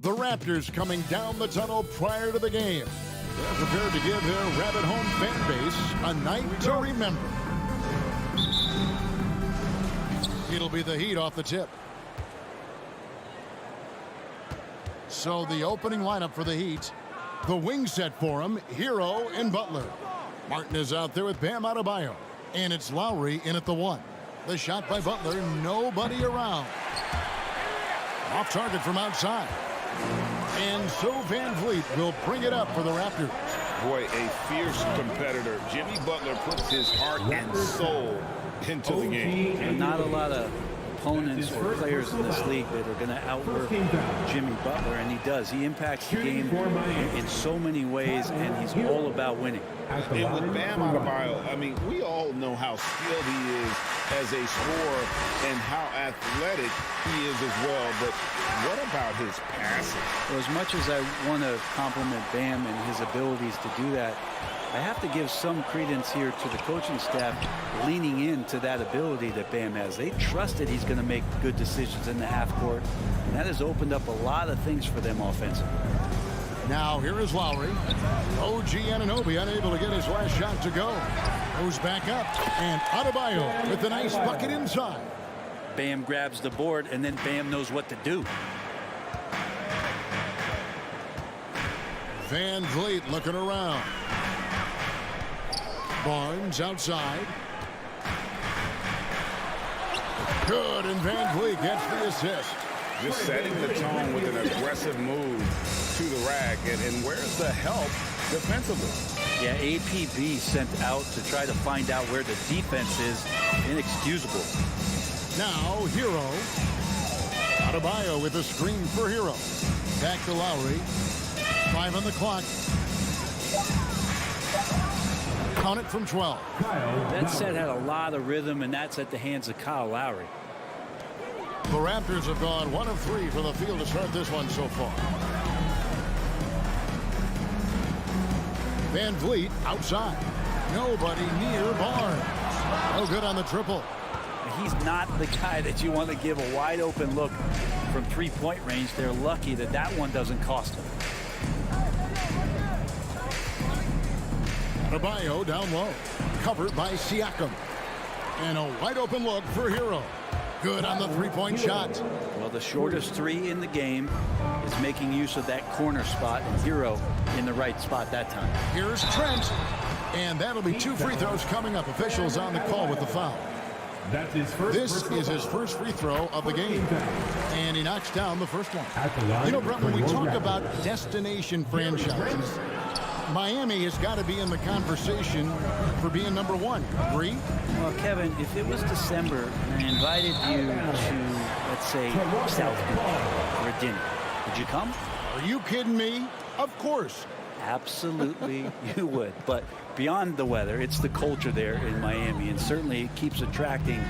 The Raptors coming down the tunnel prior to the game. They're prepared to give their rabid home fan base a night to remember. It'll be the Heat off the tip. So the opening lineup for the Heat. The wing set for him, Hero and Butler. Martin is out there with Bam Adebayo. And it's Lowry in at the 1. The shot by Butler, nobody around. Off target from outside. And so Van Vliet will bring it up for the Raptors. Boy, a fierce competitor. Jimmy Butler puts his heart and soul into the game. And not a lot of opponents or players in this league that are going to outwork Jimmy Butler, and he does. He impacts the game in so many ways, and he's all about winning. And with Bam Adebayo, I mean, we all know how skilled he is as a scorer and how athletic he is as well, but what about his passing? Well, as much as I want to compliment Bam and his abilities to do that, I have to give some credence here to the coaching staff leaning into that ability that Bam has. They trust that he's going to make good decisions in the half court, and that has opened up a lot of things for them offensively. Now here is Lowry. OG Anunoby unable to get his last shot to go. Goes back up, and Adebayo with a nice bucket inside. Bam grabs the board, and then Bam knows what to do. Van Vliet looking around. Barnes outside. Good, and Van Vliet gets the assist. Just setting the tone with an aggressive move to the rack. And where's the help defensively? Yeah, APB sent out to try to find out where the defense is. Inexcusable. Now, Hero. Adebayo with a screen for Hero. Back to Lowry. 5 on the clock. Count it from 12. That set had a lot of rhythm, and that's at the hands of Kyle Lowry. The Raptors have gone 1 of 3 from the field to start this one so far. Van Vliet outside. Nobody near Barnes. No good on the triple. He's not the guy that you want to give a wide open look from three-point range. They're lucky that that one doesn't cost him. Adebayo down low. Covered by Siakam. And a wide open look for Hero. Good on the three-point shot. Well, the shortest three in the game is making use of that corner spot, and Hero in the right spot that time. Here's Trent. And that'll be 2 free throws coming up. Officials on the call with the foul. This is his first free throw of the game. And he knocks down the first one. You know, Brett, when we talk about destination franchises, Miami has got to be in the conversation for being number 1. Agree? Well, Kevin, if it was December and I invited you to, let's say, South Beach for a dinner, would you come? Are you kidding me? Of course. Absolutely, you would. But beyond the weather, it's the culture there in Miami, and certainly it keeps attracting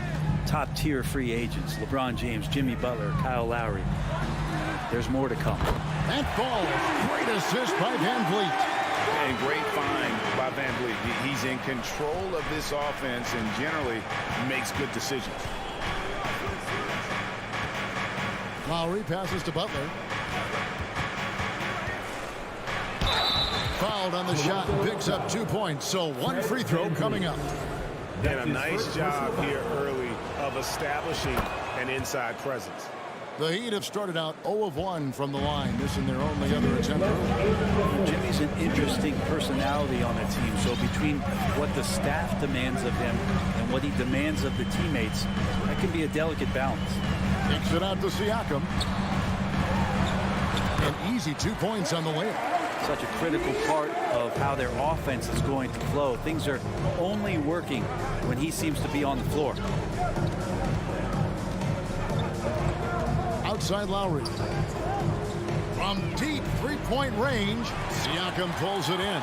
top-tier free agents. LeBron James, Jimmy Butler, Kyle Lowry. There's more to come. That ball, great assist by Van Vliet. And great find by Van Vliet. He's in control of this offense and generally makes good decisions. Lowry passes to Butler. Fouled on the shot and picks up 2 points. So 1 free throw coming up. And a nice job here early of establishing an inside presence. The Heat have started out 0 of 1 from the line, missing their only other attempt. Jimmy's an interesting personality on the team. So between what the staff demands of him and what he demands of the teammates, that can be a delicate balance. Takes it out to Siakam. An easy 2 points on the layup. Such a critical part of how their offense is going to flow. Things are only working when he seems to be on the floor. Outside Lowry. From deep three-point range, Siakam pulls it in.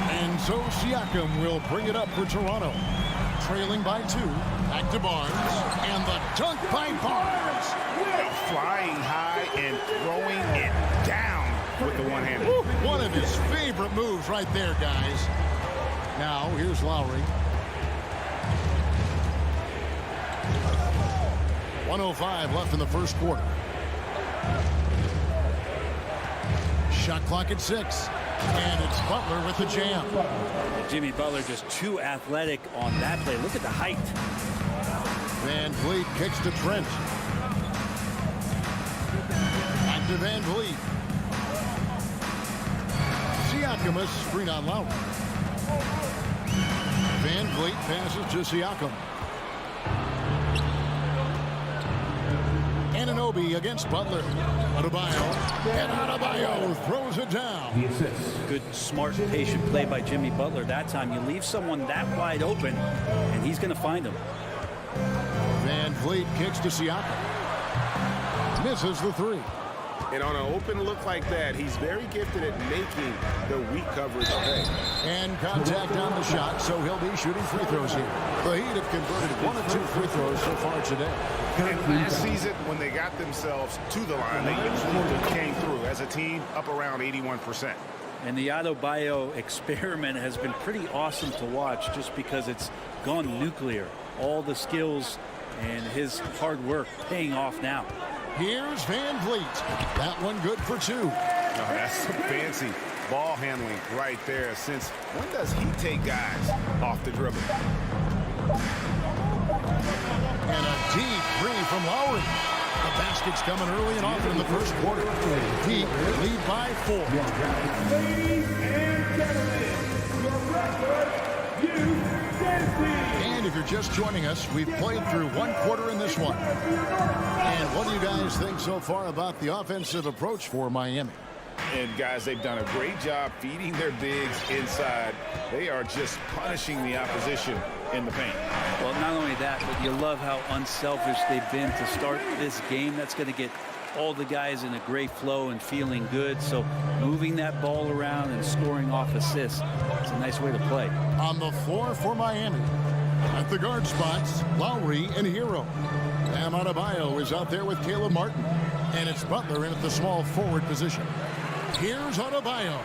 And so Siakam will bring it up for Toronto. Trailing by 2. Back to Barnes. And the dunk by Barnes. Flying high and throwing it down with the one-handed. One of his favorite moves right there, guys. Now, here's Lowry. 1:05 left in the first quarter. Shot clock at 6. And it's Butler with the jam. Jimmy Butler just too athletic on that play. Look at the height. Van Vliet kicks to Trent. Back to Van Vliet. Siakam is screen on Lowry. Van Vliet passes to Siakam. Anunoby against Butler. Adebayo. And Adebayo throws it down. Good, smart, patient play by Jimmy Butler. That time you leave someone that wide open, and he's going to find him. Van Vliet kicks to Siakam. Misses the 3. And on an open look like that, he's very gifted at making the weak coverage pay. And contact on the shot, so he'll be shooting free throws here. The Heat have converted 1 of 2 free throws so far today. And last season, when they got themselves to the line, they usually came through as a team up around 81%. And the Adebayo experiment has been pretty awesome to watch just because it's gone nuclear. All the skills and his hard work paying off now. Here's Van Vliet. That one good for 2. Oh, that's some fancy ball handling right there. Since when does he take guys off the dribble? And a deep 3 from Lowry. The basket's coming early and often in the first quarter. Heat lead by 4. Ladies and gentlemen, your Raptors And if you're just joining us, we've played through 1 quarter in this one. And what do you guys think so far about the offensive approach for Miami? And guys, they've done a great job feeding their bigs inside. They are just punishing the opposition in the paint. Well, not only that, but you love how unselfish they've been to start this game. That's going to get all the guys in a great flow and feeling good. So moving that ball around and scoring off assists, it's a nice way to play. On the floor for Miami, at the guard spots, Lowry and Hero. Bam Adebayo is out there with Caleb Martin. And it's Butler in at the small forward position. Here's Adebayo.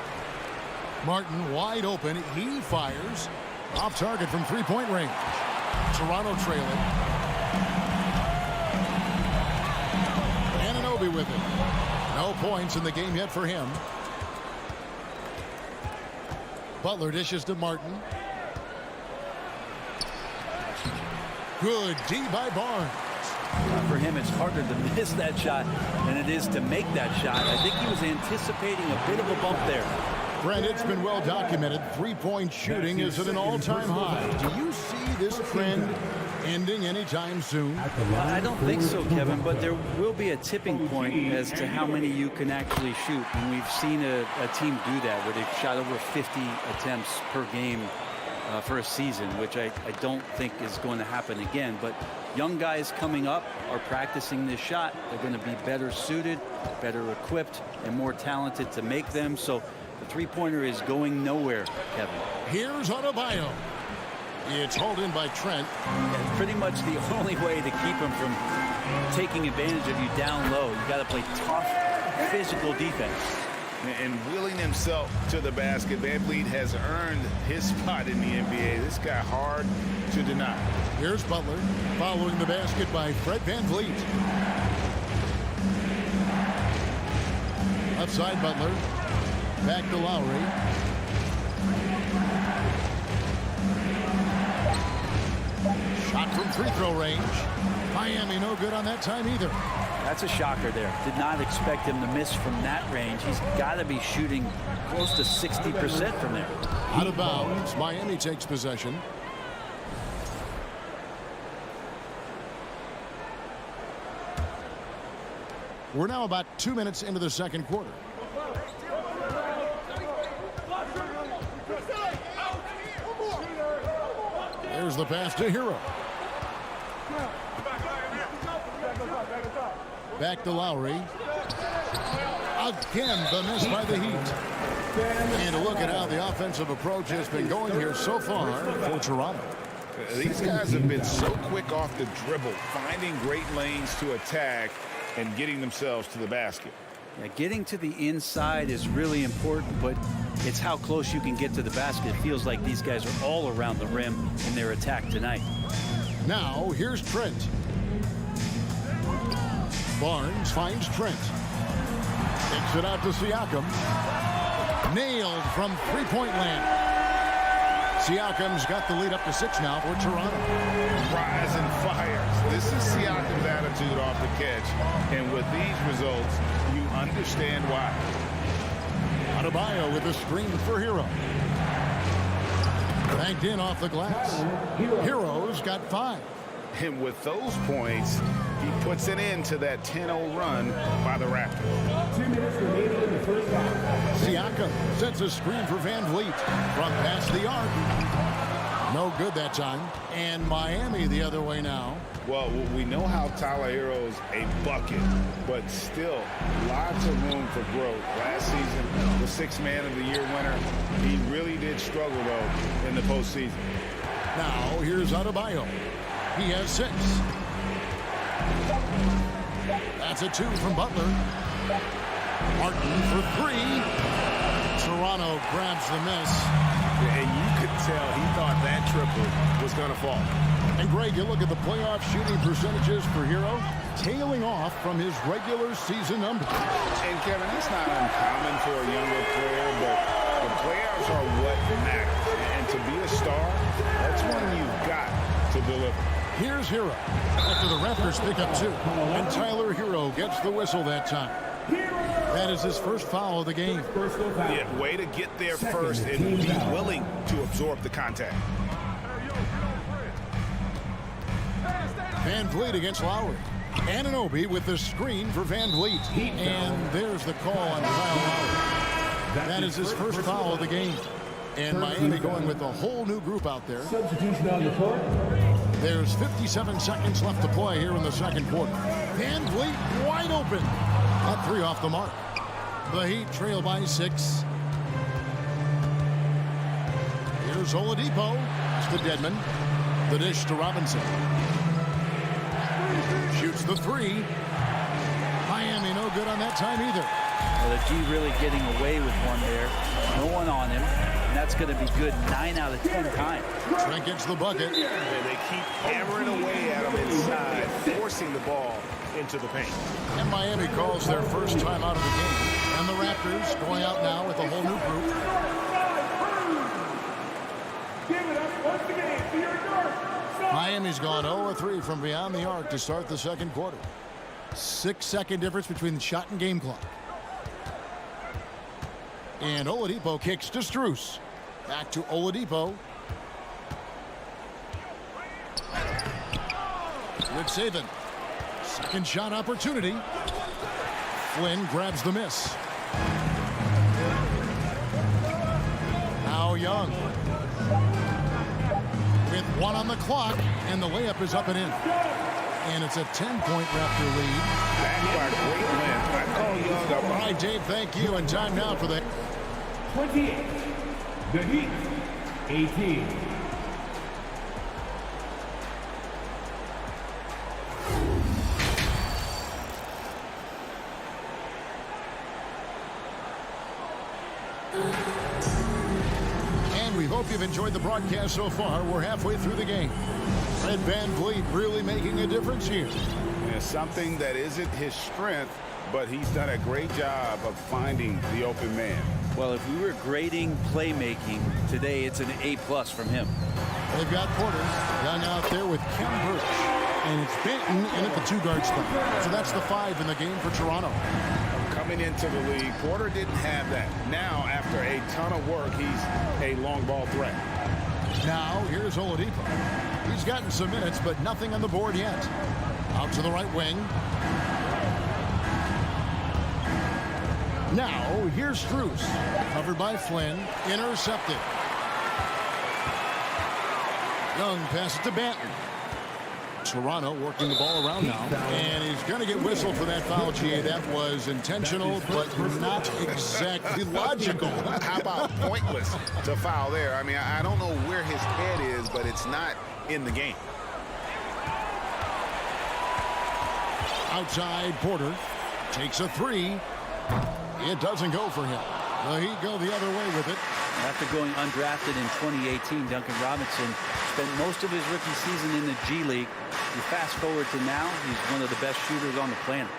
Martin wide open. He fires. Off target from three-point range. Toronto trailing. Anunoby with it. No points in the game yet for him. Butler dishes to Martin. Good D by Barnes. For him, it's harder to miss that shot than it is to make that shot. I think he was anticipating a bit of a bump there. Brent, it's been well documented. Three-point shooting is at an all-time high. Do you see this trend ending anytime soon? I don't think so, Kevin, but there will be a tipping point as to how many you can actually shoot. And we've seen a team do that where they've shot over 50 attempts per game for a season, which I don't think is going to happen again. But young guys coming up are practicing this shot. They're going to be better suited, better equipped, and more talented to make them. So the three-pointer is going nowhere, Kevin. Here's Adebayo. It's hauled in by Trent. And pretty much the only way to keep him from taking advantage of you down low, you got to play tough, physical defense. And wheeling himself to the basket, Van Vliet has earned his spot in the NBA. This guy hard to deny. Here's Butler following the basket by Fred Van Vliet. Left side Butler. Back to Lowry. Shot from free throw range. Miami no good on that time either. That's a shocker there. Did not expect him to miss from that range. He's got to be shooting close to 60% from there. Out of bounds. Miami takes possession. We're now about 2 minutes into the second quarter. There's the pass to Hero. Back to Lowry. Again, the miss by the Heat. And a look at how the offensive approach has been going here so far for Toronto. These guys have been so quick off the dribble, finding great lanes to attack and getting themselves to the basket. Yeah, getting to the inside is really important, but it's how close you can get to the basket. It feels like these guys are all around the rim in their attack tonight. Now, here's Trent. Barnes finds Trent. Kicks it out to Siakam. Nailed from three-point land. Siakam's got the lead up to 6 now for Toronto. Rising fires. This is Siakam's attitude off the catch. And with these results, you understand why. Adebayo with a screen for Hero. Banked in off the glass. Hero's got 5. And with those points, he puts an end to that 10-0 run by the Raptors. 2 minutes remaining in the first half. Siakam sets a screen for Van Vliet from past the arc. No good that time. And Miami the other way now. Well, we know how Tyler Hero's a bucket, but still lots of room for growth. Last season, the 6th Man of the Year winner, he really did struggle, though, in the postseason. Now, here's Adebayo. He has 6. That's a 2 from Butler. Martin for 3. Toronto grabs the miss. And you could tell he thought that triple was going to fall. And Greg, you look at the playoff shooting percentages for Hero, tailing off from his regular season numbers. And Kevin, that's not uncommon for a younger player, but the playoffs are what matters. And to be a star, that's when you've got to deliver. Here's Hero after the Raptors pick up 2. And Tyler Hero gets the whistle that time. That is his first foul of the game. Yeah, way to get there first and be willing to absorb the contact. Van Vliet against Lowry. Anunoby with the screen for Van Vliet. And there's the call on Kyle Lowry. That is his first foul of the game. And Miami going with a whole new group out there. Substitution on the court. There's 57 seconds left to play here in the second quarter. Van Vliet wide open. That 3 off the mark. The Heat trail by 6. Here's Oladipo. It's to Dedmon. The dish to Robinson. Shoots the 3. Miami no good on that time either. Well, the G really getting away with one there. No one on him. And that's going to be good 9 out of 10 times. Trent gets the bucket. And they keep hammering away at him inside, forcing the ball into the paint. And Miami calls their first time out of the game. And the Raptors going out now with a whole new group. Give it up once again to your North. Miami's gone 0-3 from beyond the arc to start the second quarter. 6-second difference between the shot and game clock. And Oladipo kicks to Strus. Back to Oladipo. Good saving. Second shot opportunity. Flynn grabs the miss. Now Young. With 1 on the clock, and the layup is up and in. And it's a 10-point Raptor lead. Backed by great length. I call Young up. All right, Dave, thank you. And time now for the 28. The Heat. 18. And we hope you've enjoyed the broadcast so far. We're halfway through the game. Fred Van Vliet really making a difference here. And something that isn't his strength, but he's done a great job of finding the open man. Well, if we were grading playmaking today, it's an A+ from him. They've got Porter Young out there with Kem Birch. And it's Benton in at the 2-guard spot. So that's the 5 in the game for Toronto. Coming into the league, Porter didn't have that. Now, after a ton of work, he's a long ball threat. Now, here's Oladipo. He's gotten some minutes, but nothing on the board yet. Out to the right wing. Now, here's Strus. Covered by Flynn. Intercepted. Young passes to Banton. Toronto working the ball around now. And he's going to get whistled for that foul, GA. That was intentional, but not exactly logical. How about pointless to foul there? I mean, I don't know where his head is, but it's not in the game. Outside, Porter takes a 3. It doesn't go for him. The Heat go the other way with it. After going undrafted in 2018, Duncan Robinson spent most of his rookie season in the G League. You fast forward to now, he's one of the best shooters on the planet.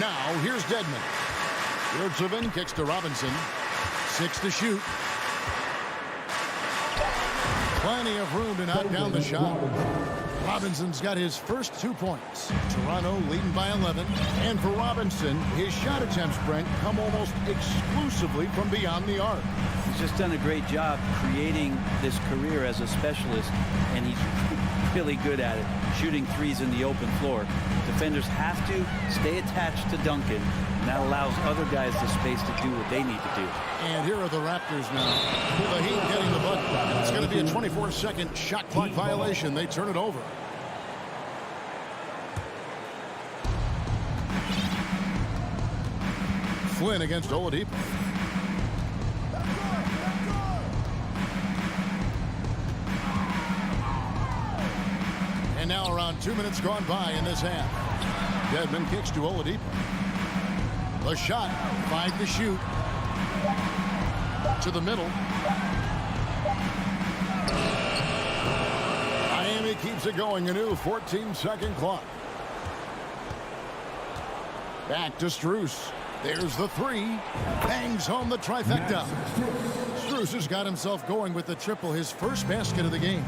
Now, here's Dedmon. Yurtseven kicks to Robinson. 6 to shoot. Plenty of room to knock down the shot. Robinson's got his first 2 points. Toronto leading by 11. And for Robinson, his shot attempts, Brent, come almost exclusively from beyond the arc. He's just done a great job creating this career as a specialist, and he's really good at it, shooting threes in the open floor. Defenders have to stay attached to Duncan, and that allows other guys the space to do what they need to do. And here are the Raptors now. The Heat getting the bucket. It's going to be a 24-second shot clock violation. They turn it over. Flynn against Oladipo. And now around 2 minutes gone by in this half. Dedmon kicks to Oladipo. The shot, 5 to shoot. To the middle. Miami keeps it going. A new 14-second clock. Back to Strus. There's the 3. Bangs home the trifecta. Strus has got himself going with the triple, his first basket of the game.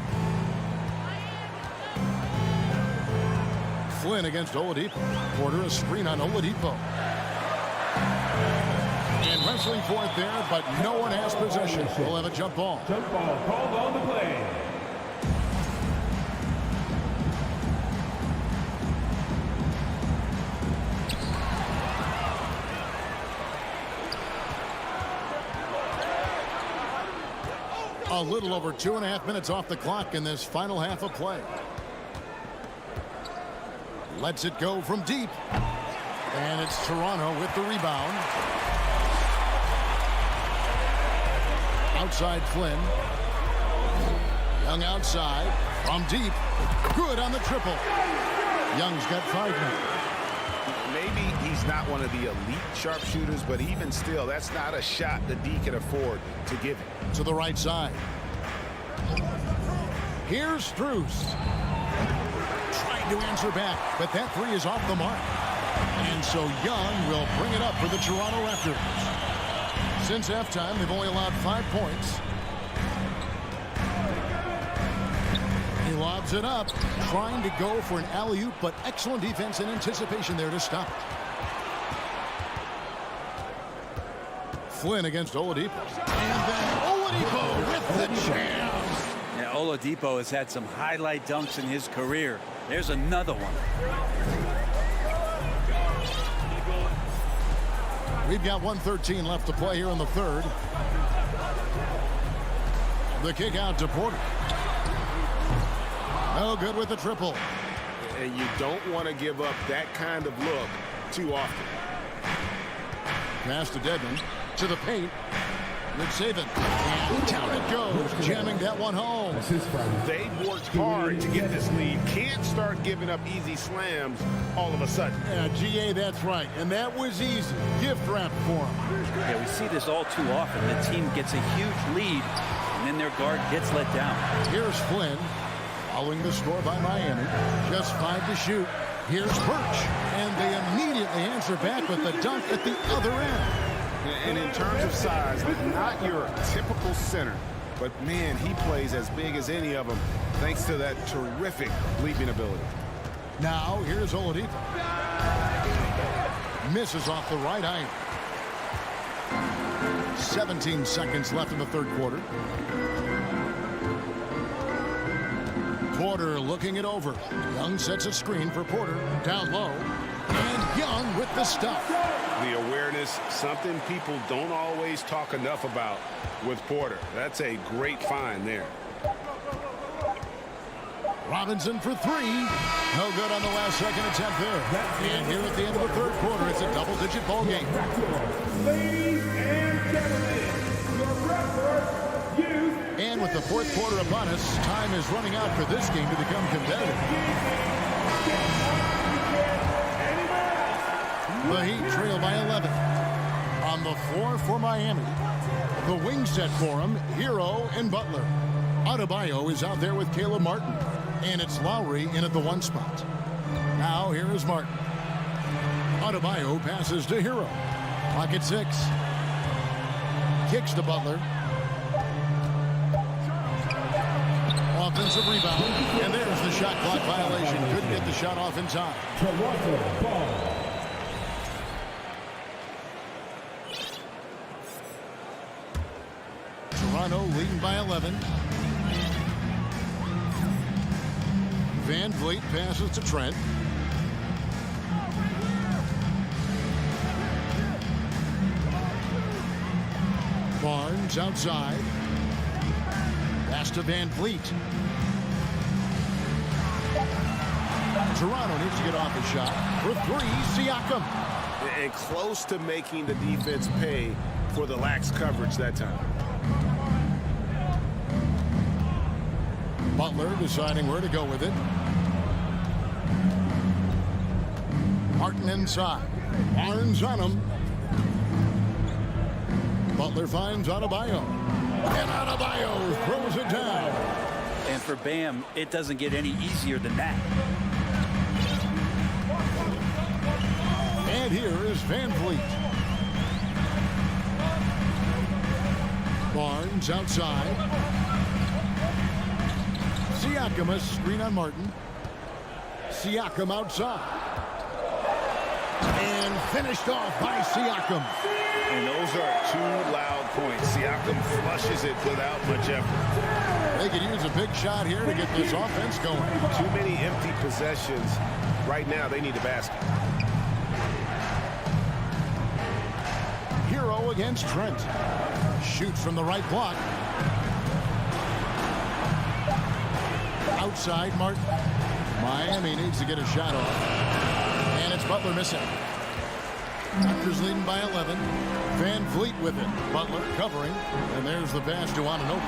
Flynn against Oladipo. Porter a screen on Oladipo. And wrestling for it there, but no one has possession. We'll have a jump ball. Jump ball called on the play. A little over 2.5 minutes off the clock in this final half of play. Lets it go from deep. And it's Toronto with the rebound. Outside Flynn. Young outside. From deep. Good on the triple. Young's got 5 now. Maybe he's not one of the elite sharpshooters, but even still, that's not a shot that D can afford to give him. To the right side. Here's Strus. Trying to answer back, but that 3 is off the mark. And so Young will bring it up for the Toronto Raptors. Since halftime, they've only allowed 5 points. He lobs it up, trying to go for an alley-oop, but excellent defense and anticipation there to stop it. Flynn against Oladipo. And then Oladipo with the jam. Yeah, Oladipo has had some highlight dunks in his career. There's another one. We've got 1:13 left to play here in the third. The kick out to Porter. No good with the triple. And you don't want to give up that kind of look too often. Pass to Dedmon. To the paint. Yurtseven. And down it goes. Jamming that one home. They've worked hard to get this lead. Can't start giving up easy slams all of a sudden. Yeah, GA, that's right. And that was easy. Gift wrap for him. Yeah, we see this all too often. The team gets a huge lead, and then their guard gets let down. Here's Flynn. Following the score by Miami. Just 5 to shoot. Here's Birch. And they immediately answer back with the dunk at the other end. And in terms of size, not your typical center. But, man, he plays as big as any of them thanks to that terrific leaping ability. Now, here's Oladipo. Misses off the right iron. 17 seconds left in the third quarter. Porter looking it over. Young sets a screen for Porter. Down low. And Young with the stuff. The awareness, something people don't always talk enough about with Porter. That's a great find there. Robinson for 3. No good on the last second attempt there. And here at the end of the third quarter, it's a double-digit ball game. Ladies and gentlemen, your Raptors youth. And with the fourth quarter upon us, time is running out for this game to become competitive. The Heat trail by 11. On the floor for Miami. The wing set for him, Hero and Butler. Adebayo is out there with Caleb Martin. And it's Lowry in at the 1 spot. Now here is Martin. Adebayo passes to Hero. Pocket 6. Kicks to Butler. Offensive rebound. And there's the shot clock violation. Couldn't get the shot off in time. Toronto ball. Toronto leading by 11. Van Vliet passes to Trent. Barnes outside. Pass to Van Vliet. Toronto needs to get off a shot. For 3, Siakam. And close to making the defense pay for the lax coverage that time. Butler deciding where to go with it. Martin inside. Barnes on him. Butler finds Adebayo. And Adebayo throws it down. And for Bam, it doesn't get any easier than that. And here is Van Vliet. Barnes outside. Siakam, a screen on Martin. Siakam outside. And finished off by Siakam. And those are 2 loud points. Siakam flushes it without much effort. They could use a big shot here to get this offense going. Too many empty possessions. Right now, they need a basket. Hero against Trent. Shoots from the right block. Outside Martin. Miami needs to get a shot off. And it's Butler missing. Raptors leading by 11. Van Vliet with it. Butler covering. And there's the pass to Anunoby.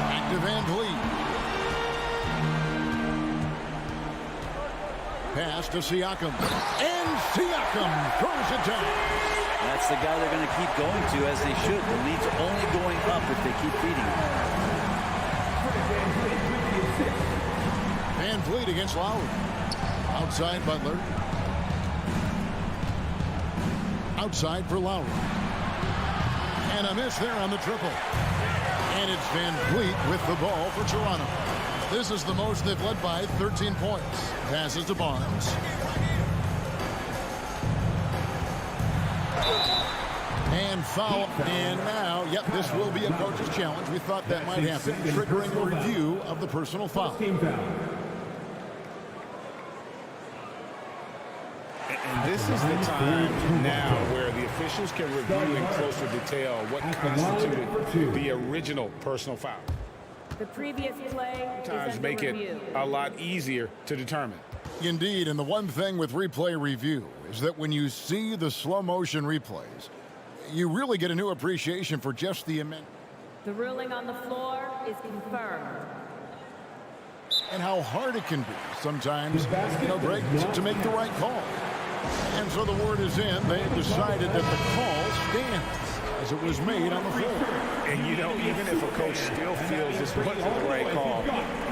Back to Van Vliet. Pass to Siakam. And Siakam throws it down. That's the guy they're going to keep going to, as they should. The lead's only going up if they keep feeding him. Van Vliet against Lowry. Outside Butler. Outside for Lowry. And a miss there on the triple. And it's Van Vliet with the ball for Toronto. This is the most they've led by 13 points. Passes to Barnes. And foul. And now, yep, this will be a coach's challenge. We thought that might happen, triggering a review of the personal foul. Team foul. And this is the time now where the officials can review in closer detail what constituted the original personal foul. The previous play is Sometimes under make review. it a lot easier to determine. Indeed, and the one thing with replay review is that when you see the slow motion replays, you really get a new appreciation for just the immense The ruling on the floor is confirmed. and how hard it can be sometimes, Greg, to make the right call. And so the word is in. They've decided that the call stands as it was made on the floor. And even if a coach still feels this wasn't the right call,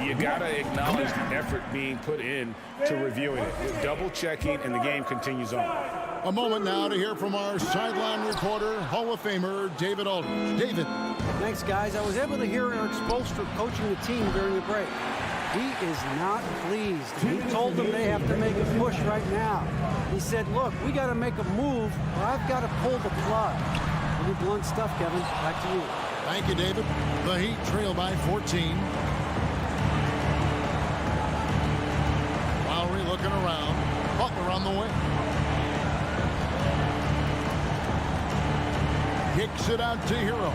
you gotta acknowledge the effort being put in to reviewing it, double checking, and the game continues on. A moment now to hear from our sideline reporter, Hall of Famer David Aldridge. David. Thanks, guys. I was able to hear Eric Spoelstra coaching the team during the break. He is not pleased. He told them they have to make a push right now. He said, look, we got to make a move or I've got to pull the plug. Pretty blunt stuff, Kevin. Back to you. Thank you, David. The Heat trail by 14. Lowry looking around. Butler on the wing. Kicks it out to Hero.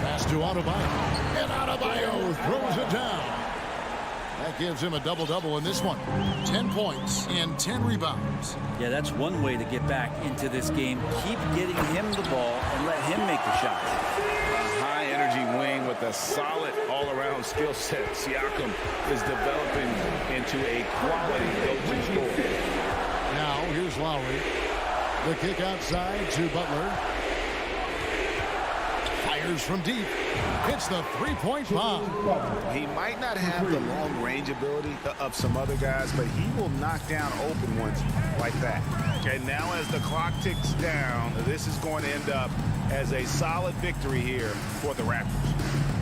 Pass to Adebayo. And Adebayo throws it down. That gives him a double-double in this one. 10 points and 10 rebounds. Yeah, that's one way to get back into this game. Keep getting him the ball and let him make the shots. A high-energy wing with a solid all-around skill set. Siakam is developing into a quality go-to scorer. Now, here's Lowry. The kick outside to Butler. Fires Fires from deep. Hits the three-point bomb. He might not have the long-range ability of some other guys, but he will knock down open ones like that. And now as the clock ticks down, this is going to end up as a solid victory here for the Raptors.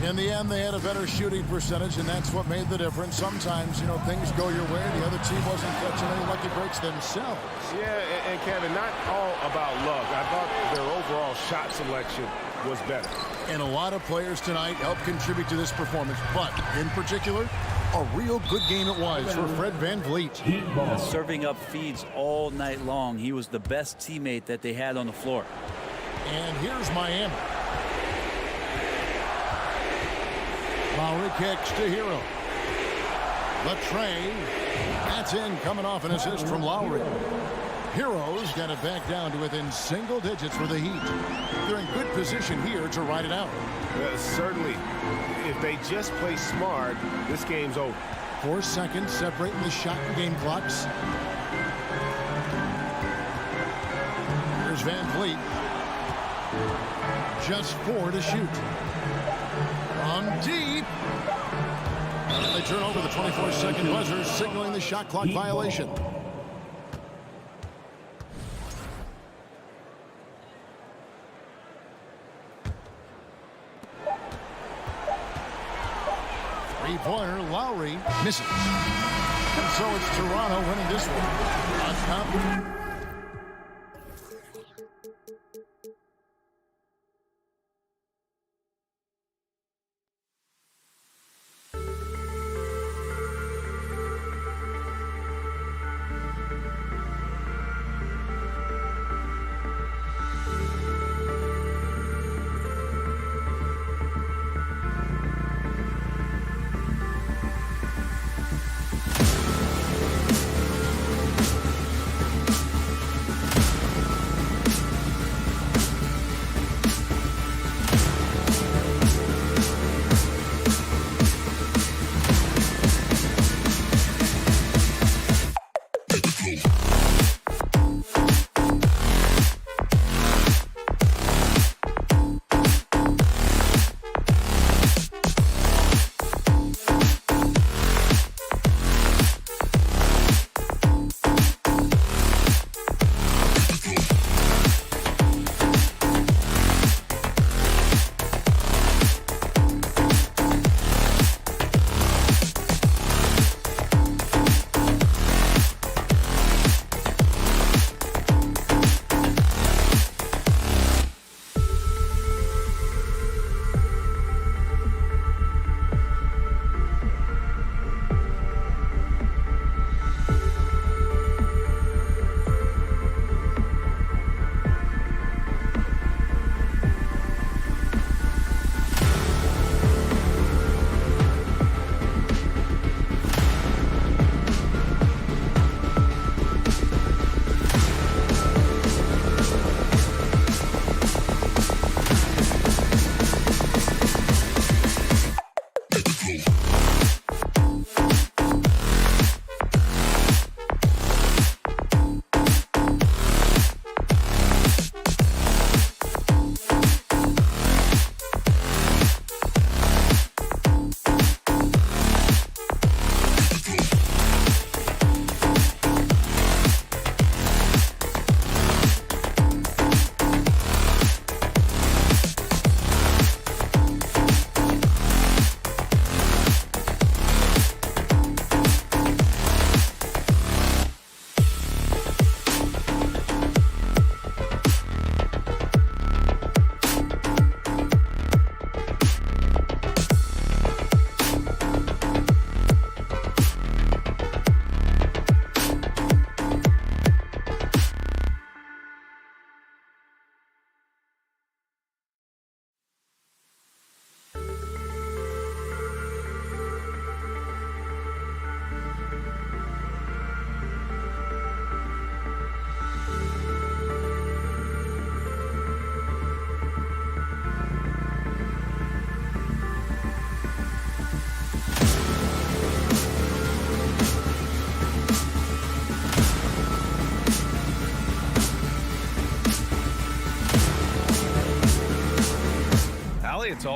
In the end, they had a better shooting percentage, and that's what made the difference. Sometimes, things go your way. The other team wasn't catching any lucky breaks themselves. Yeah, and Kevin, not all about luck. I thought their overall shot selection was better. And a lot of players tonight helped contribute to this performance, but in particular, a real good game it was for Fred VanVleet. Serving up feeds all night long. He was the best teammate that they had on the floor. And here's Miami. Lowry kicks to Hero. The tray. That's in, coming off an assist from Lowry. Heroes got it back down to within single digits for the Heat. They're in good position here to ride it out. Certainly, if they just play smart, this game's over. 4 seconds separating the shot and game clocks. Here's VanVleet. Just 4 to shoot. From deep. And they turn over the 24-second buzzer, signaling the shot clock violation. Three-pointer, Lowry misses. And so it's Toronto winning this one. On top.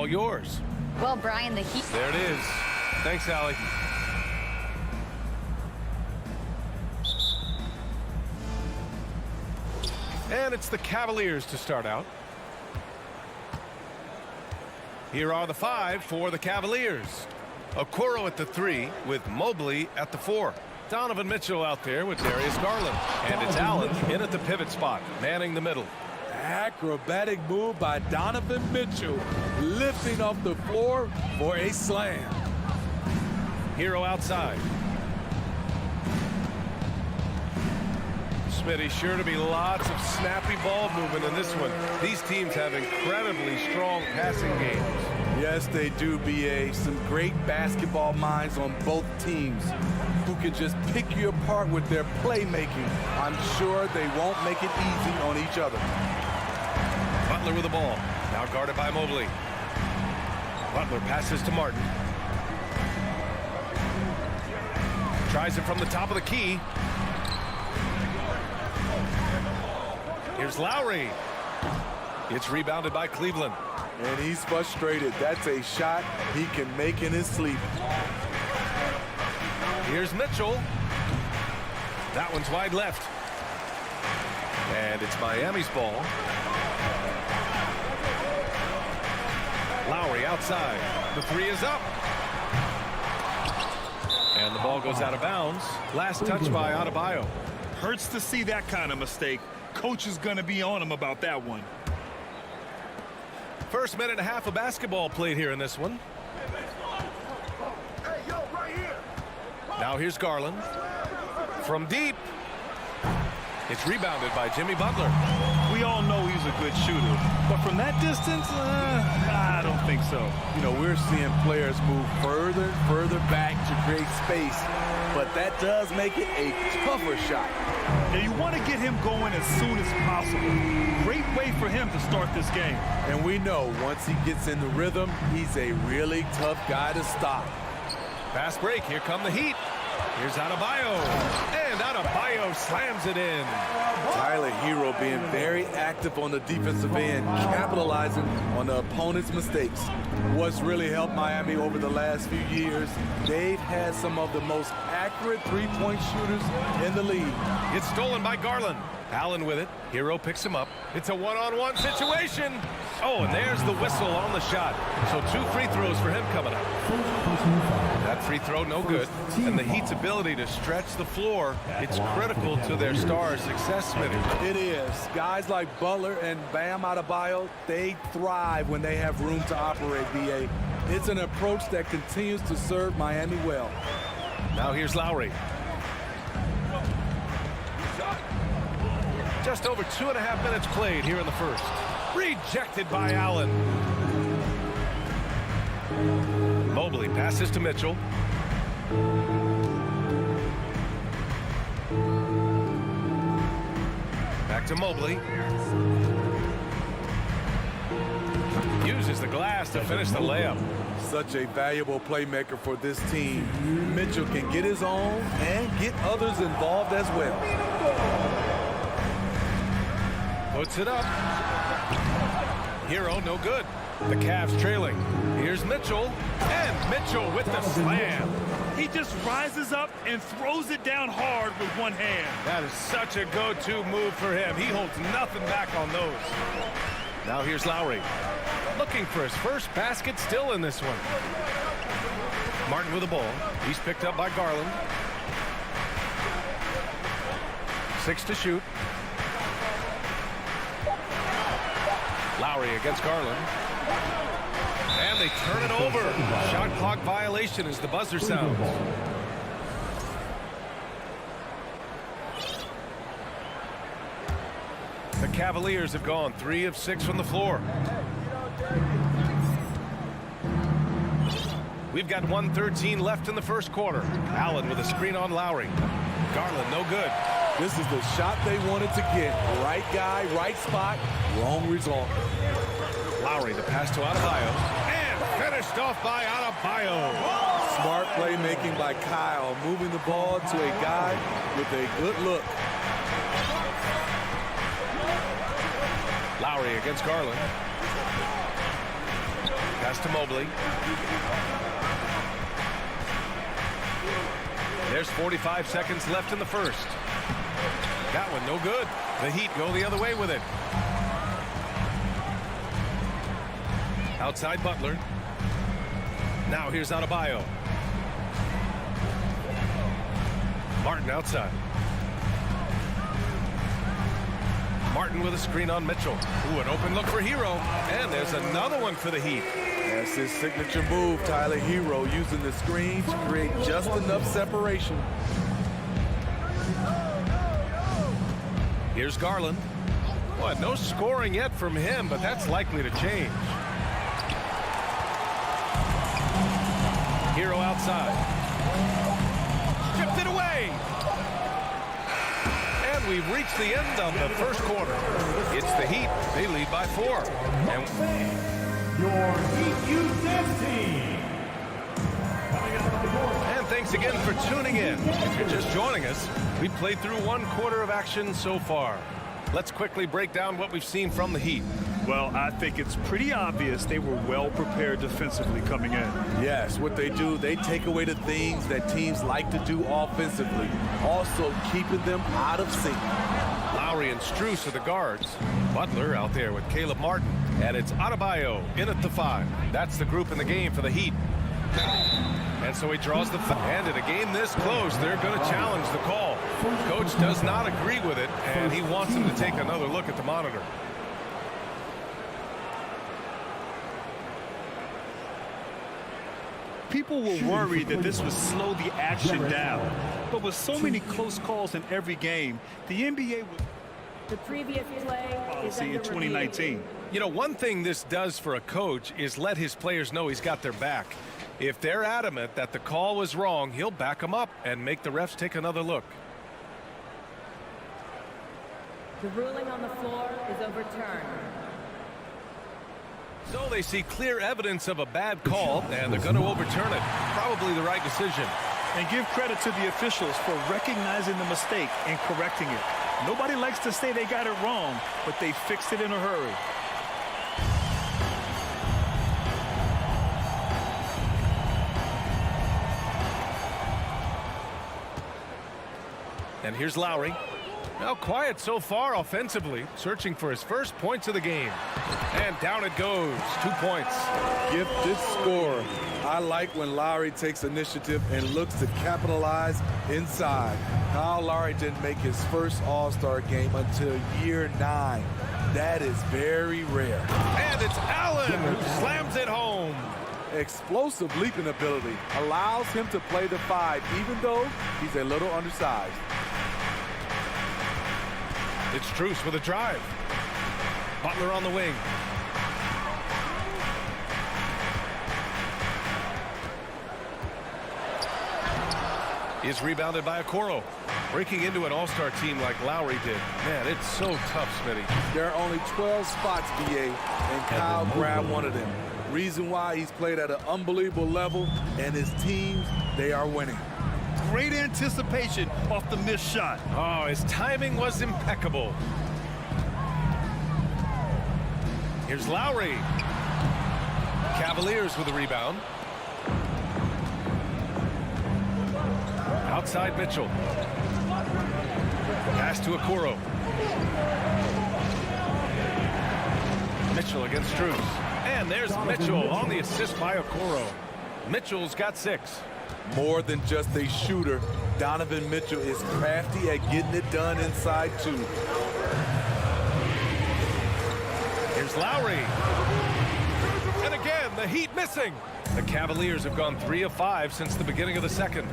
all yours. Well, Brian, the Heat. There it is. Thanks, Allie. And it's the Cavaliers to start out. Here are the 5 for the Cavaliers. Okoro at the 3 with Mobley at the 4. Donovan Mitchell out there with Darius Garland. And it's Allen in at the pivot spot, manning the middle. Acrobatic move by Donovan Mitchell, lifting off the floor for a slam. Hero outside. Smitty, sure to be lots of snappy ball movement in this one. These teams have incredibly strong passing games. Yes, they do, B.A. Some great basketball minds on both teams who can just pick you apart with their playmaking. I'm sure they won't make it easy on each other. Butler with the ball. Now guarded by Mobley. Butler passes to Martin. Tries it from the top of the key. Here's Lowry. It's rebounded by Cleveland. And he's frustrated. That's a shot he can make in his sleep. Here's Mitchell. That one's wide left. And it's Miami's ball. Lowry outside. The 3 is up. And the ball goes out of bounds. Last touch by Adebayo. Hurts to see that kind of mistake. Coach is going to be on him about that one. First minute and a half of basketball played here in this one. Now here's Garland. From deep. It's rebounded by Jimmy Butler. We all know he's a good shooter, but from that distance, I don't think so. You know, we're seeing players move further back to create space, but that does make it a tougher shot. And you want to get him going as soon as possible. Great way for him to start this game. And we know once he gets in the rhythm, he's a really tough guy to stop. Fast break. Here come the Heat. Here's Adebayo. And Adebayo slams it in. Tyler Hero being very active on the defensive end, capitalizing on the opponent's mistakes. What's really helped Miami over the last few years, they've had some of the most accurate three-point shooters in the league. It's stolen by Garland. Allen with it. Hero picks him up. It's a one-on-one situation. Oh, and there's the whistle on the shot. So 2 free throws for him coming up. That free throw no good. And the Heat's ability to stretch the floor, it's critical to their star success, Smitty. It is. Guys like Butler and Bam Adebayo, they thrive when they have room to operate, B.A. It's an approach that continues to serve Miami well. Now here's Lowry. Just over 2.5 minutes played here in the first. Rejected by Allen. Mobley passes to Mitchell. Back to Mobley. Uses the glass to finish the layup. Such a valuable playmaker for this team. Mitchell can get his own and get others involved as well. Puts it up. Hero no good. The Cavs trailing. Here's Mitchell. And Mitchell with the slam. He just rises up and throws it down hard with one hand. That is such a go-to move for him. He holds nothing back on those. Now here's Lowry. Looking for his first basket still in this one. Martin with the ball. He's picked up by Garland. 6 to shoot. Lowry against Garland. And they turn it over. Shot clock violation as the buzzer sounds. The Cavaliers have gone 3 of 6 from the floor. We've got 1:13 left in the first quarter. Allen with a screen on Lowry. Garland no good. This is the shot they wanted to get. Right guy, right spot, wrong result. Lowry, the pass to Adebayo. And finished off by Adebayo. Smart playmaking by Kyle, moving the ball to a guy with a good look. Lowry against Garland. Pass to Mobley. There's 45 seconds left in the first. That one no good. The Heat go the other way with it. Outside Butler. Now here's Adebayo. Martin outside. Martin with a screen on Mitchell. Ooh, an open look for Hero. And there's another one for the Heat. That's his signature move, Tyler Hero, using the screen to create just enough separation. Here's Garland. Boy, no scoring yet from him, but that's likely to change. Hero outside. Stripped it away. And we've reached the end of the first quarter. It's the Heat. They lead by 4. Your Heat U10 team. And thanks again for tuning in. If you're just joining us, we've played through 1 quarter of action so far. Let's quickly break down what we've seen from the Heat. Well, I think it's pretty obvious they were well prepared defensively coming in. Yes, what they do, they take away the things that teams like to do offensively, also keeping them out of sync. Lowry and Strus are the guards. Butler out there with Caleb Martin. And it's Adebayo in at the 5. That's the group in the game for the Heat. And so he draws the foul. And in a game this close, they're going to challenge the call. Coach does not agree with it, and he wants him to take another look at the monitor. People were worried that this would slow the action down. But with so many close calls in every game, the NBA would The previous play is policy under in 2019. review. You know, one thing this does for a coach is let his players know he's got their back. If they're adamant that the call was wrong, he'll back them up and make the refs take another look. The ruling on the floor is overturned. So they see clear evidence of a bad call, and they're going to overturn it. Probably the right decision. And give credit to the officials for recognizing the mistake and correcting it. Nobody likes to say they got it wrong, but they fixed it in a hurry. And here's Lowry. Now quiet so far offensively, searching for his first points of the game. And down it goes. 2 points. Gifted scorer. I like when Lowry takes initiative and looks to capitalize inside. Kyle Lowry didn't make his first All-Star game until year 9. That is very rare. And it's Allen who slams it home. Explosive leaping ability allows him to play the 5, even though he's a little undersized. It's Strus with a drive. Butler on the wing. Is rebounded by Okoro. Breaking into an all-star team like Lowry did. Man, it's so tough, Smitty. There are only 12 spots, BA, and Kyle grabbed one of them. Reason why he's played at an unbelievable level, and his teams, they are winning. Great anticipation off the missed shot. Oh, his timing was impeccable. Here's Lowry. Cavaliers with a rebound. Outside Mitchell. Pass to Okoro. Mitchell against Strus. And there's Mitchell on the assist by Okoro. Mitchell's got 6. More than just a shooter, Donovan Mitchell is crafty at getting it done inside too. Here's Lowry. And again, the Heat missing. The Cavaliers have gone 3 of 5 since the beginning of the second.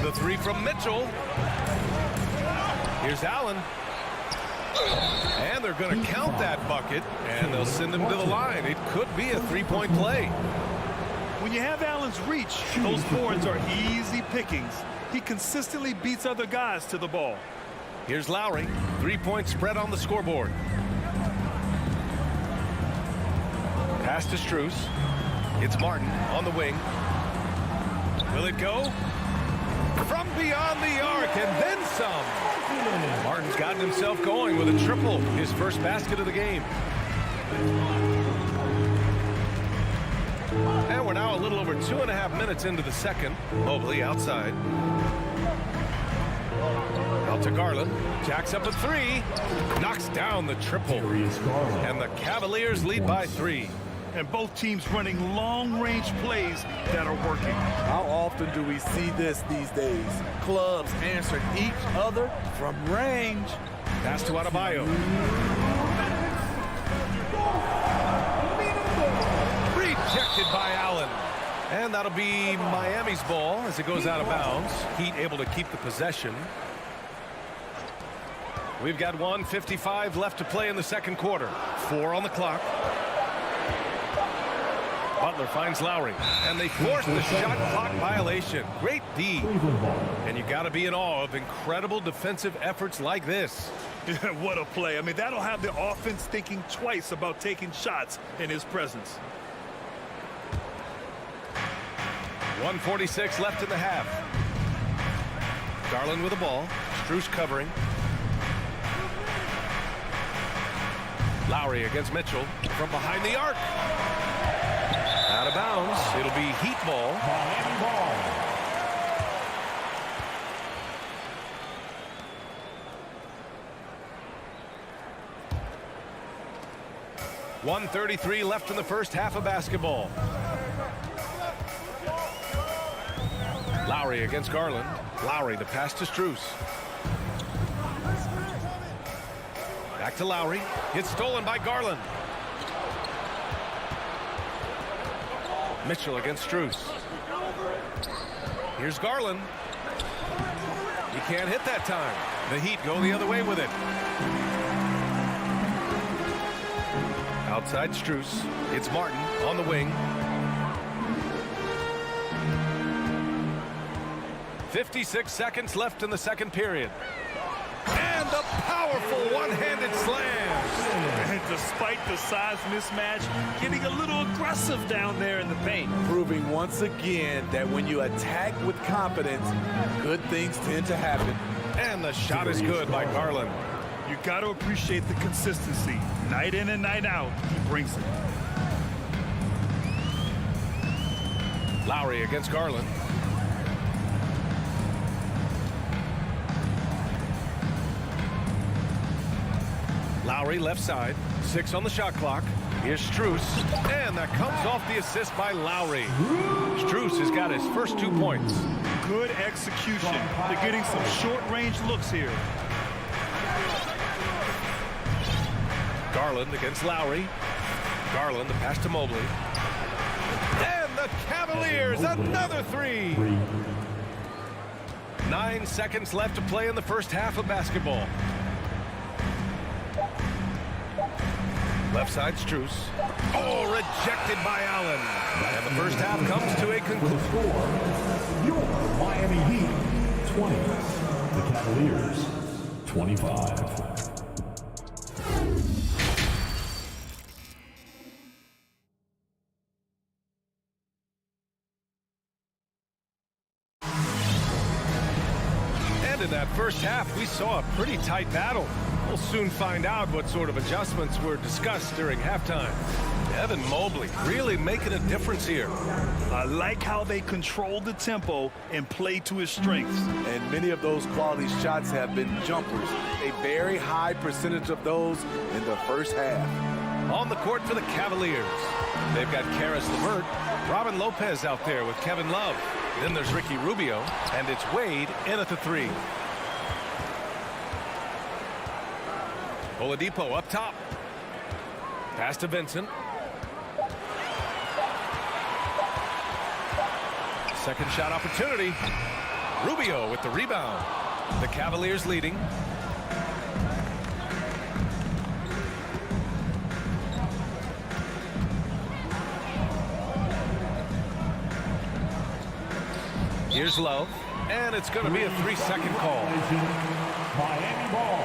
The 3 from Mitchell. Here's Allen. And they're going to count that bucket, and they'll send him to the line. It could be a 3-point play. When you have Allen's reach, those boards are easy pickings. He consistently beats other guys to the ball. Here's Lowry. 3-point spread on the scoreboard. Pass to Strus. It's Martin on the wing. Will it go? From beyond the arc, and then some. Martin's gotten himself going with a triple, his first basket of the game. little over 2.5 minutes into the second. Mobley outside. Out to Garland. Jacks up a three. Knocks down the triple. And the Cavaliers lead by 3. And both teams running long-range plays that are working. How often do we see this these days? Clubs answering each other from range. Pass to Adebayo. Rejected by Allen. And that'll be Miami's ball as it goes out of bounds. Heat able to keep the possession. We've got 1:55 left to play in the second quarter. 4 on the clock. Butler finds Lowry, and they force the shot clock violation. Great D. And you got to be in awe of incredible defensive efforts like this. What a play. I mean, that'll have the offense thinking twice about taking shots in his presence. 1:46 left in the half. Garland with the ball. Strus covering. Lowry against Mitchell from behind the arc. Out of bounds. It'll be Heat ball. Miami ball. .133 left in the first half of basketball. Lowry against Garland. Lowry the pass to Strus. Back to Lowry. It's stolen by Garland. Mitchell against Strus. Here's Garland. He can't hit that time. The Heat go the other way with it. Outside Strus. It's Martin on the wing. 56 seconds left in the second period. And a powerful one-handed slam. And despite the size mismatch, getting a little aggressive down there in the paint. Proving once again that when you attack with confidence, good things tend to happen. And the shot is good by Garland. You got to appreciate the consistency. Night in and night out, he brings it. Lowry against Garland. Lowry left side. 6 on the shot clock. Here's Strus. And that comes off the assist by Lowry. Strus has got his first 2 points. Good execution. They're getting some short-range looks here. Garland against Lowry. Garland the pass to Mobley. And the Cavaliers another 3. 9 seconds left to play in the first half of basketball. Left side Strus. Oh, rejected by Allen. And the first half comes to a conclusion. Your Miami Heat 20. The Cavaliers 25. In that first half, we saw a pretty tight battle. We'll soon find out what sort of adjustments were discussed during halftime. Evan Mobley really making a difference here. I like how they control the tempo and play to his strengths. And many of those quality shots have been jumpers. A very high percentage of those in the first half. On the court for the Cavaliers. They've got Karis LeVert, Robin Lopez out there with Kevin Love. Then there's Ricky Rubio, and it's Wade in at the 3. Oladipo up top. Pass to Vincent. Second shot opportunity. Rubio with the rebound. The Cavaliers leading. Here's Love, and it's going to be a 3-second call. Miami ball.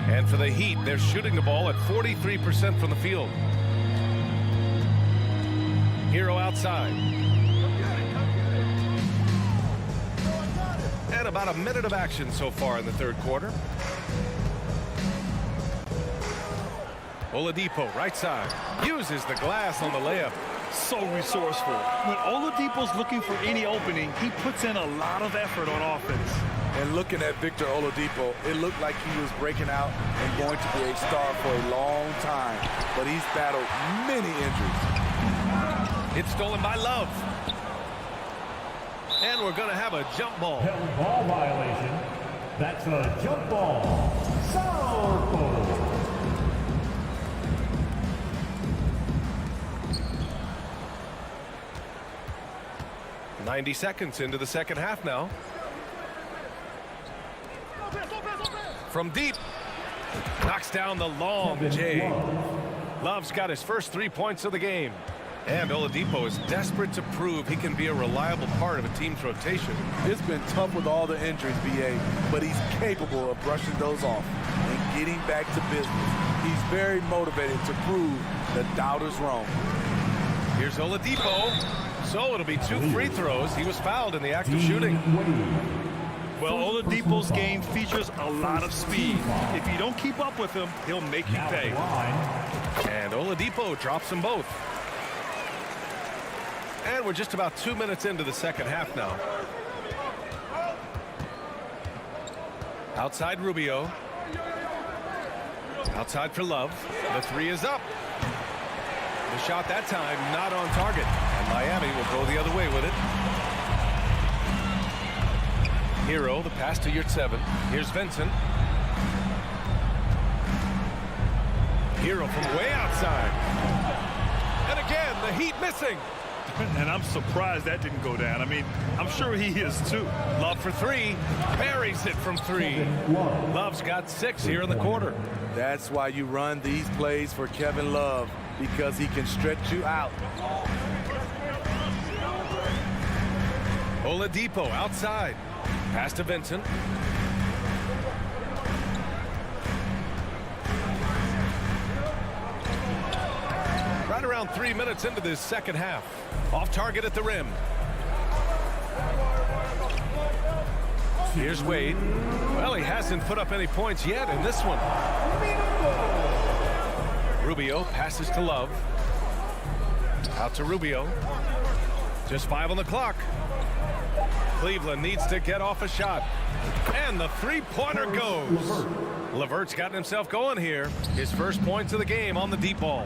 And for the Heat, they're shooting the ball at 43% from the field. Hero outside. And a about a minute of action so far in the third quarter. Oladipo, right side, uses the glass on the layup. So resourceful. When Oladipo's looking for any opening, he puts in a lot of effort on offense. And looking at Victor Oladipo, it looked like he was breaking out and going to be a star for a long time. But he's battled many injuries. It's stolen by Love. And we're going to have a jump ball. Held ball violation. That's a jump ball. Foul ball. 90 seconds into the second half now. From deep. Knocks down the long J. Love's got his first 3 points of the game. And Oladipo is desperate to prove he can be a reliable part of a team's rotation. It's been tough with all the injuries, BA, but he's capable of brushing those off and getting back to business. He's very motivated to prove the doubters wrong. Here's Oladipo. So it'll be 2 free throws. He was fouled in the act of shooting. Well, Oladipo's game features a lot of speed. If you don't keep up with him, he'll make you pay. And Oladipo drops them both. And we're just about 2 minutes into the second half now. Outside Rubio. Outside for Love. The 3 is up. The shot that time not on target. And Miami will go the other way with it. Hero, the pass to Yurt 7. Here's Vincent. Hero from way outside. And again, the Heat missing. And I'm surprised that didn't go down. I mean, I'm sure he is too. Love for 3. Buries it from 3. Love's got 6 here in the quarter. That's why you run these plays for Kevin Love, because he can stretch you out. Oladipo outside. Pass to Vincent. Right around 3 minutes into this second half. Off target at the rim. Here's Wade. Well, he hasn't put up any points yet in this one. Rubio passes to Love. Out to Rubio. Just 5 on the clock. Cleveland needs to get off a shot. And the three-pointer goes. LeVert's gotten himself going here. His first points of the game on the deep ball.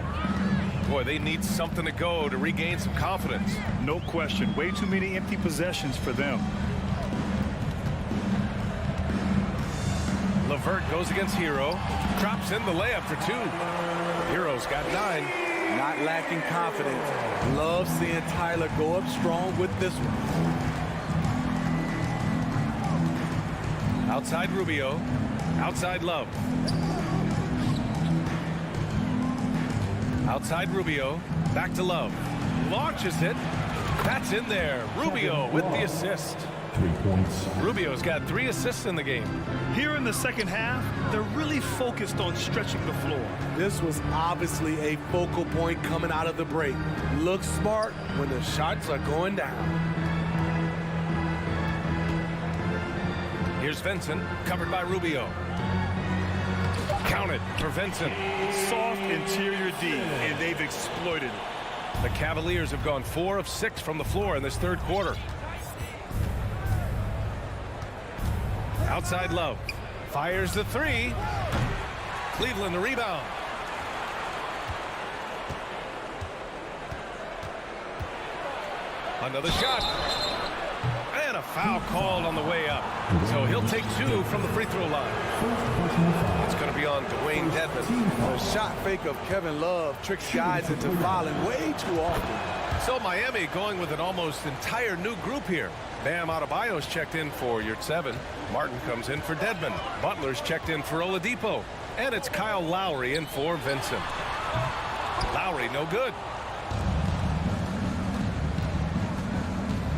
Boy, they need something to go to regain some confidence. No question. Way too many empty possessions for them. LeVert goes against Hero. Drops in the layup for 2. Hero's got 9. Not lacking confidence. Love seeing Tyler go up strong with this one. Outside Rubio. Outside Love. Outside Rubio. Back to Love. Launches it. That's in there. Rubio with the assist. 3 points. Rubio's got 3 assists in the game. Here in the second half, they're really focused on stretching the floor. This was obviously a focal point coming out of the break. Look smart when the shots are going down. Here's Vincent, covered by Rubio. Counted for Vincent. Soft interior D, and they've exploited it. The Cavaliers have gone 4 of 6 from the floor in this third quarter. Outside Love. Fires the 3. Cleveland the rebound. Another shot. And a foul called on the way up. So he'll take 2 from the free throw line. It's going to be on Dwayne Dedmon. The shot fake of Kevin Love tricks guys into fouling way too often. So Miami going with an almost entire new group here. Bam Adebayo's checked in for Yurt 7. Martin comes in for Dedmon. Butler's checked in for Oladipo. And it's Kyle Lowry in for Vincent. Lowry no good.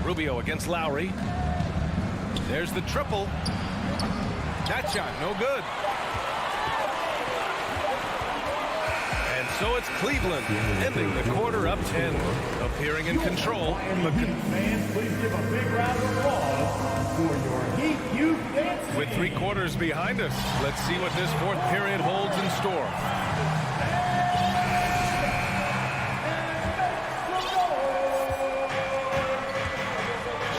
Rubio against Lowry. There's the triple. That shot no good. And So it's Cleveland ending the quarter up 10, appearing in control. Fans, please give a big round of applause for your Heat Youth Dance Team. With 3 quarters behind us, let's see what this 4th period holds in store.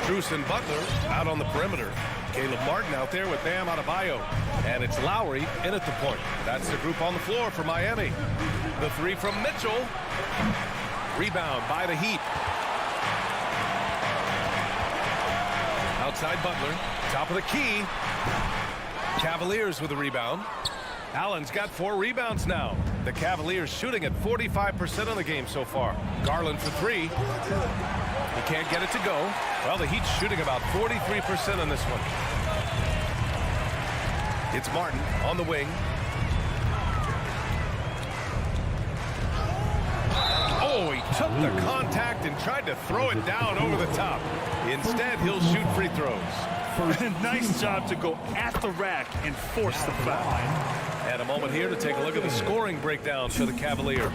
Strus and Butler out on the perimeter. Caleb Martin out there with Bam Adebayo. And it's Lowry in at the point. That's the group on the floor for Miami. The 3 from Mitchell. Rebound by the Heat. Outside Butler. Top of the key. Cavaliers with a rebound. Allen's got 4 rebounds now. The Cavaliers shooting at 45% of the game so far. Garland for 3. He can't get it to go. Well, the Heat's shooting about 43% on this one. It's Martin on the wing. Oh, he took the contact and tried to throw it down over the top. Instead, he'll shoot free throws. Nice job to go at the rack and force the foul. And a moment here to take a look at the scoring breakdown for the Cavaliers.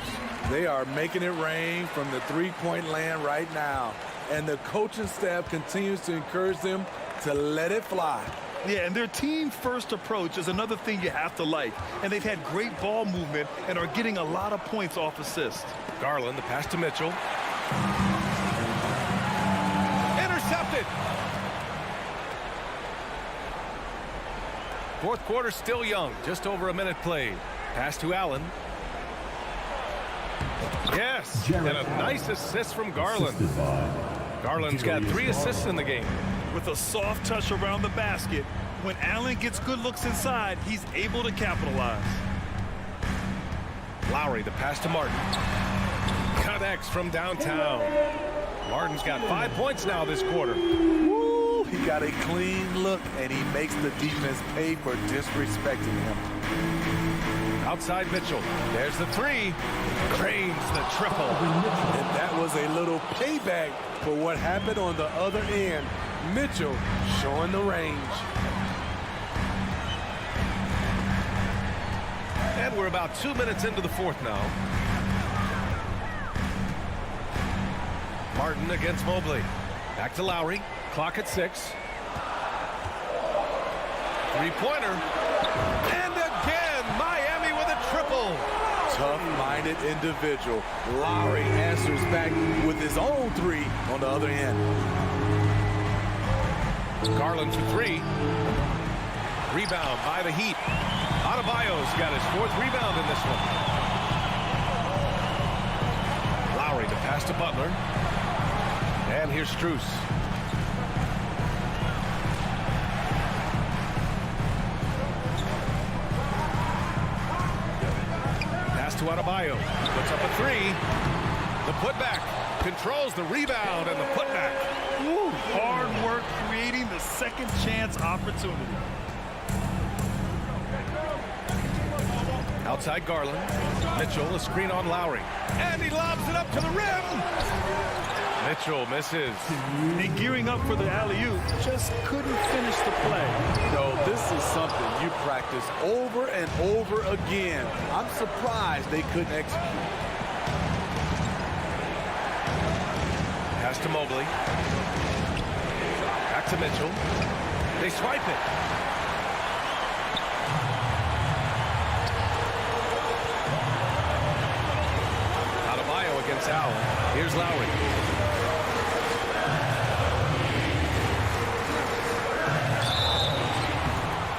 They are making it rain from the three-point land right now. And the coaching staff continues to encourage them to let it fly. Yeah, and their team-first approach is another thing you have to like. And they've had great ball movement and are getting a lot of points off assists. Garland, the pass to Mitchell. Intercepted. 4th quarter still young. Just over a minute played. Pass to Allen. Yes, and a nice assist from Garland. Garland's got 3 assists in the game. With a soft touch around the basket, when Allen gets good looks inside, he's able to capitalize. Lowry, the pass to Martin. Connects from downtown. Martin's got 5 points now this quarter. Woo, he got a clean look, and he makes the defense pay for disrespecting him. Outside Mitchell. There's the 3. Cranes the triple. And that was a little payback for what happened on the other end. Mitchell showing the range. And we're about 2 minutes into the 4th now. Martin against Mobley. Back to Lowry. Clock at 6. 3-pointer. And again, Miami with a triple. Tough-minded individual. Lowry answers back with his own 3 on the other end. Garland for 3. Rebound by the Heat. Adebayo's got his 4th rebound in this one. Lowry to pass to Butler. And here's Strus. Pass to Adebayo. Puts up a 3. The putback. Controls the rebound and the putback. Woo, hard work creating the second chance opportunity. Outside Garland. Mitchell, a screen on Lowry. And he lobs it up to the rim. Mitchell misses. And gearing up for the alley-oop, just couldn't finish the play. No, this is something you practice over and over again. I'm surprised they couldn't execute. Pass to Mobley. Back to Mitchell. They swipe it. Adebayo against Allen. Here's Lowry.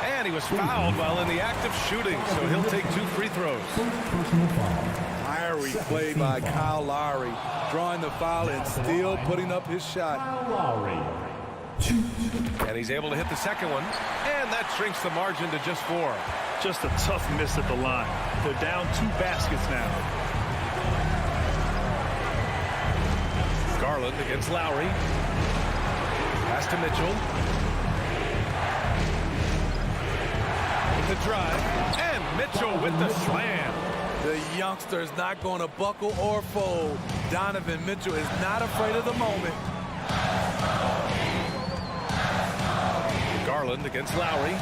And he was fouled while in the act of shooting, so he'll take 2 free throws. Fiery play by Kyle Lowry, drawing the foul and still putting up his shot. And he's able to hit the second one, and that shrinks the margin to just 4. Just a tough miss at the line. They're down 2 baskets now. Garland against Lowry. Pass to Mitchell. With the drive, and Mitchell with the slam. The youngster is not going to buckle or fold. Donovan Mitchell is not afraid of the moment. Garland against Lowry.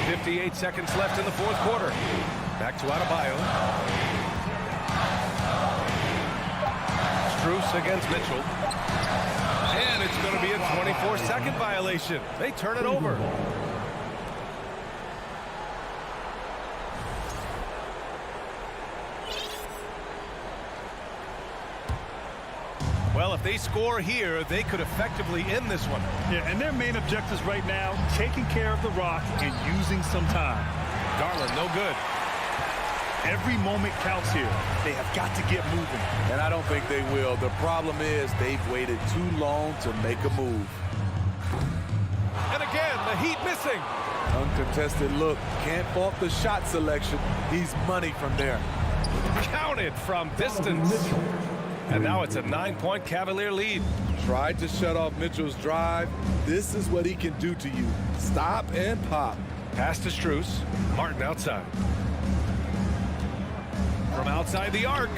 50 38 seconds left in the fourth quarter. Back to Adebayo. Strus against Mitchell. And it's going to be a 24-second violation. They turn it over. Well, if they score here, they could effectively end this one. Yeah, and their main objectives right now, taking care of the rock and using some time. Garland, no good. Every moment counts here. They have got to get moving. And I don't think they will. The problem is they've waited too long to make a move. And again, the Heat missing. Uncontested look. Can't fault the shot selection. He's money from there. Counted from distance. And now it's a 9-point Cavalier lead. Tried to shut off Mitchell's drive. This is what he can do to you. Stop and pop. Pass to Strus. Martin outside. From outside the arc.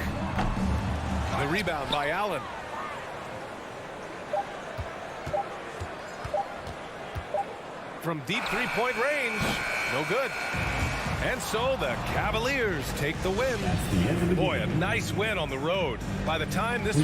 The rebound by Allen. From deep three-point range. No good. And so the Cavaliers take the win. Boy, a nice win on the road. By the time this...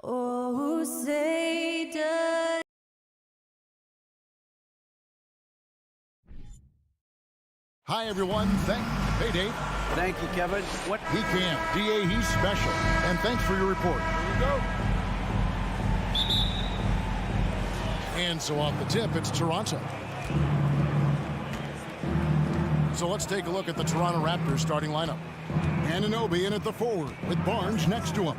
Oh, say does. Hi, everyone. Hey, Dave. Thank you, Kevin. What? He can. DA, he's special. And thanks for your report. Here we go. And so off the tip, it's Toronto. So let's take a look at the Toronto Raptors starting lineup. Anunoby in at the forward with Barnes next to him.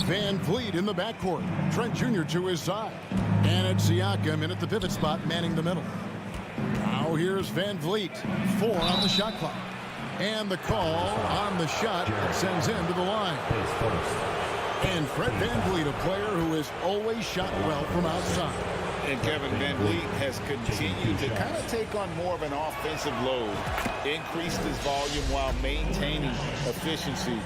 Van Vliet in the backcourt. Trent Jr. to his side. And it's Siakam in at the pivot spot, manning the middle. Now here's Van Vliet. 4 on the shot clock. And the call on the shot that sends him to the line. And Fred Van Vliet, a player who has always shot well from outside. And Kevin Van Vliet has continued to kind of take on more of an offensive load, increased his volume while maintaining efficiency.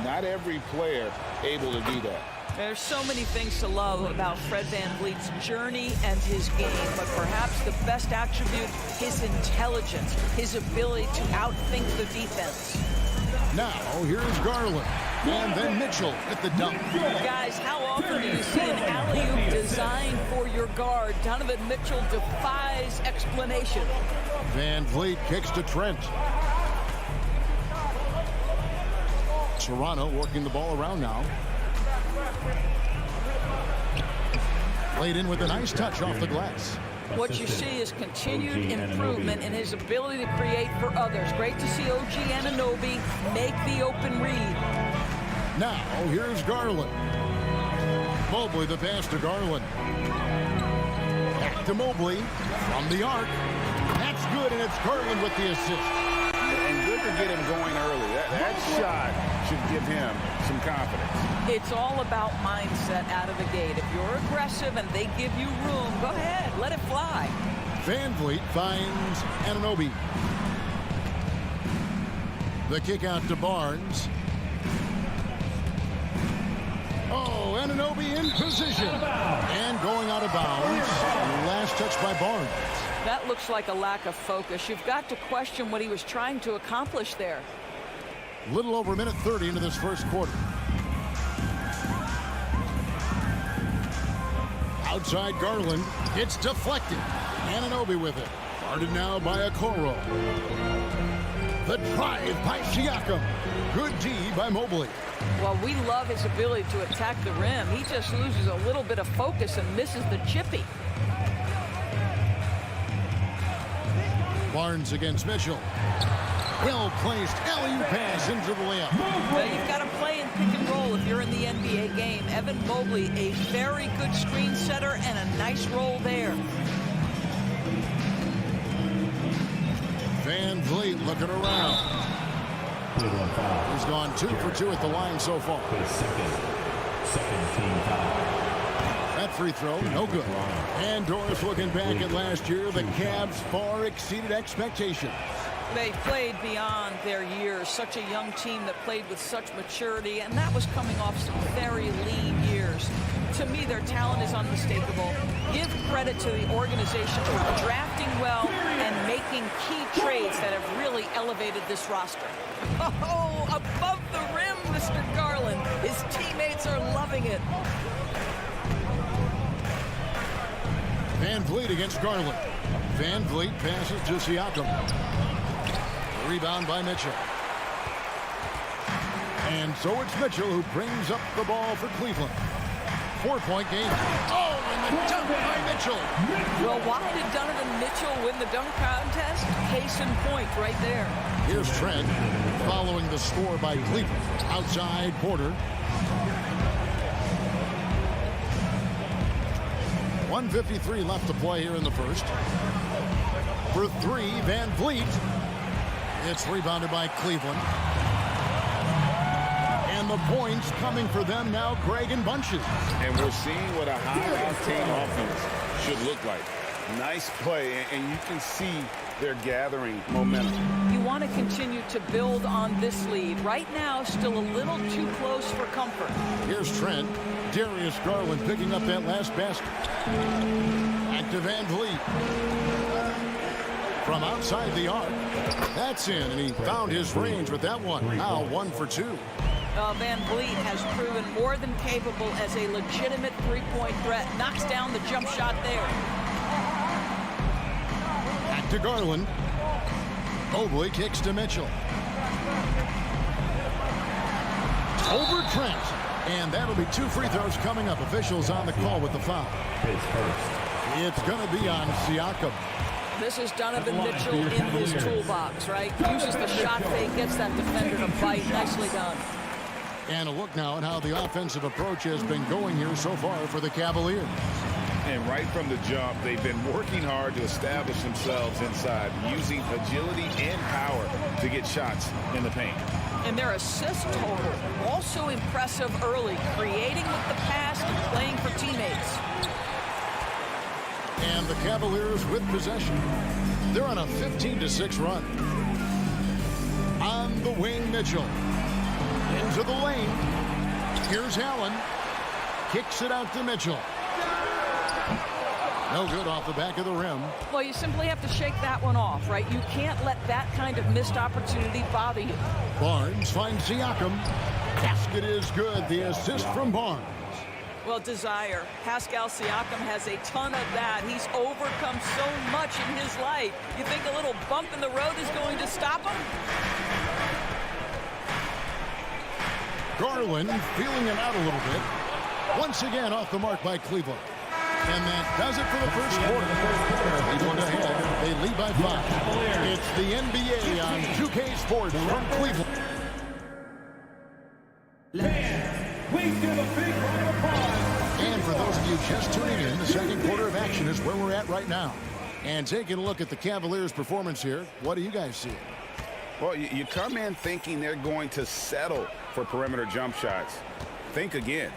Not every player able to do that. There's so many things to love about Fred Van Vliet's journey and his game, but perhaps the best attribute, his intelligence, his ability to outthink the defense. Now, here's Garland, and then Mitchell at the dunk. Guys, how often do you see an alley-oop designed for your guard? Donovan Mitchell defies explanation. Van Vliet kicks to Trent. Toronto working the ball around now. Laid in with a nice touch off the glass. What you see is continued improvement in his ability to create for others. Great to see OG Anunoby make the open read. Now, here's Garland. Mobley the pass to Garland. Back to Mobley from the arc. That's good, and it's Garland with the assist. And good to get him going early. That shot should give him some confidence. It's all about mindset out of the gate. If you're aggressive and they give you room, go ahead, let it fly. Van Vliet finds Anunoby. The kick out to Barnes. Oh, Anunoby in position. And going out of bounds. Last touch by Barnes. That looks like a lack of focus. You've got to question what he was trying to accomplish there. Little over a minute 30 into this first quarter. Outside Garland. It's deflected. Anunoby with it. Guarded now by Okoro. The drive by Siakam. Good D by Mobley. Well, we love his ability to attack the rim. He just loses a little bit of focus and misses the chippy. Barnes against Mitchell. Well-placed alley-oop pass into the layup. Now you've got to play in pick and roll if you're in the NBA game. Evan Mobley, a very good screen setter and a nice roll there. Van Vliet looking around. He's gone 2 for 2 at the line so far. Second team foul. That free throw, no good. And Doris looking back at last year, the Cavs far exceeded expectations. They played beyond their years. Such a young team that played with such maturity, and that was coming off some very lean years. To me, their talent is unmistakable. Give credit to the organization for drafting well and making key trades that have really elevated this roster. Oh, above the rim, Mr. Garland. His teammates are loving it. Van Vliet against Garland. Van Vliet passes to Siakam. Rebound by Mitchell. And so it's Mitchell who brings up the ball for Cleveland. 4-point game. Oh, and the dunk by Mitchell. Well, why did Donovan Mitchell win the dunk contest? Case in point right there. Here's Trent following the score by Cleveland. Outside Porter. 1:53 left to play here in the first. For 3, Van Vliet. It's rebounded by Cleveland. And the points coming for them now, Greg, in bunches. And we're seeing what a high-octane offense should look like. Nice play, and you can see they're gathering momentum. You want to continue to build on this lead. Right now, still a little too close for comfort. Here's Trent. Darius Garland picking up that last basket. Back to Van Vliet. From outside the arc. That's in, and he found his range with that one. Now 1 for 2. Van Vliet has proven more than capable as a legitimate three-point threat. Knocks down the jump shot there. Back to Garland. Mobley kicks to Mitchell. Over Trent. And that'll be 2 free throws coming up. Officials on the call with the foul. It's going to be on Siakam. This is Donovan Mitchell in his toolbox, right? Uses the shot fake, gets that defender to bite. Nicely done. And a look now at how the offensive approach has been going here so far for the Cavaliers. And right from the jump, they've been working hard to establish themselves inside, using agility and power to get shots in the paint. And their assist total, also impressive early, creating with the pass and playing for teammates. And the Cavaliers with possession. They're on a 15-6 run. On the wing, Mitchell. Into the lane. Here's Allen. Kicks it out to Mitchell. No good off the back of the rim. Well, you simply have to shake that one off, right? You can't let that kind of missed opportunity bother you. Barnes finds Siakam. Basket is good. The assist from Barnes. Well, desire. Pascal Siakam has a ton of that. He's overcome so much in his life. You think a little bump in the road is going to stop him? Garland feeling it out a little bit. Once again off the mark by Cleveland. And that does it for the first quarter. Cleveland ahead. They lead by 5. It's the NBA on 2K Sports from Cleveland. We give a big round of applause. And for those of you just tuning in, the second quarter of action is where we're at right now. And taking a look at the Cavaliers' performance here, what do you guys see? Well, you come in thinking they're going to settle for perimeter jump shots. Think again.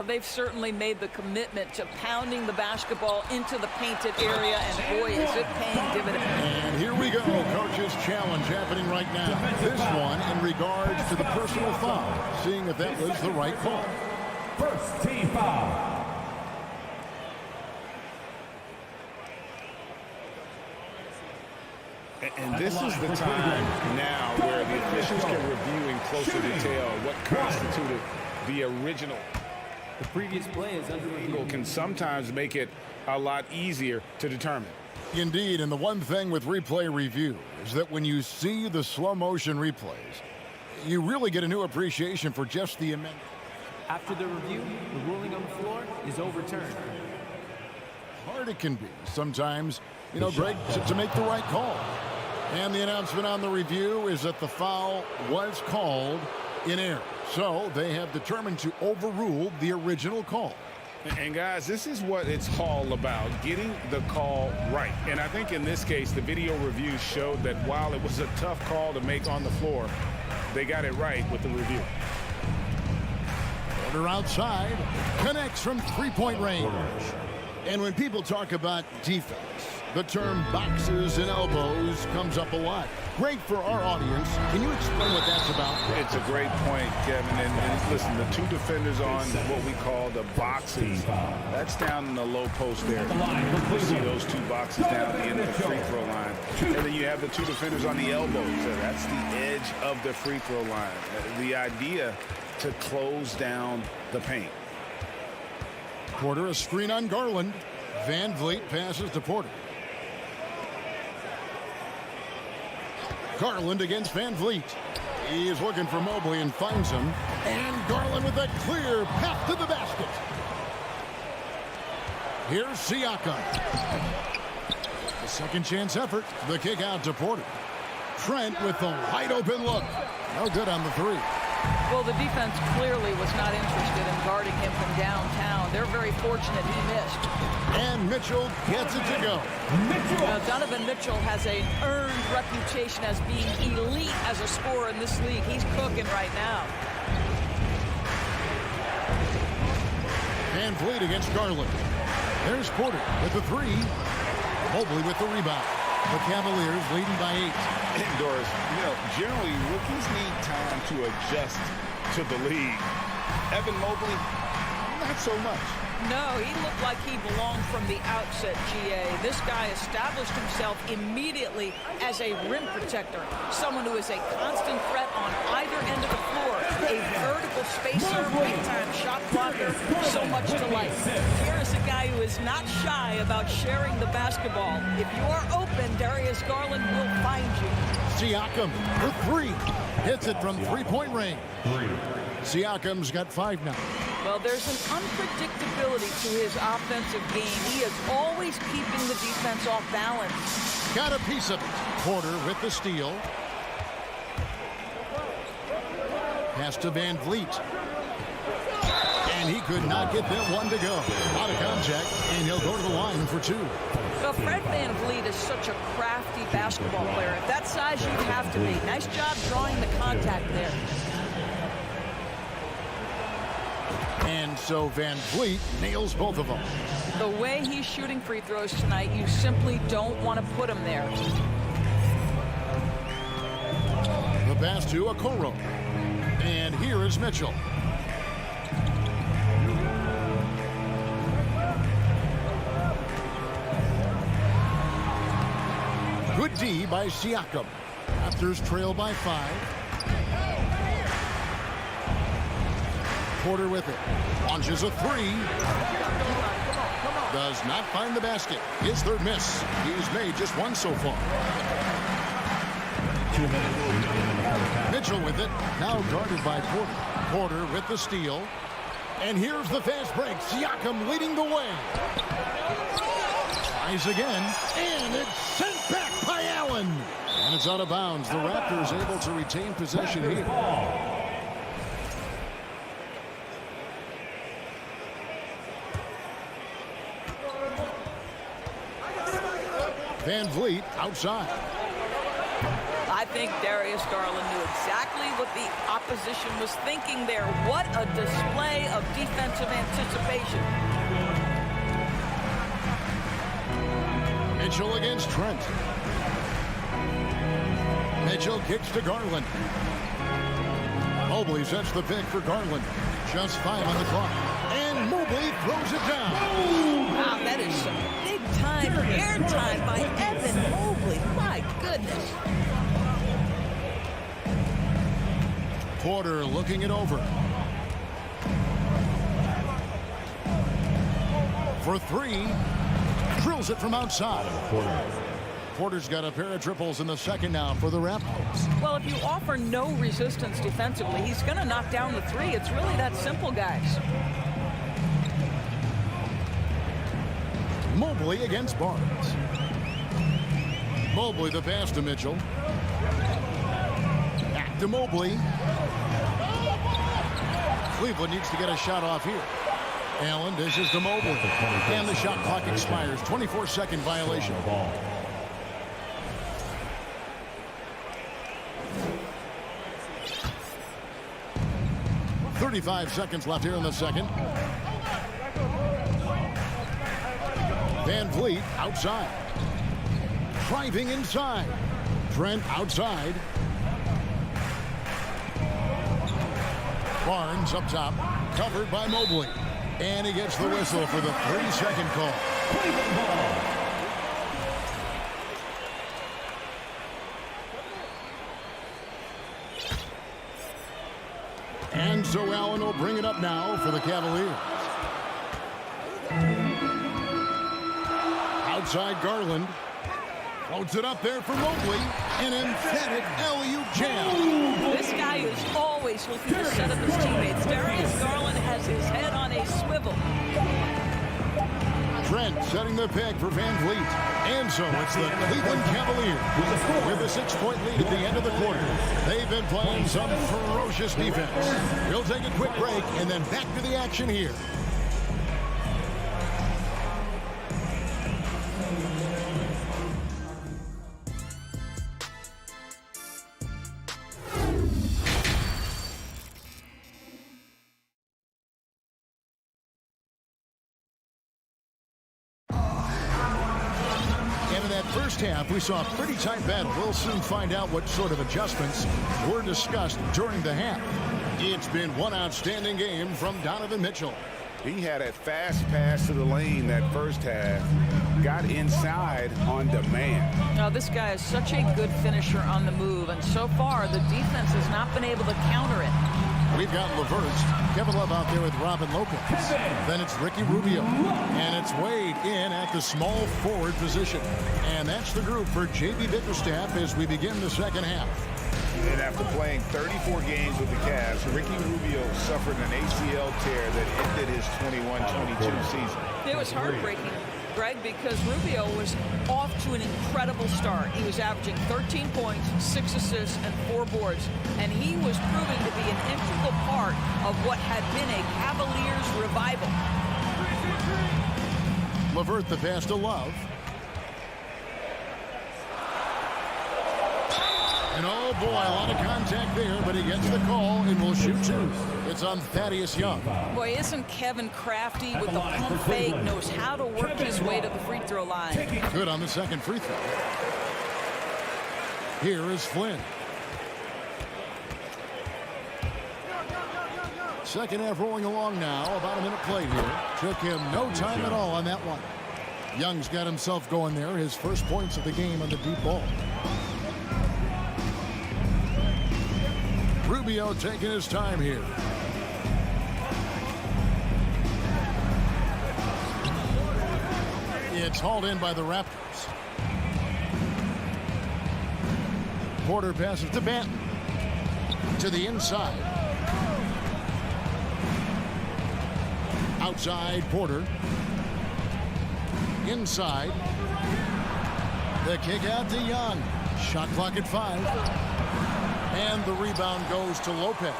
They've certainly made the commitment to pounding the basketball into the painted area, and boy, is it paying dividends. And here we go, coach's challenge happening right now. This one in regards to the personal foul, seeing if that was the right call. First team foul. And this is the time now where the officials can review in closer detail what constituted the original. The previous play is under review. Can sometimes make it a lot easier to determine. Indeed, and the one thing with replay review is that when you see the slow motion replays, you really get a new appreciation for just the amendment. After the review, the ruling on the floor is overturned. Hard it can be sometimes, you know, Greg, to make the right call. And the announcement on the review is that the foul was called in error. So they have determined to overrule the original call. And guys, this is what it's all about, getting the call right. And I think in this case, the video review showed that while it was a tough call to make on the floor, they got it right with the review. Porter outside, connects from three-point range. And when people talk about defense, the term boxes and elbows comes up a lot. Great for our audience. Can you explain what that's about? It's a great point, Kevin. And listen, the two defenders on what we call the boxes, that's down in the low post there. You see those two boxes down at the end of the free throw line. And then you have the two defenders on the elbows. That's the edge of the free throw line. The idea to close down the paint. Porter, a screen on Garland. Van Vliet passes to Porter. Garland against Van Vliet. He is looking for Mobley and finds him. And Garland with a clear path to the basket. Here's Siakam. The second chance effort. The kick out to Porter. Trent with the wide open look. No good on the three. Well, the defense clearly was not interested in guarding him from downtown. They're very fortunate he missed. And Mitchell gets it to go. Donovan Mitchell has an earned reputation as being elite as a scorer in this league. He's cooking right now. Van Vliet against Garland. There's Porter with the three. Mobley with the rebound. The Cavaliers leading by 8. And Doris, you know, generally rookies need time to adjust to the league. Evan Mobley, not so much. No, he looked like he belonged from the outset, GA. This guy established himself immediately as a rim protector, someone who is a constant threat on either end of the floor, a vertical spacer, big-time shot blocker, so much to like. Here is a guy who is not shy about sharing the basketball. If you are open, Darius Garland will find you. Siakam for three. Hits it from three-point range. Siakam's got 5 now. Well, there's an unpredictability to his offensive game. He is always keeping the defense off balance. Got a piece of it. Porter with the steal. Pass to Van Vliet. And he could not get that one to go. Out of contact, and he'll go to the line for 2. Well, Fred Van Vliet is such a crafty basketball player. At that size, you have to be. Nice job drawing the contact there. And so Van Vliet nails both of them. The way he's shooting free throws tonight, you simply don't want to put him there. The pass to Okoro. And here is Mitchell. Good D by Siakam. Raptors trail by 5. Porter with it. Launches a 3. Does not find the basket. His third miss. He's made just 1 so far. 2 minutes. Mitchell with it. Now guarded by Porter. Porter with the steal. And here's the fast break. Siakam leading the way. Tries again. And it's sent back by Allen. And it's out of bounds. The Raptors able to retain possession here. Van Vliet outside. I think Darius Garland knew exactly what the opposition was thinking there. What a display of defensive anticipation. Mitchell against Trent. Mitchell kicks to Garland. Mobley sets the pick for Garland. Just 5 on the clock. And Mobley throws it down. Wow, that is some big-time airtime by Evan Mobley. My goodness. Porter looking it over. For 3. Drills it from outside. Porter's got a pair of triples in the second now for the Raptors. Well, if you offer no resistance defensively, he's going to knock down the 3. It's really that simple, guys. Mobley against Barnes. Mobley the pass to Mitchell. Back to Mobley. Cleveland needs to get a shot off here. Allen dishes to Mobley. And the shot clock expires. 24-second violation. 35 seconds left here in the second. Van Vliet outside. Driving inside. Trent outside. Barnes up top. Covered by Mobley. And he gets the whistle for the 3-second call. And so Allen will bring it up now for the Cavaliers. Outside Garland. Floats it up there for Mobley. An emphatic alley-oop jam. This guy is always looking to set up his teammates. Darius Garland has his head on a swivel. Trent setting the pick for Van Vliet. And so it's the Cleveland Cavaliers with a 6-point lead at the end of the quarter. They've been playing some ferocious defense. We'll take a quick break and then back to the action here. First half, we saw a pretty tight battle. We'll soon find out what sort of adjustments were discussed during the half. It's been one outstanding game from Donovan Mitchell. He had a fast pass to the lane that first half. Got inside on demand. Now, this guy is such a good finisher on the move, and so far the defense has not been able to counter it. We've got LeVert, Kevin Love out there with Robin Lopez. Then it's Ricky Rubio. And it's Wade in at the small forward position. And that's the group for J.B. Bickerstaff as we begin the second half. And after playing 34 games with the Cavs, Ricky Rubio suffered an ACL tear that ended his 21-22 season. It was heartbreaking, Greg, because Rubio was off to an incredible start. He was averaging 13 points, 6 assists, and 4 boards. And he was proving to be an integral part of what had been a Cavaliers revival. LeVert the pass to Love. And oh boy, a lot of contact there, but he gets the call and will shoot 2. It's on Thaddeus Young. Boy, isn't Kevin crafty with the pump fake, knows how to work his way to the free throw line. Good on the second free throw. Here is Flynn. Second half rolling along now, about a minute played here. Took him no time at all on that one. Young's got himself going there, his first points of the game on the deep ball. Rubio taking his time here. It's hauled in by the Raptors. Porter passes to Banton. To the inside. Outside, Porter. Inside. The kick out to Young. Shot clock at 5. And the rebound goes to Lopez.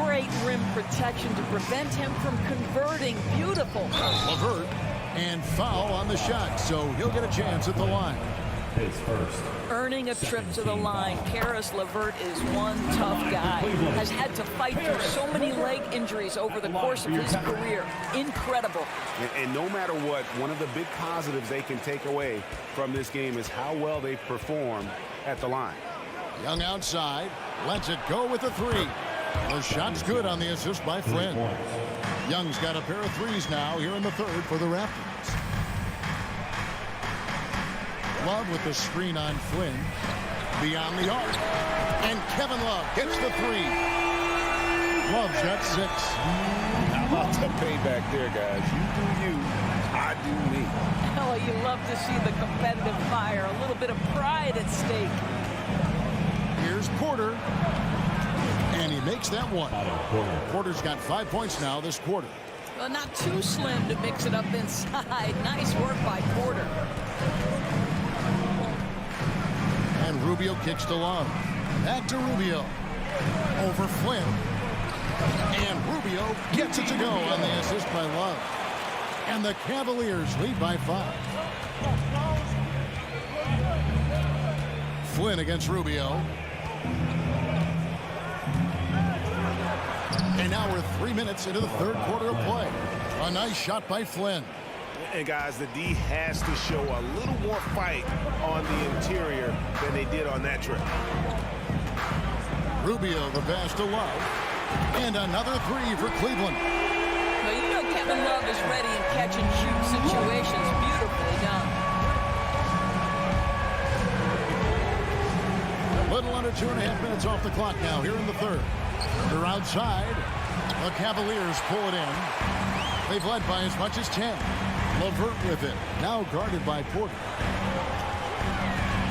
Great rim protection to prevent him from converting. Beautiful. LeVert, and foul on the shot, so he'll get a chance at the line. His first. Earning a trip to the line. Karis LeVert is one tough guy. Has had to fight through so many leg injuries over the course of his career. Incredible. And no matter what, one of the big positives they can take away from this game is how well they perform at the line. Young outside, lets it go with a 3. The shot's good on the assist by Flynn. Young's got a pair of 3s now here in the third for the Raptors. Love with the screen on Flynn. Beyond the arc. And Kevin Love hits the 3. Love's got 6. How about the payback there, guys? You do you, I do me. Oh, you love to see the competitive fire. A little bit of pride at stake. Here's Porter. And he makes that one. Porter's got 5 points now this quarter. Well, not too slim to mix it up inside. Nice work by Porter. And Rubio kicks to Love. Back to Rubio. Over Flynn. And Rubio gets it to go on the assist by Love. And the Cavaliers lead by 5. Flynn against Rubio. And now we're 3 minutes into the third quarter of play. A nice shot by Flynn. And guys, the D has to show a little more fight on the interior than they did on that trip. Rubio the pass to Love. And another 3 for Cleveland. Well, you know Kevin Love is ready in catch and shoot situations. Beautifully done. Little under 2.5 minutes off the clock now here in the third. They're outside. The Cavaliers pull it in. They've led by as much as 10. LeVert with it. Now guarded by Porter.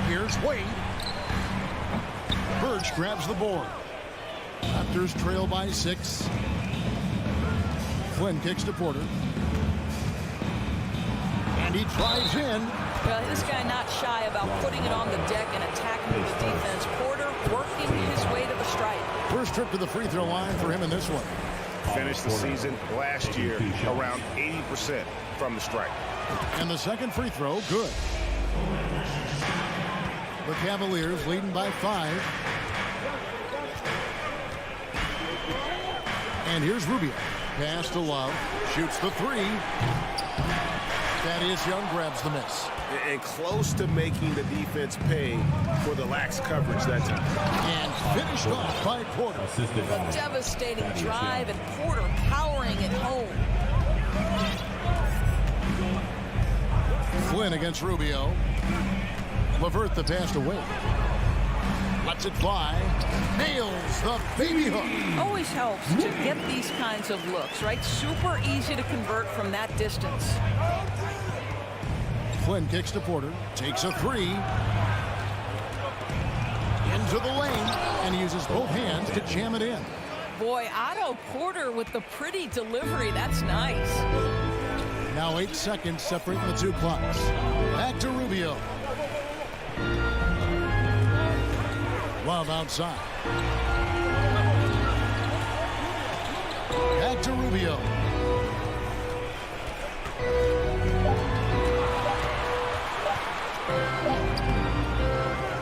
Here's Wade. Birch grabs the board. Raptors trail by 6. Flynn kicks to Porter. And he drives in. Well, this guy not shy about putting it on the deck and attacking the defense. Porter working his way to the stripe. First trip to the free throw line for him in this one. Finished the season last year around 80% from the stripe. And the second free throw, good. The Cavaliers leading by 5. And here's Rubio. Pass to Love. Shoots the 3. Thaddeus Young grabs the miss. And close to making the defense pay for the lax coverage that time. And finished off by Porter. A devastating drive, and Porter powering it home. Flynn against Rubio. Levert the pass away. Lets it fly. Nails the baby hook. Always helps to get these kinds of looks, right? Super easy to convert from that distance. Flynn kicks to Porter. Takes a three. Into the lane. And uses both hands to jam it in. Boy, Otto Porter with the pretty delivery. That's nice. Now 8 seconds separating the two clocks. Back to Rubio. Love outside. Back to Rubio.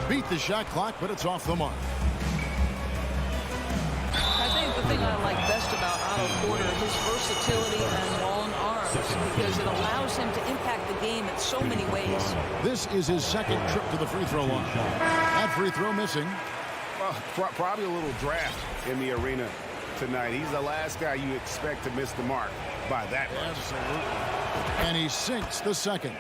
Beat the shot clock, but it's off the mark. I think the thing I like best about Otto Porter is his versatility and long arms, because it allows him to impact the game in so many ways. This is his second trip to the free throw line. That free throw missing. Probably a little draft in the arena tonight. He's the last guy you expect to miss the mark by that much. Absolutely. And he sinks the second.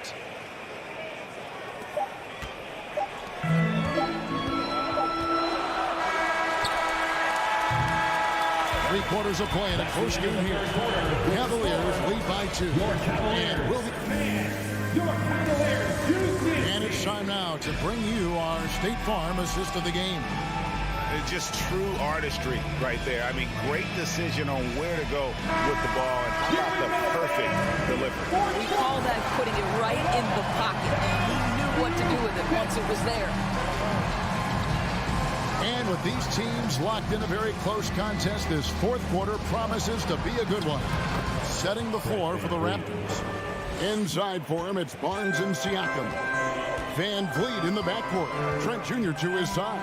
Three-quarters of play in a close game here. Cavaliers lead by 2. And it's time now to bring you our State Farm assist of the game. It's just true artistry right there. I mean, great decision on where to go with the ball, and how about the perfect delivery. We call that putting it right in the pocket, and he knew what to do with it once it was there. And with these teams locked in a very close contest, this fourth quarter promises to be a good one. Setting the floor for the Raptors. Inside for him, it's Barnes and Siakam. Van Vliet in the backcourt. Trent Jr. to his side.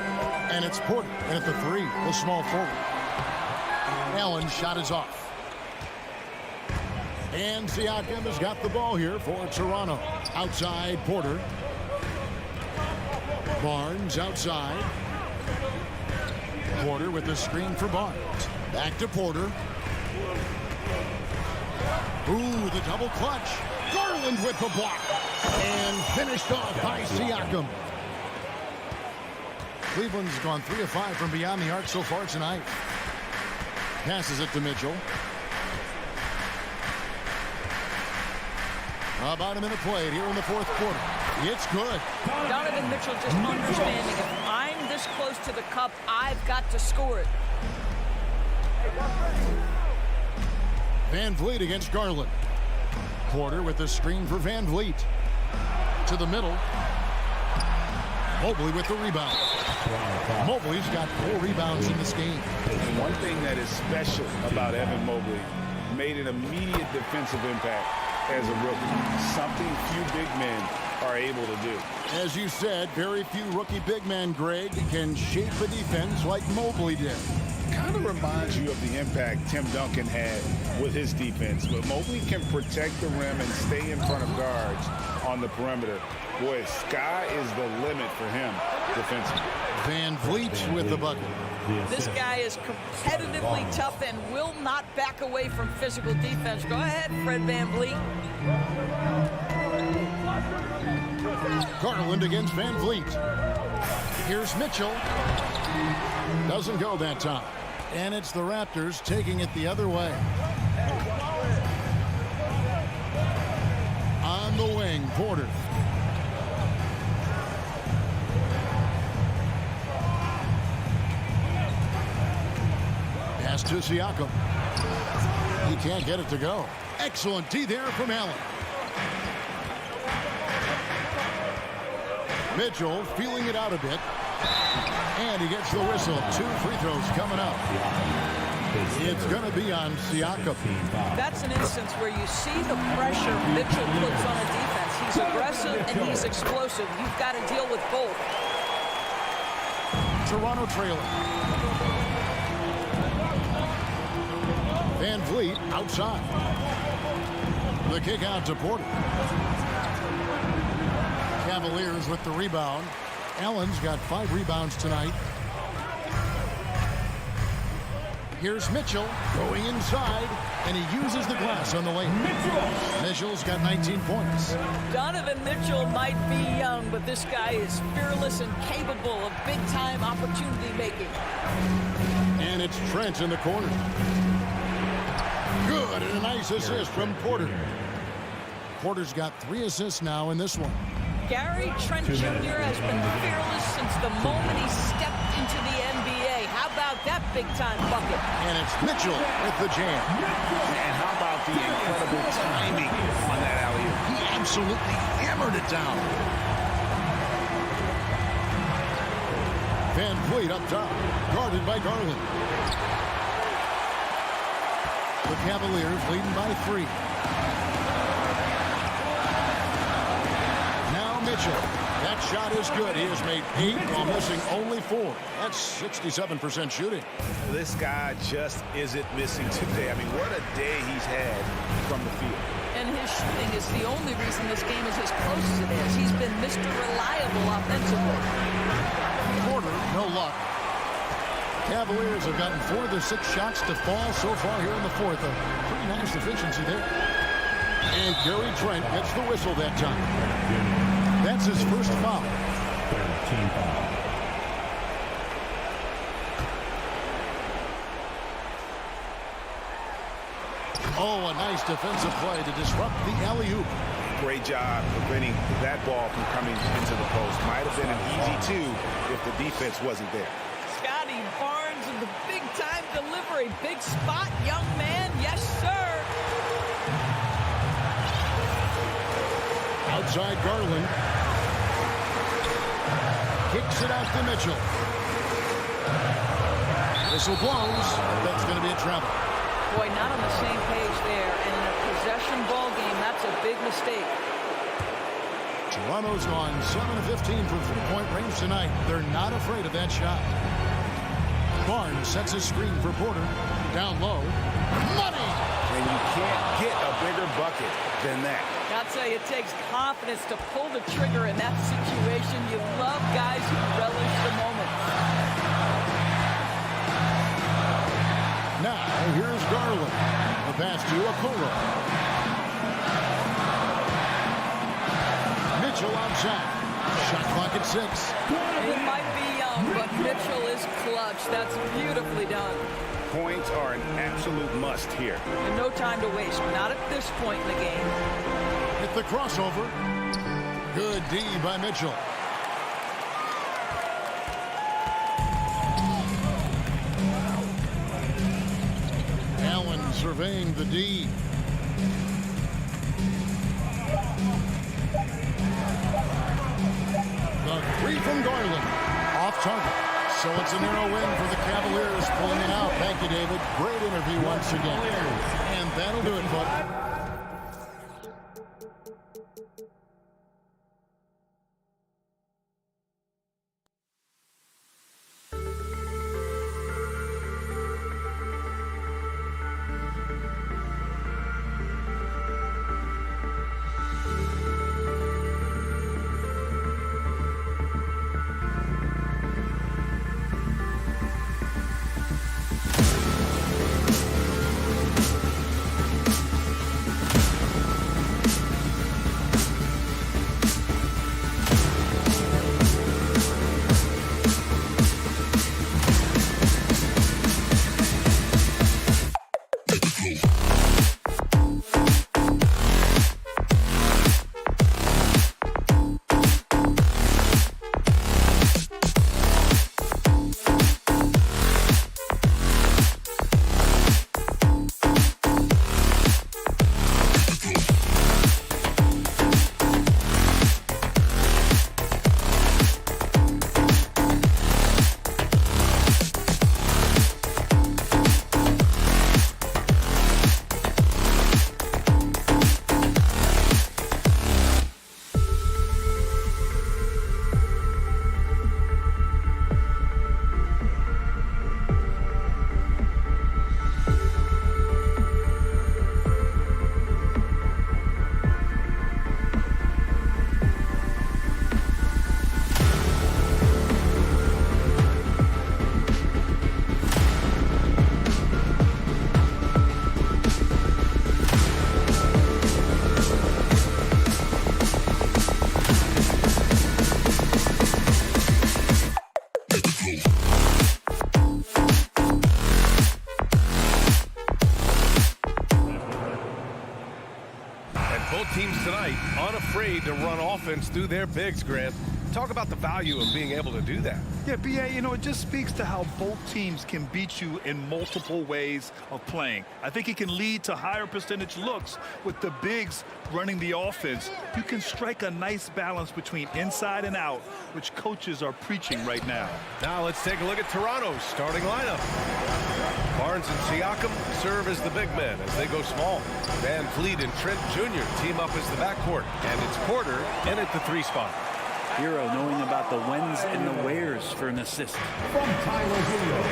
And it's Porter. And at the 3, the small forward. Allen's shot is off. And Siakam has got the ball here for Toronto. Outside, Porter. Barnes outside. Porter with the screen for Barnes. Back to Porter. Ooh, the double clutch. Garland with the block. And finished off by Siakam. Cleveland's gone 3 of 5 from beyond the arc so far tonight. Passes it to Mitchell. About a minute played here in the fourth quarter. It's good. Donovan Mitchell just understanding if I'm this close to the cup, I've got to score it. Van Vliet against Garland. Porter with the screen for Van Vliet. To the middle. Mobley with the rebound. Mobley's got 4 rebounds in this game. And one thing that is special about Evan Mobley, made an immediate defensive impact as a rookie. Something few big men are able to do. As you said, very few rookie big men, Greg, can shape a defense like Mobley did. Kind of reminds you of the impact Tim Duncan had with his defense. But Mobley can protect the rim and stay in front of guards on the perimeter. Boy, sky is the limit for him defensively. Van Vliet with the bucket. This guy is competitively tough and will not back away from physical defense. Go ahead, Fred VanVleet. Garland against Van Vliet. Here's Mitchell. Doesn't go that time. And it's the Raptors taking it the other way. On the wing, Porter. Pass to Siakam. He can't get it to go. Excellent D there from Allen. Mitchell feeling it out a bit. And he gets the whistle. 2 free throws coming up. It's going to be on Siakam. That's an instance where you see the pressure Mitchell puts on a defense. He's aggressive and he's explosive. You've got to deal with both. Toronto trailing. Van Vliet outside. The kick out to Porter. Cavaliers with the rebound. Allen's got 5 rebounds tonight. Here's Mitchell going inside. and he uses the glass on the lane. Mitchell's got 19 points. Donovan Mitchell might be young, but this guy is fearless and capable of big-time opportunity making. And it's Trent in the corner. Good, and a nice assist from Porter. Porter's got 3 assists now in this one. Gary Trent Jr. has been fearless since the moment he stepped into the NBA. How about that big-time bucket? And it's Mitchell with the jam. And how about the incredible timing on that alley-oop? He absolutely hammered it down. Van Fleet up top, guarded by Garland. The Cavaliers leading by 3. Mitchell. That shot is good. He has made 8 while missing only 4. That's 67% shooting. This guy just isn't missing today. I mean, what a day he's had from the field. And his shooting is the only reason this game is as close as it is. He's been Mr. Reliable offensively. Porter, no luck. Cavaliers have gotten 4 of their 6 shots to fall so far here in the 4th. A pretty nice efficiency there. And Gary Trent gets the whistle that time. That's his first foul. 13 foul. Oh, a nice defensive play to disrupt the alley-oop. Great job preventing that ball from coming into the post. Might have been an easy 2 if the defense wasn't there. Scotty Barnes in the big-time delivery. Big spot, young man. Yes, sir. Outside Garland. Kicks it out to Mitchell. Whistle blows. That's going to be a travel. Boy, not on the same page there. And in a possession ball game, that's a big mistake. Toronto's gone 7 of 15 from 3-point range tonight. They're not afraid of that shot. Barnes sets his screen for Porter. Down low. Money! And you can't get a bigger bucket than that. I'll tell you, it takes confidence to pull the trigger in that situation. You love guys who relish the moment. Now, here's Garland. The pass to Okoro. Mitchell outside. Shot clock at 6. He might be young, but Mitchell is clutch. That's beautifully done. Points are an absolute must here. And no time to waste. Not at this point in the game. Hit the crossover. Good D by Mitchell. Allen surveying the D. The 3 from Garland. Off target. So it's a narrow win for the Cavaliers, pulling it out. Thank you, David. Great interview once again. And that'll do it, folks. Both teams tonight unafraid to run offense through their bigs, Grant. Talk about the value of being able to do that. Yeah, B.A., you know, it just speaks to how both teams can beat you in multiple ways of playing. I think it can lead to higher percentage looks with the bigs running the offense. You can strike a nice balance between inside and out, which coaches are preaching right now. Now let's take a look at Toronto's starting lineup. Barnes and Siakam serve as the big men as they go small. Van Fleet and Trent Jr. team up as the backcourt. And it's Porter in at the 3 spot. Hero knowing about the whens and the wheres for an assist. From Tyler Hero.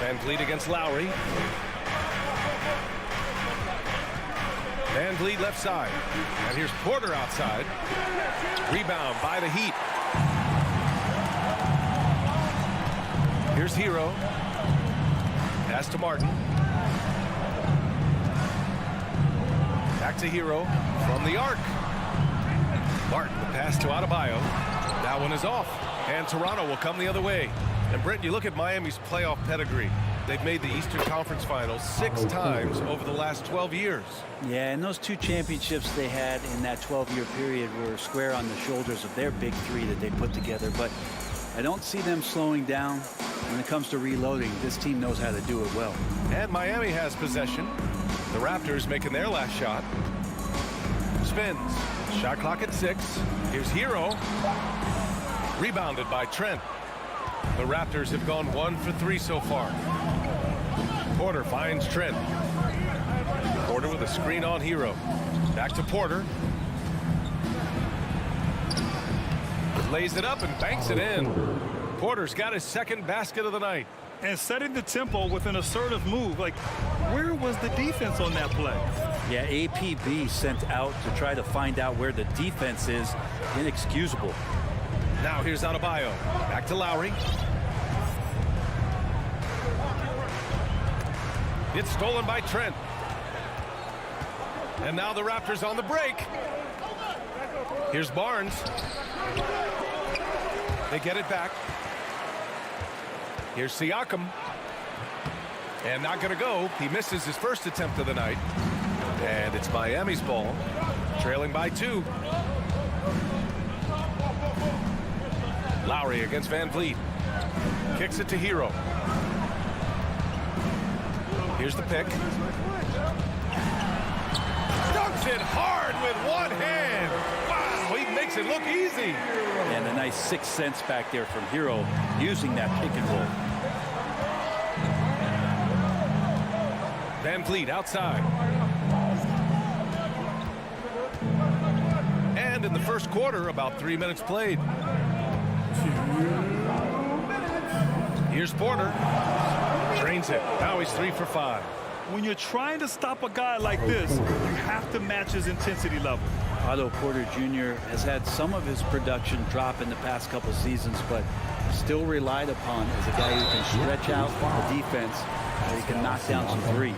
Van Fleet against Lowry. Van Fleet left side. And here's Porter outside. Rebound by the Heat. Here's Hero. Pass to Martin. Back to Hero from the arc. Martin, the pass to Adebayo. That one is off. And Toronto will come the other way. And Brent, you look at Miami's playoff pedigree. They've made the Eastern Conference Finals 6 times over the last 12 years. Yeah, and those 2 championships they had in that 12-year period were square on the shoulders of their big 3 that they put together. But I don't see them slowing down when it comes to reloading. This team knows how to do it well. And Miami has possession. The Raptors making their last shot. Spins. Shot clock at 6. Here's Hero. Rebounded by Trent. The Raptors have gone 1 for 3 so far. Porter finds Trent. Porter with a screen on Hero. Back to Porter. Lays it up and banks it in. Porter's got his 2nd basket of the night. And setting the tempo with an assertive move. Like, where was the defense on that play? Yeah, APB sent out to try to find out where the defense is. Inexcusable. Now here's Adebayo. Back to Lowry. It's stolen by Trent. And now the Raptors on the break. Here's Barnes. They get it back. Here's Siakam. And not going to go. He misses his first attempt of the night. And it's Miami's ball. Trailing by 2. Lowry against Van Fleet. Kicks it to Hero. Here's the pick. Dunks it hard with one hand. Wow, he makes it look easy. And a nice 6 cents back there from Hero using that pick and roll. Van Fleet outside. And in the first quarter, about 3 minutes played. Here's Porter. Drains it. Now he's 3 for 5. When you're trying to stop a guy like this, you have to match his intensity level. Otto Porter Jr. has had some of his production drop in the past couple seasons, but still relied upon as a guy who can stretch out the defense, and he can knock down some 3.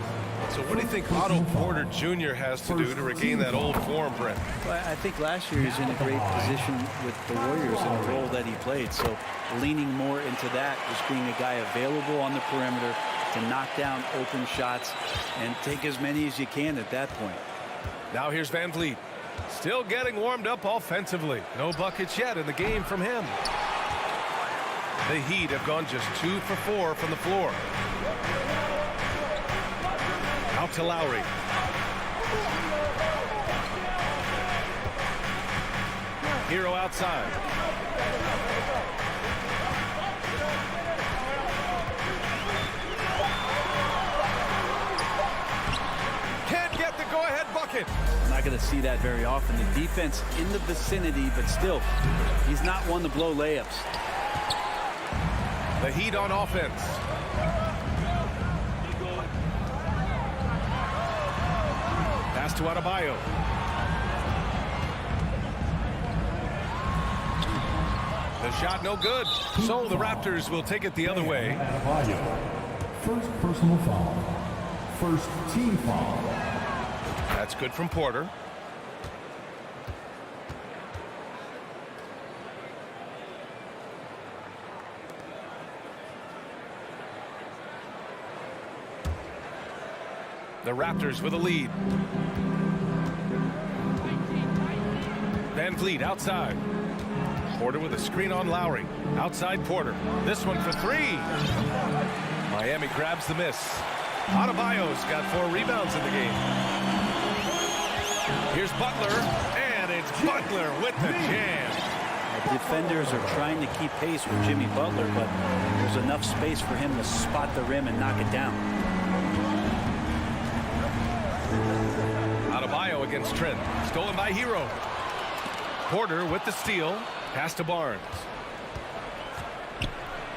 So what do you think Otto Porter Jr. has to do to regain that old form, Brent? Well, I think last year he's in a great position with the Warriors in the role that he played. So leaning more into that, just being a guy available on the perimeter to knock down open shots and take as many as you can at that point. Now here's Van Fleet. Still getting warmed up offensively. No buckets yet in the game from him. The Heat have gone just 2 for 4 from the floor. Out to Lowry. Hero outside. Can't get the go-ahead bucket. I'm not going to see that very often. The defense in the vicinity, but still, he's not one to blow layups. The Heat on offense. Pass to Adebayo. The shot no good. So the Raptors will take it the other way. First personal foul. First team foul. That's good from Porter. The Raptors with a lead. Van Vliet outside. Porter with a screen on Lowry. Outside Porter. This one for three. Miami grabs the miss. Adebayo's got 4 rebounds in the game. Here's Butler, and it's Butler with the jam. The defenders are trying to keep pace with Jimmy Butler, but there's enough space for him to spot the rim and knock it down. Adebayo against Trent. Stolen by Hero. Porter with the steal. Pass to Barnes.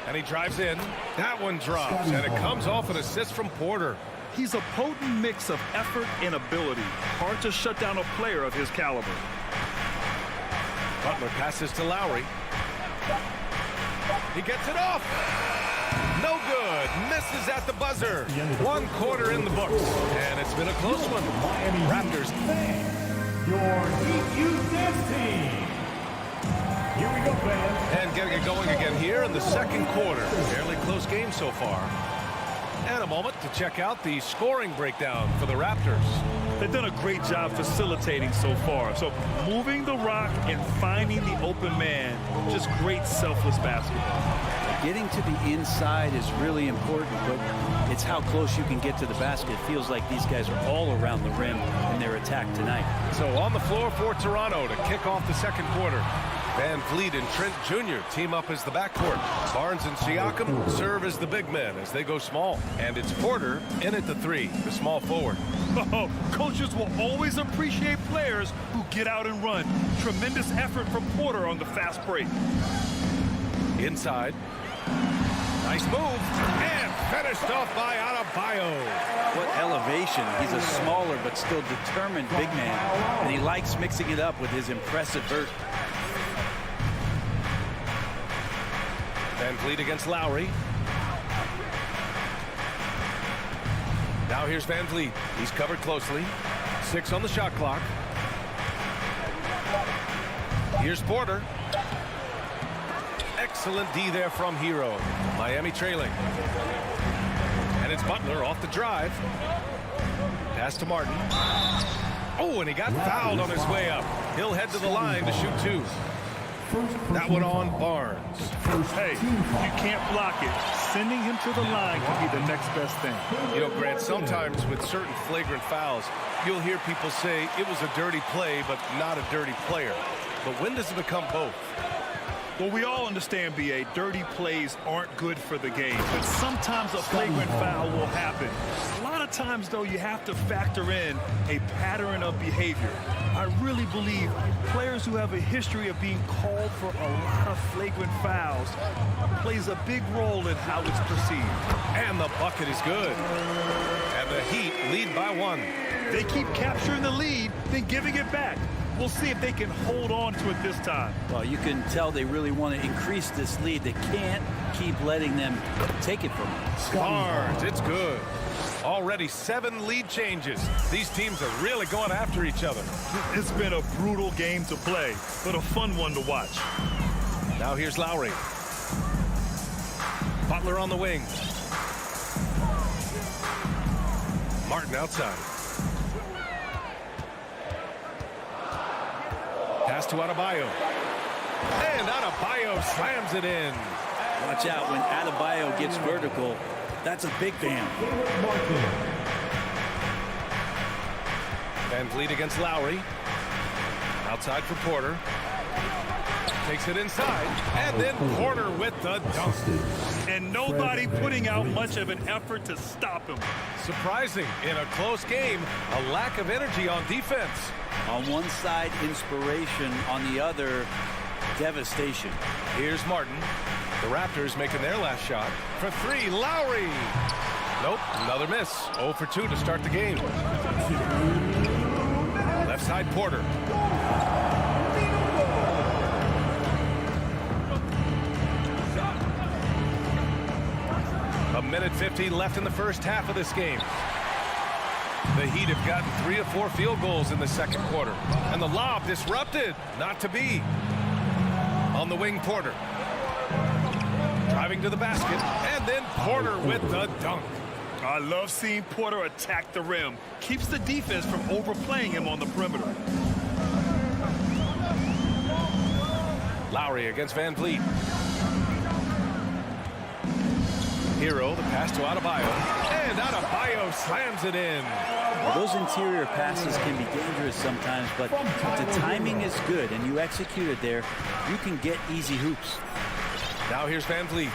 And he drives in. That one drops, and it comes off an assist from Porter. He's a potent mix of effort and ability. Hard to shut down a player of his caliber. Butler passes to Lowry. He gets it off. No good. Misses at the buzzer. 1 quarter in the books. And it's been a close one. Raptors. Your Heat Dance Team. Here we go, fans. And getting it going again here in the second quarter. Fairly close game so far. And a moment to check out the scoring breakdown for the Raptors. They've done a great job facilitating so far. So moving the rock and finding the open man, just great selfless basketball. Getting to the inside is really important, but it's how close you can get to the basket. It feels like these guys are all around the rim in their attack tonight. So on the floor for Toronto to kick off the second quarter. Van Vliet and Trent Jr. team up as the backcourt. Barnes and Siakam serve as the big men as they go small. And it's Porter in at the 3, the small forward. Oh, coaches will always appreciate players who get out and run. Tremendous effort from Porter on the fast break. Inside. Nice move. And finished off by Adebayo. What elevation. He's a smaller but still determined big man. And he likes mixing it up with his impressive vert. Van Vliet against Lowry. Now here's Van Vliet. He's covered closely. 6 on the shot clock. Here's Porter. Excellent D there from Hero. Miami trailing. And it's Butler off the drive. Pass to Martin. Oh, and he got fouled on his way up. He'll head to the line to shoot 2. That one on Barnes. Hey, you can't block it. Sending him to the line can be the next best thing. You know, Grant, sometimes with certain flagrant fouls, you'll hear people say it was a dirty play, but not a dirty player. But when does it become both? Well, we all understand, B.A., dirty plays aren't good for the game, but sometimes a flagrant foul will happen. A lot of times, though, you have to factor in a pattern of behavior. I really believe players who have a history of being called for a lot of flagrant fouls plays a big role in how it's perceived. And the bucket is good. And the Heat lead by 1. They keep capturing the lead, then giving it back. We'll see if they can hold on to it this time. Well, you can tell they really want to increase this lead. They can't keep letting them take it from them. Barnes, it's good. Already 7 lead changes. These teams are really going after each other. It's been a brutal game to play, but a fun one to watch. Now here's Lowry. Butler on the wing. Martin outside. Pass to Adebayo. And Adebayo slams it in. Watch out when Adebayo gets vertical. That's a big bam. Van Vliet against Lowry. Outside for Porter. Takes it inside. And then Porter with the dunk. And nobody putting out much of an effort to stop him. Surprising in a close game, a lack of energy on defense. On one side, inspiration. On the other, devastation. Here's Martin. The Raptors making their last shot. For 3, Lowry. Nope, another miss. 0 for 2 to start the game. Left side, Porter. A minute 50 left in the first half of this game. The Heat have gotten 3 of 4 field goals in the second quarter. And the lob disrupted. Not to be. On the wing, Porter. Driving to the basket. And then Porter with the dunk. I love seeing Porter attack the rim. Keeps the defense from overplaying him on the perimeter. Lowry against Van Vliet. Hero, the pass to Adebayo. And Adebayo slams it in. Well, those interior passes can be dangerous sometimes, but if the timing is good and you execute it there, you can get easy hoops. Now here's Van Vliet.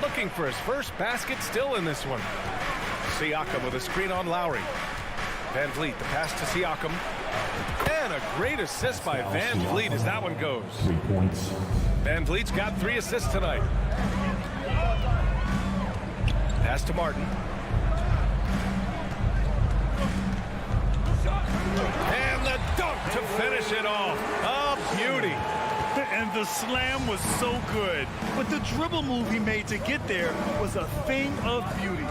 Looking for his first basket, still in this one. Siakam with a screen on Lowry. Van Vliet, the pass to Siakam. And a great assist by Van Vliet as that one goes. 3 points. Van Vliet's got 3 assists tonight. Pass to Martin. And the dunk to finish it off. A beauty. And the slam was so good. But the dribble move he made to get there was a thing of beauty.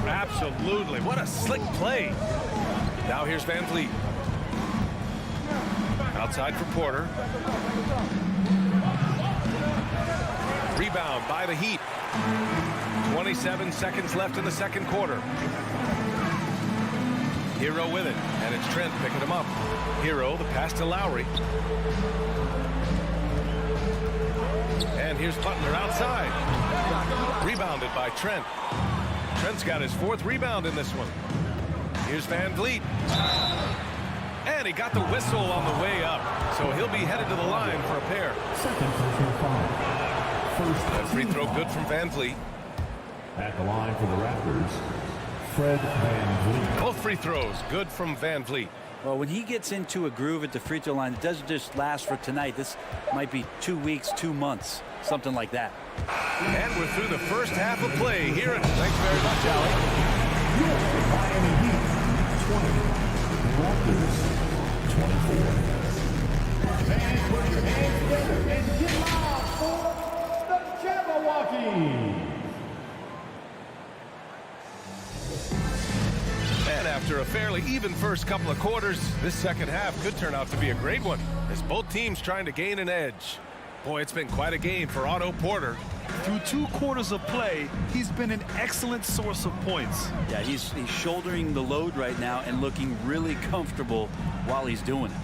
Absolutely. What a slick play. Now here's Van Vliet. Outside for Porter. Rebound by the Heat. 27 seconds left in the second quarter. Hero with it, and it's Trent picking him up. Hero, the pass to Lowry. And here's Butler outside. Rebounded by Trent. Trent's got his 4th rebound in this one. Here's Van Vliet. And he got the whistle on the way up, so he'll be headed to the line for a pair. Second personal foul. That free throw good from Van Vliet. At the line for the Raptors, Fred Van Vliet. Both free throws good from Van Vliet. Well, when he gets into a groove at the free throw line, it doesn't just last for tonight. This might be 2 weeks, 2 months, something like that. And we're through the first half of play here. Thanks very much, Allie. Miami Heat, 20. Raptors, 24. Fans, put your hands together and get loud for the Jabberwockies. And after a fairly even first couple of quarters, this second half could turn out to be a great one, as both teams trying to gain an edge. Boy, it's been quite a game for Otto Porter. Through 2 quarters of play, he's been an excellent source of points. Yeah, he's shouldering the load right now and looking really comfortable while he's doing it.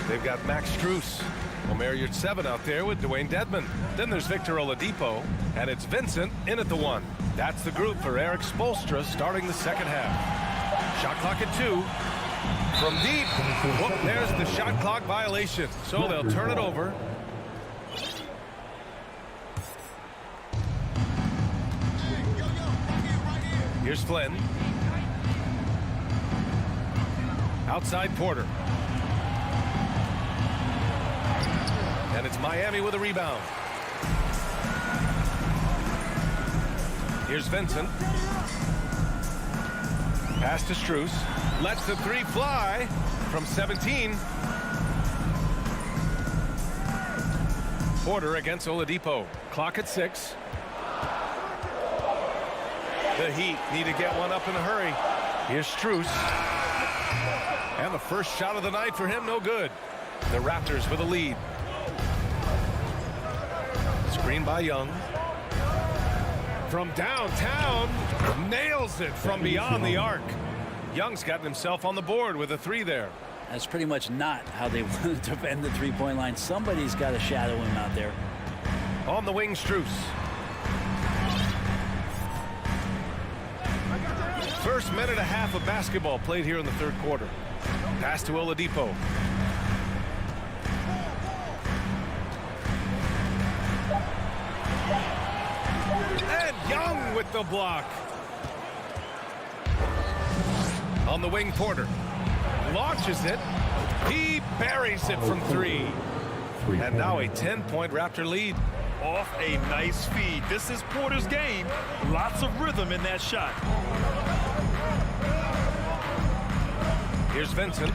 They've got Max Strus, Omer Yurtseven out there with Dwayne Dedmon. Then there's Victor Oladipo, and it's Vincent in at the 1. That's the group for Eric Spoelstra starting the second half. Shot clock at 2. From deep. Whoop, there's the shot clock violation. So they'll turn it over. Here's Flynn. Outside Porter. And it's Miami with a rebound. Here's Vincent. Pass to Strus. Lets the 3 fly from 17. Porter against Oladipo. Clock at 6. The Heat need to get one up in a hurry. Here's Strus. And the first shot of the night for him, no good. The Raptors with a lead. Screen by Young. From downtown, nails it from beyond the arc. Young's gotten himself on the board with a 3 there. That's pretty much not how they want to defend the three-point line. Somebody's got to shadow him out there. On the wing, Strus. First minute and a half of basketball played here in the third quarter. Pass to Oladipo. And Young with the block. On the wing, Porter. Launches it. He buries it from 3. And now a 10-point Raptor lead. Off a nice feed. This is Porter's game. Lots of rhythm in that shot. Here's Vincent.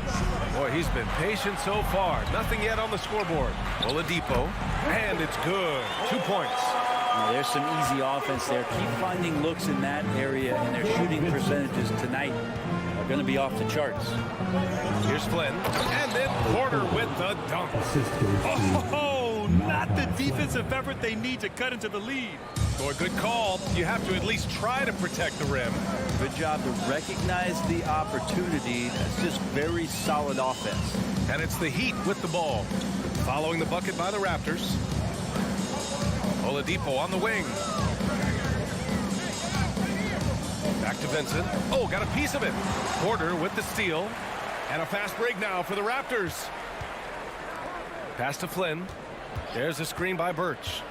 Boy, he's been patient so far. Nothing yet on the scoreboard. Oladipo. And it's good. 2 points. Now, there's some easy offense there. Keep finding looks in that area, and their shooting percentages tonight are going to be off the charts. Here's Flynn. And then Porter with the dunk. Oh, not the defensive effort they need to cut into the lead. Boy, good call. You have to at least try to protect the rim. Good job to recognize the opportunity. That's just very solid offense. And it's the Heat with the ball. Following the bucket by the Raptors. Oladipo on the wing. Back to Vincent. Oh, got a piece of it. Porter with the steal. And a fast break now for the Raptors. Pass to Flynn. There's a screen by Birch.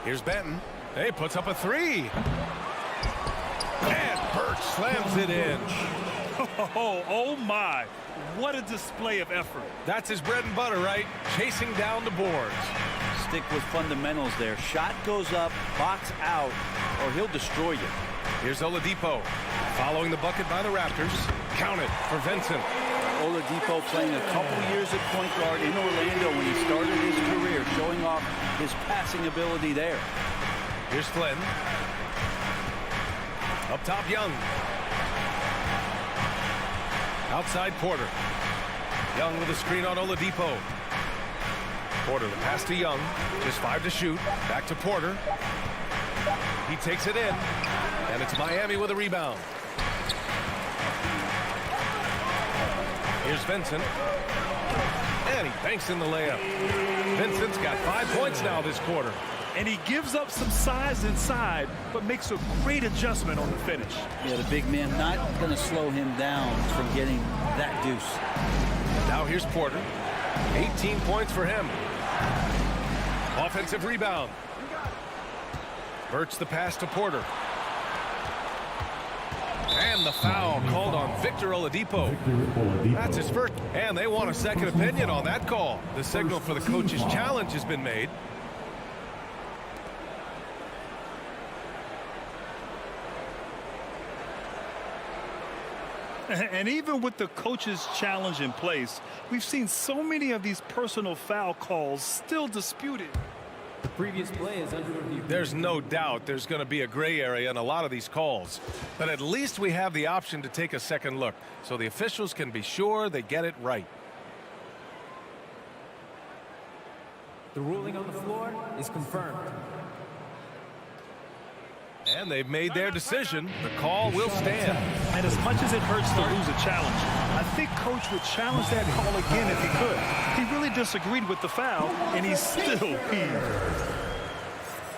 Here's Benton. Hey, puts up a three. And Birch slams it in. Oh my. What a display of effort. That's his bread and butter, right? Chasing down the boards. Stick with fundamentals there. Shot goes up, box out, or he'll destroy you. Here's Oladipo. Following the bucket by the Raptors. Count it for Vincent. Oladipo playing a couple years at point guard in Orlando when he started his career, showing off his passing ability there. Here's Flynn. Up top, Young. Outside, Porter. Young with a screen on Oladipo. Porter, the pass to Young. Just 5 to shoot. Back to Porter. He takes it in. And it's Miami with a rebound. Here's Vincent. And he banks in the layup. Vincent's got 5 points now this quarter. And he gives up some size inside, but makes a great adjustment on the finish. Yeah, the big man not going to slow him down from getting that deuce. Now here's Porter. 18 points for him. Offensive rebound. Birch the pass to Porter. And the foul called on Victor Oladipo. That's his first. And they want a second opinion on that call. The signal for the coach's challenge has been made. And even with the coach's challenge in place, we've seen so many of these personal foul calls still disputed. The previous play is under review. There's no doubt there's going to be a gray area in a lot of these calls. But at least we have the option to take a second look so the officials can be sure they get it right. The ruling on the floor is confirmed. And they've made their decision. The call will stand. And as much as it hurts to lose a challenge, I think Coach would challenge that call again if he could. He really disagreed with the foul, and he's still peeved.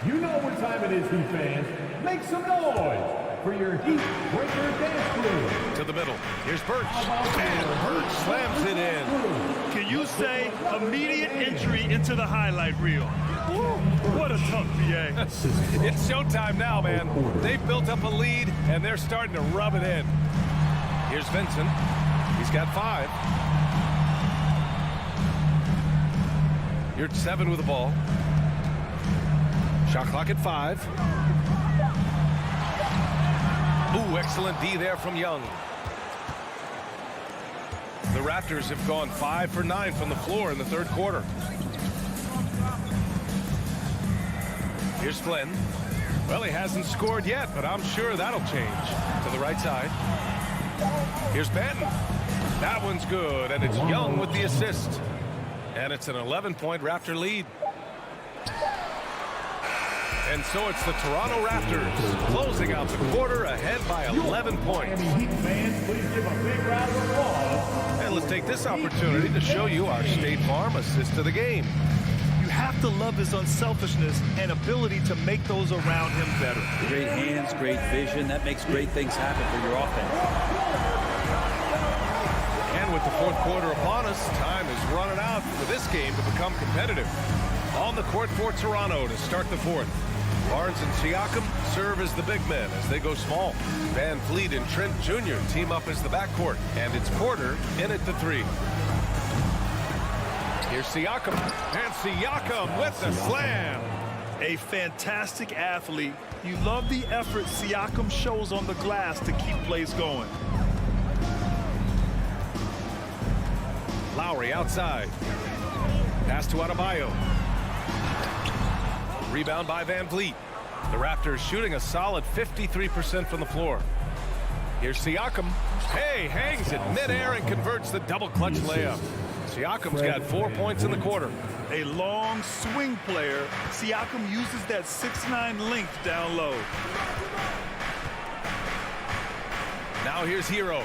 You know what time it is, Heat fans. Make some noise for your Heat Breaker dance crew. To the middle. Here's Birch. And Birch slams it in. Can you say immediate entry into the highlight reel? What a tough PA. It's showtime now, man. They've built up a lead, and they're starting to rub it in. Here's Vincent. He's got 5. You're 7 with the ball. Shot clock at 5. Ooh, excellent D there from Young. The Raptors have gone 5 for 9 from the floor in the third quarter. Here's Flynn. Well, he hasn't scored yet, but I'm sure that'll change. To the right side. Here's Benton. That one's good, and it's Young with the assist. And it's an 11-point Raptor lead. And so it's the Toronto Raptors closing out the quarter ahead by 11 points. And let's take this opportunity to show you our State Farm assist to the game. You have to love his unselfishness and ability to make those around him better. Great hands, great vision. That makes great things happen for your offense. And with the fourth quarter upon us, time is running out for this game to become competitive. On the court for Toronto to start the fourth. Barnes and Siakam serve as the big men as they go small. Van Fleet and Trent Jr. team up as the backcourt. And it's Porter in at the 3. Here's Siakam. And Siakam with the slam. A fantastic athlete. You love the effort Siakam shows on the glass to keep plays going. Lowry outside. Pass to Adebayo. Rebound by Van Vliet. The Raptors shooting a solid 53% from the floor. Here's Siakam. Hey, hangs it midair and converts the double clutch layup. Siakam's got 4 points in the quarter. A long swing player. Siakam uses that 6'9" length down low. Now here's Hero.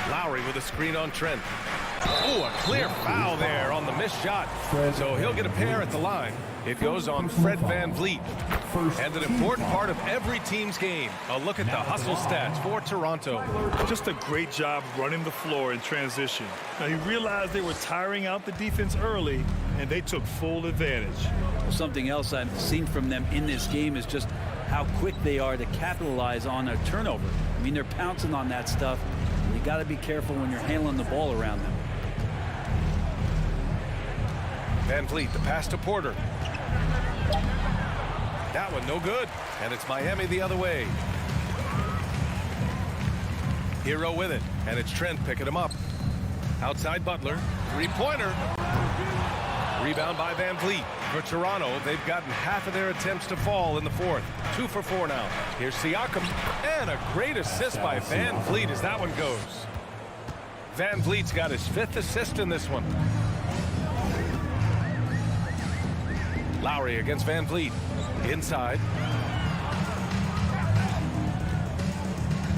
Lowry with a screen on Trent. Oh, a clear foul there on the missed shot. So he'll get a pair at the line. It goes on Fred VanVleet. And an important part of every team's game. A look at the hustle stats for Toronto. Just a great job running the floor in transition. Now, he realized they were tiring out the defense early, and they took full advantage. Something else I've seen from them in this game is just how quick they are to capitalize on a turnover. I mean, they're pouncing on that stuff. You got to be careful when you're handling the ball around them. VanVleet, the pass to Porter. That one no good. And it's Miami the other way. Hero with it. And it's Trent picking him up. Outside Butler. Three-pointer. Rebound by VanVleet. For Toronto, they've gotten half of their attempts to fall in the fourth. 2 for 4 now. Here's Siakam. And a great assist by VanVleet as that one goes. VanVleet's got his 5th assist in this one. Lowry against VanVleet. Inside.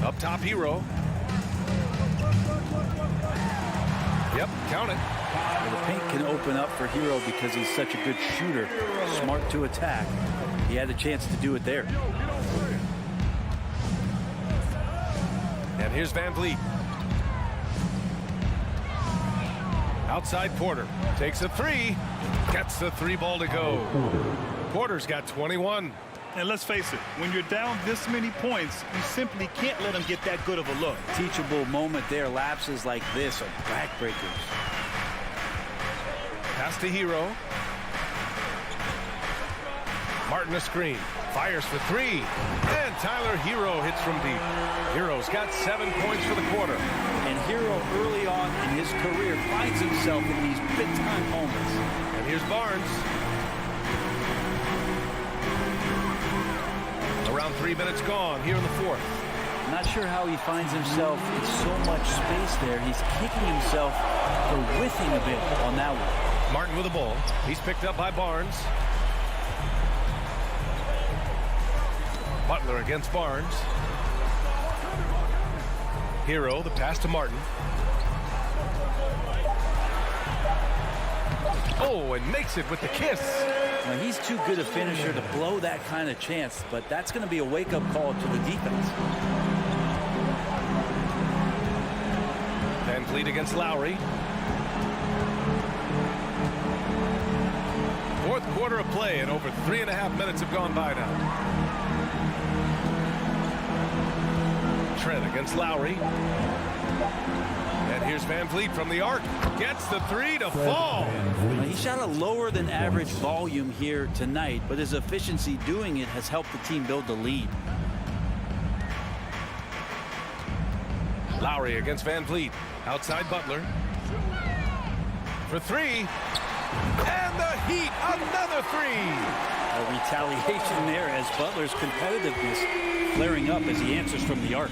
Up top, Hero. Yep, count it. Well, the paint can open up for Hero because he's such a good shooter. Smart to attack. He had a chance to do it there. And here's VanVleet. Outside Porter. Takes a 3. Gets the 3 ball to go. Porter's got 21. And let's face it, when you're down this many points, you simply can't let them get that good of a look. Teachable moment there. Lapses like this are backbreakers. Pass to Hero. Martin a screen. Fires for 3. And Tyler Hero hits from deep. Hero's got 7 points for the quarter. And Hero early on in his career finds himself in these big-time moments. And here's Barnes. Around 3 minutes gone here in the fourth. Not sure how he finds himself in so much space there. He's kicking himself for whiffing a bit on that one. Martin with the ball. He's picked up by Barnes. Butler against Barnes. Hero, the pass to Martin. Oh, and makes it with the kiss. Now, he's too good a finisher to blow that kind of chance, but that's going to be a wake-up call to the defense. VanVleet against Lowry. Fourth quarter of play, and over 3.5 minutes have gone by now. Trent against Lowry. And here's VanVleet from the arc. Gets the 3 to fall. Now, he shot a lower than average volume here tonight, but his efficiency doing it has helped the team build the lead. Lowry against VanVleet. Outside Butler. For 3. And the Heat, another 3. A retaliation there as Butler's competitiveness flaring up as he answers from the arc.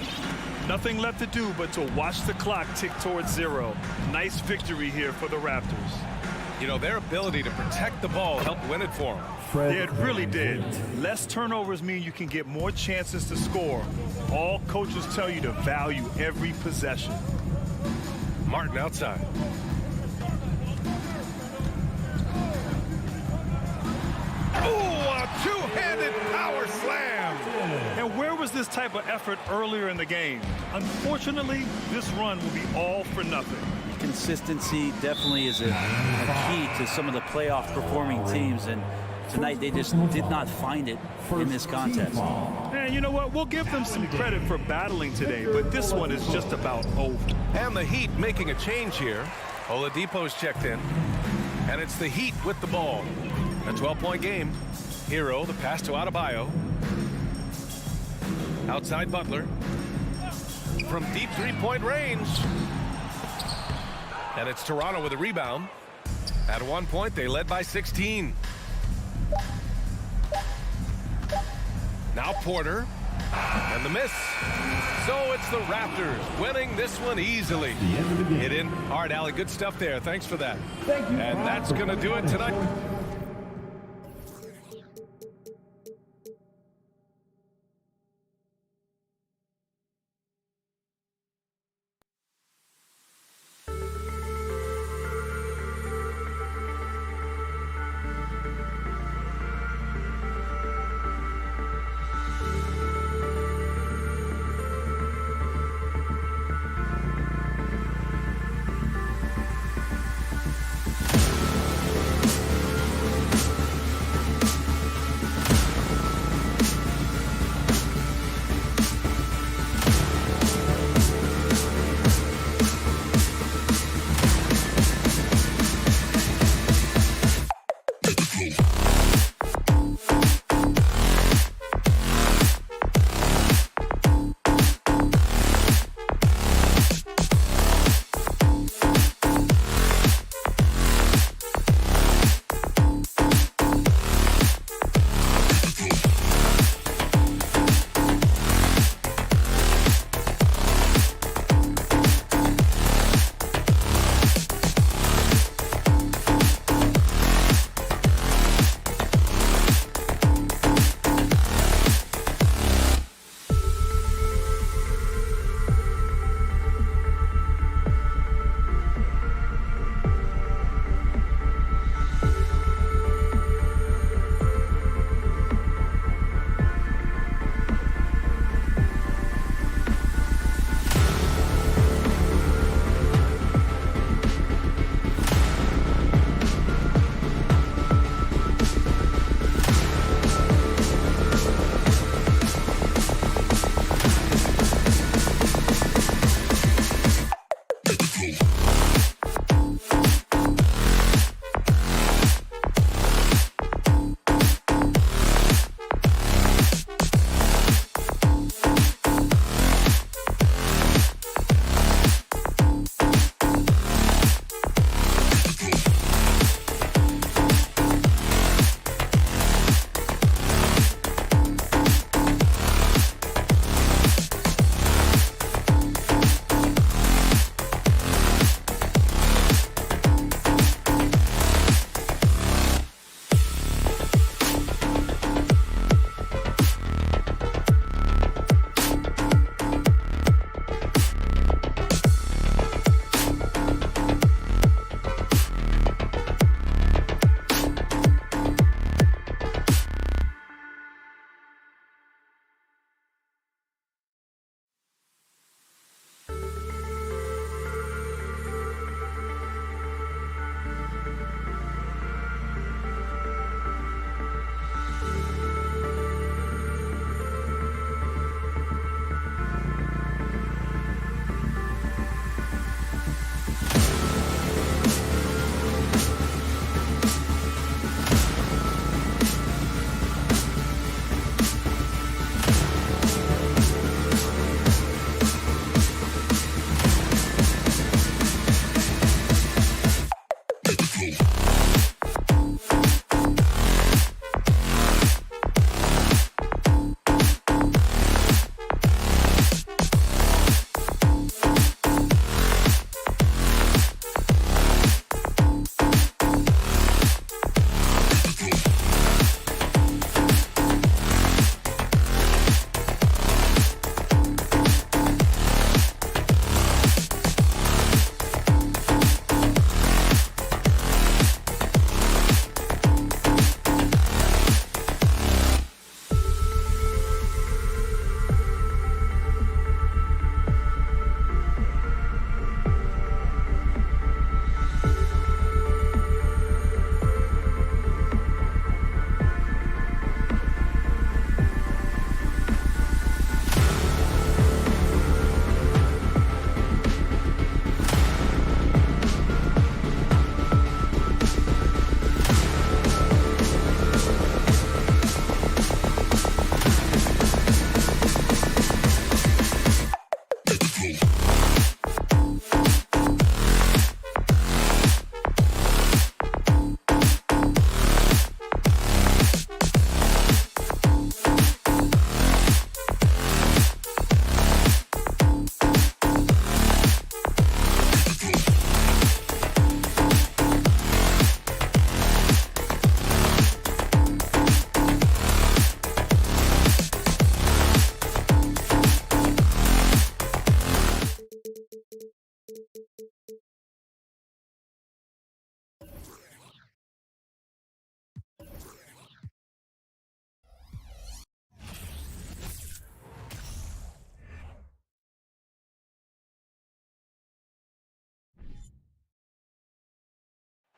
Nothing left to do but to watch the clock tick towards 0. Nice victory here for the Raptors. You know, their ability to protect the ball helped win it for them. Yeah, it really did. Less turnovers mean you can get more chances to score. All coaches tell you to value every possession. Martin outside. Oh, a two-handed power slam. And where was this type of effort earlier in the game? Unfortunately, this run will be all for nothing. Consistency definitely is a key to some of the playoff performing teams, and tonight they just did not find it in this contest. And you know what? We'll give them some credit for battling today, but this one is just about over. And the Heat making a change here. Oladipo's checked in. And it's the Heat with the ball. A 12-point game. Hero, the pass to Adebayo. Outside Butler. From deep three-point range. And it's Toronto with a rebound. At one point, they led by 16. Now Porter. And the miss. So it's the Raptors winning this one easily. Hit in. All right, Allie, good stuff there. Thanks for that. And that's going to do it tonight.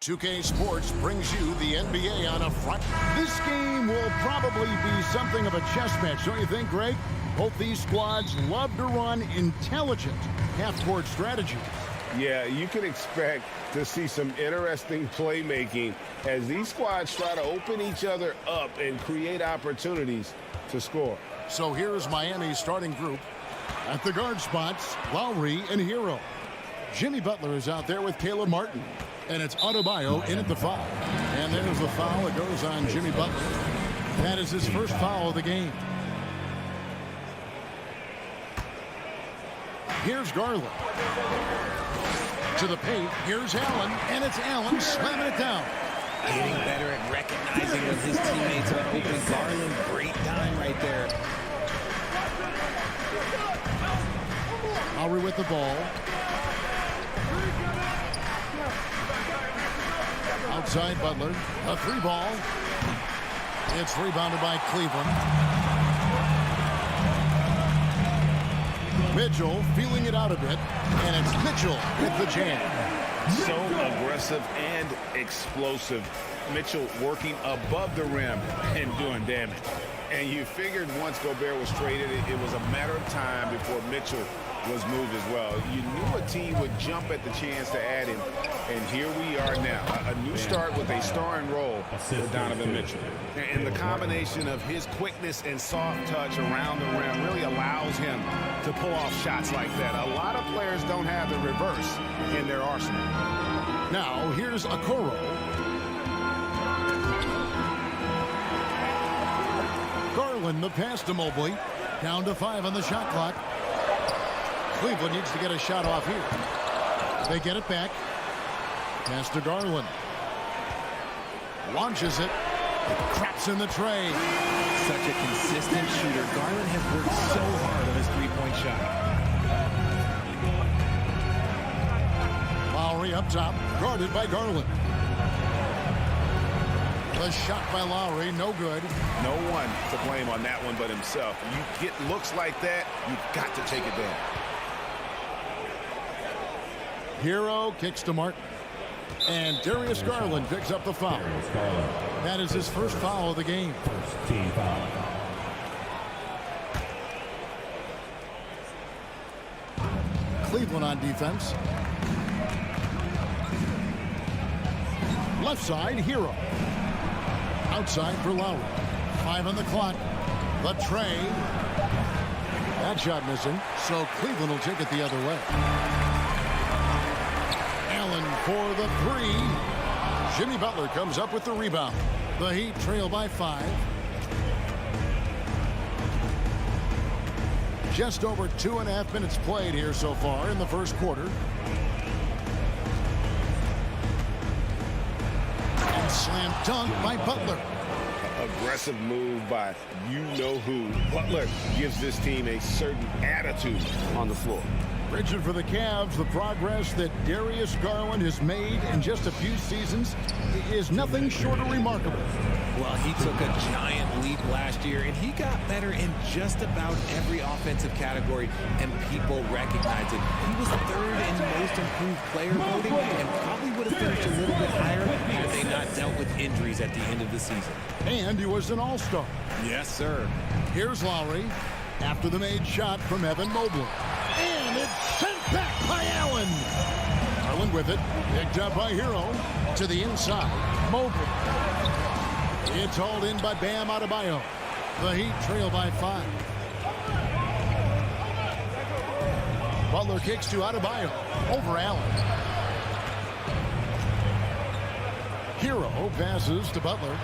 2K Sports brings you the NBA on a front. This game will probably be something of a chess match, don't you think, Greg? Both these squads love to run intelligent half-court strategies. Yeah, you can expect to see some interesting playmaking as these squads try to open each other up and create opportunities to score. So here's Miami's starting group. At the guard spots, Lowry and Hero. Jimmy Butler is out there with Caleb Martin. And it's Adebayo in at the foul. And there's the foul that goes on Jimmy Butler. That is his first foul of the game. Here's Garland. To the paint. Here's Allen. And it's Allen slamming it down. Getting better at recognizing when his teammates are open. Garland, great time right there. Lowry with the ball. Outside Butler, a three ball. It's rebounded by Cleveland. Mitchell feeling it out a bit, and it's Mitchell with the jam. So aggressive and explosive. Mitchell working above the rim and doing damage. And you figured once Gobert was traded, it was a matter of time before Mitchell was moved as well. You knew a team would jump at the chance to add him, and here we are now. A new start with a starring role for Donovan Mitchell. And the combination of his quickness and soft touch around the rim really allows him to pull off shots like that. A lot of players don't have the reverse in their arsenal. Now, here's Okoro. Garland, the pass to Mobley. Down to 5 on the shot clock. Cleveland needs to get a shot off here. They get it back. Pass to Garland. Launches it. Craps in the tray. Such a consistent shooter. Garland has worked so hard on his three-point shot. Lowry up top, guarded by Garland. The shot by Lowry, no good. No one to blame on that one but himself. You get looks like that, you've got to take it down. Hero kicks to Martin. And Darius Garland picks up the foul. That is his first foul of the game. First team foul. Cleveland on defense. Left side, Hero. Outside for Lowry. 5 on the clock. The tray. That shot missing. So Cleveland will take it the other way. Allen for the 3. Jimmy Butler comes up with the rebound. The Heat trail by 5. Just over 2.5 minutes played here so far in the first quarter. And slam dunk by Butler. Aggressive move by you-know-who. Butler gives this team a certain attitude on the floor. Richard, for the Cavs, the progress that Darius Garland has made in just a few seasons is nothing short of remarkable. Well, he took a giant leap last year, and he got better in just about every offensive category, and people recognize it. He was third in most improved player voting, and probably would have finished a little bit higher had they not dealt with injuries at the end of the season. And he was an all-star. Yes, sir. Here's Lowry after the made shot from Evan Mobley. And it's sent back by Allen. Garland with it. Picked up by Hero. To the inside. Mobley. It's hauled in by Bam Adebayo. The Heat trail by 5. Butler kicks to Adebayo. Over Allen. Hero passes to Butler.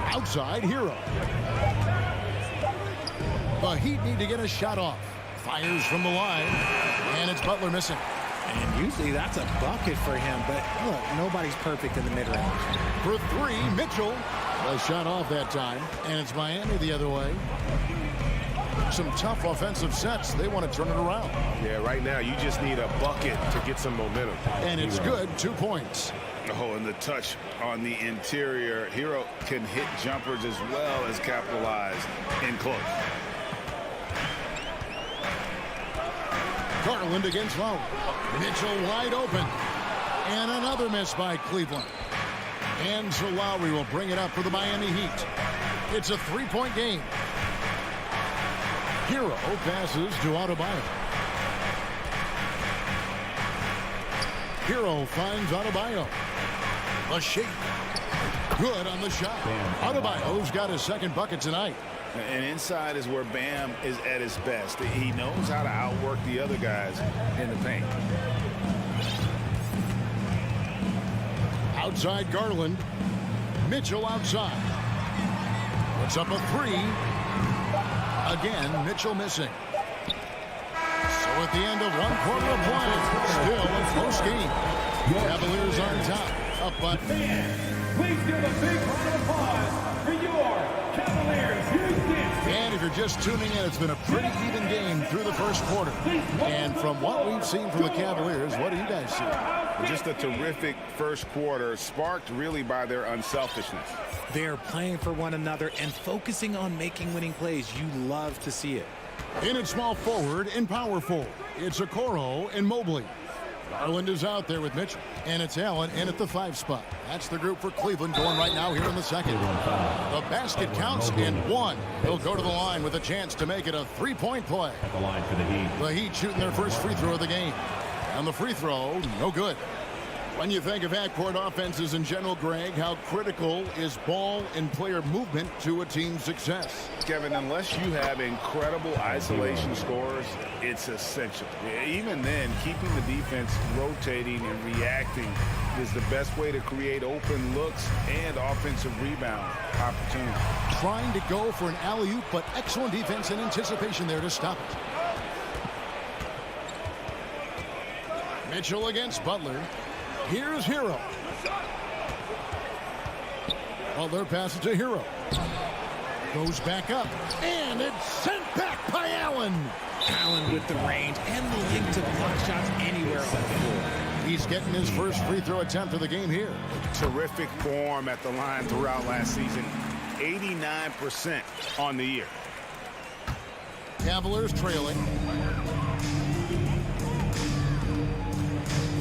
Outside, Hero. The Heat need to get a shot off. Fires from the line. And it's Butler missing. And usually that's a bucket for him, but look, nobody's perfect in the mid-range. For 3, Mitchell. A shot off that time. And it's Miami the other way. some tough offensive sets. They want to turn it around. Yeah, right now you just need a bucket to get some momentum. And it's good, 2 points. Oh, and the touch on the interior. Hero can hit jumpers as well as capitalize in close. Garland against Lowry. Mitchell wide open. And another miss by Cleveland. And so Lowry will bring it up for the Miami Heat. It's a 3-point game. Hero passes to Adebayo. Hero finds Adebayo. A shake. Good on the shot. Adebayo's got his second bucket tonight. And inside is where Bam is at his best. He knows how to outwork the other guys in the paint. Outside Garland. Mitchell outside. Puts up a 3. Again, Mitchell missing. So at the end of 1 quarter of play, still a close game. Cavaliers on top. Up by. Please give a big round of applause for your Cavaliers. And if you're just tuning in, it's been a pretty even game through the first quarter. And from what we've seen from the Cavaliers, what do you guys see? Just a terrific first quarter, sparked really by their unselfishness. They're playing for one another and focusing on making winning plays. You love to see it. In at small forward and power forward, it's Okoro and Mobley. Garland is out there with Mitchell, and it's Allen in at the 5 spot. That's the group for Cleveland going right now here in the second. The basket counts in 1. He'll go to the line with a chance to make it a 3-point play. At the line for the Heat. The Heat shooting their first free throw of the game. And the free throw, no good. When you think of half-court offenses in general, Greg, how critical is ball and player movement to a team's success? Kevin, unless you have incredible isolation scores, it's essential. Even then, keeping the defense rotating and reacting is the best way to create open looks and offensive rebound opportunities. Trying to go for an alley-oop, but excellent defense and anticipation there to stop it. Mitchell against Butler. Here's Hero. Butler passes to Hero. Goes back up. And it's sent back by Allen. Allen with the range and the length to block shots anywhere on the floor. He's getting his first free throw attempt of the game here. Terrific form at the line throughout last season. 89% on the year. Cavaliers trailing.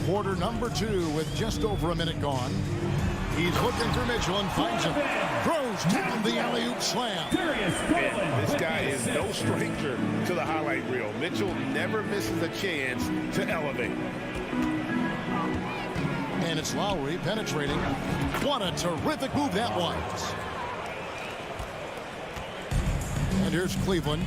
Quarter number 2 with just over a minute gone. He's looking for Mitchell and finds him. Throws down the alley-oop slam. And this guy is no stranger to the highlight reel. Mitchell never misses a chance to elevate. And it's Lowry penetrating. What a terrific move that was. And here's Cleveland.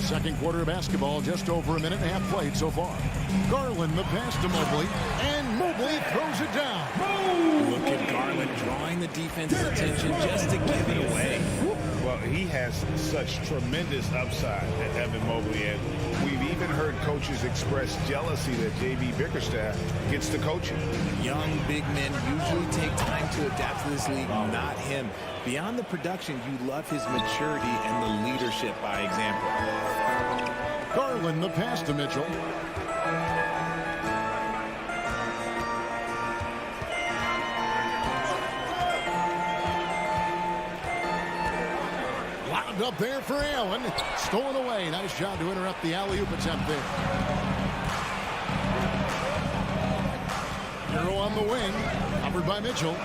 Second quarter of basketball, just over a minute and a half played so far. Garland the pass to Mobley, and Mobley throws it down. Look at Garland drawing the defense's attention just to give it away. Well, he has such tremendous upside at Evan Mobley, and we've even heard coaches express jealousy that J.B. Bickerstaff gets the coaching. Young big men usually take time to adapt to this league, not him. Beyond the production, you love his maturity and the leadership by example. Garland the pass to Mitchell. Lobbed up there for Allen. Stolen away. Nice job to interrupt the alley-oop attempt there. Hero on the wing. Covered by Mitchell.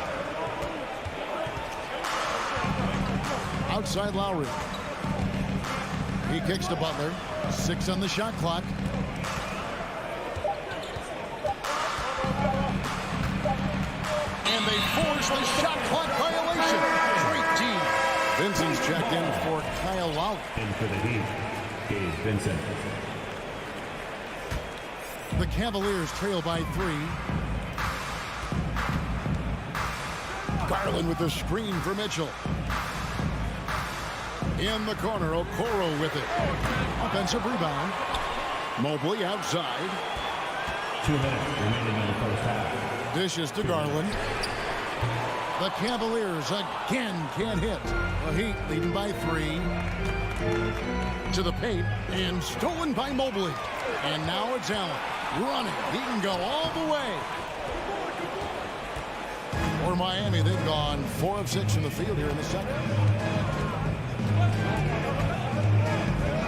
Outside Lowry. He kicks to Butler. 6 on the shot clock. And they force the shot clock violation. Great team. Vincent's checked in for Kyle Lowry. In for the Heat, Gabe Vincent. The Cavaliers trail by 3. Garland with the screen for Mitchell. In the corner, Okoro with it. Offensive rebound. Mobley outside. 2 minutes remaining in the first half. Dishes to Garland. The Cavaliers again can't hit. The Heat leading by 3. To the paint and stolen by Mobley. And now it's Allen running. He can go all the way. For Miami, they've gone 4 of 6 from the field here in the second.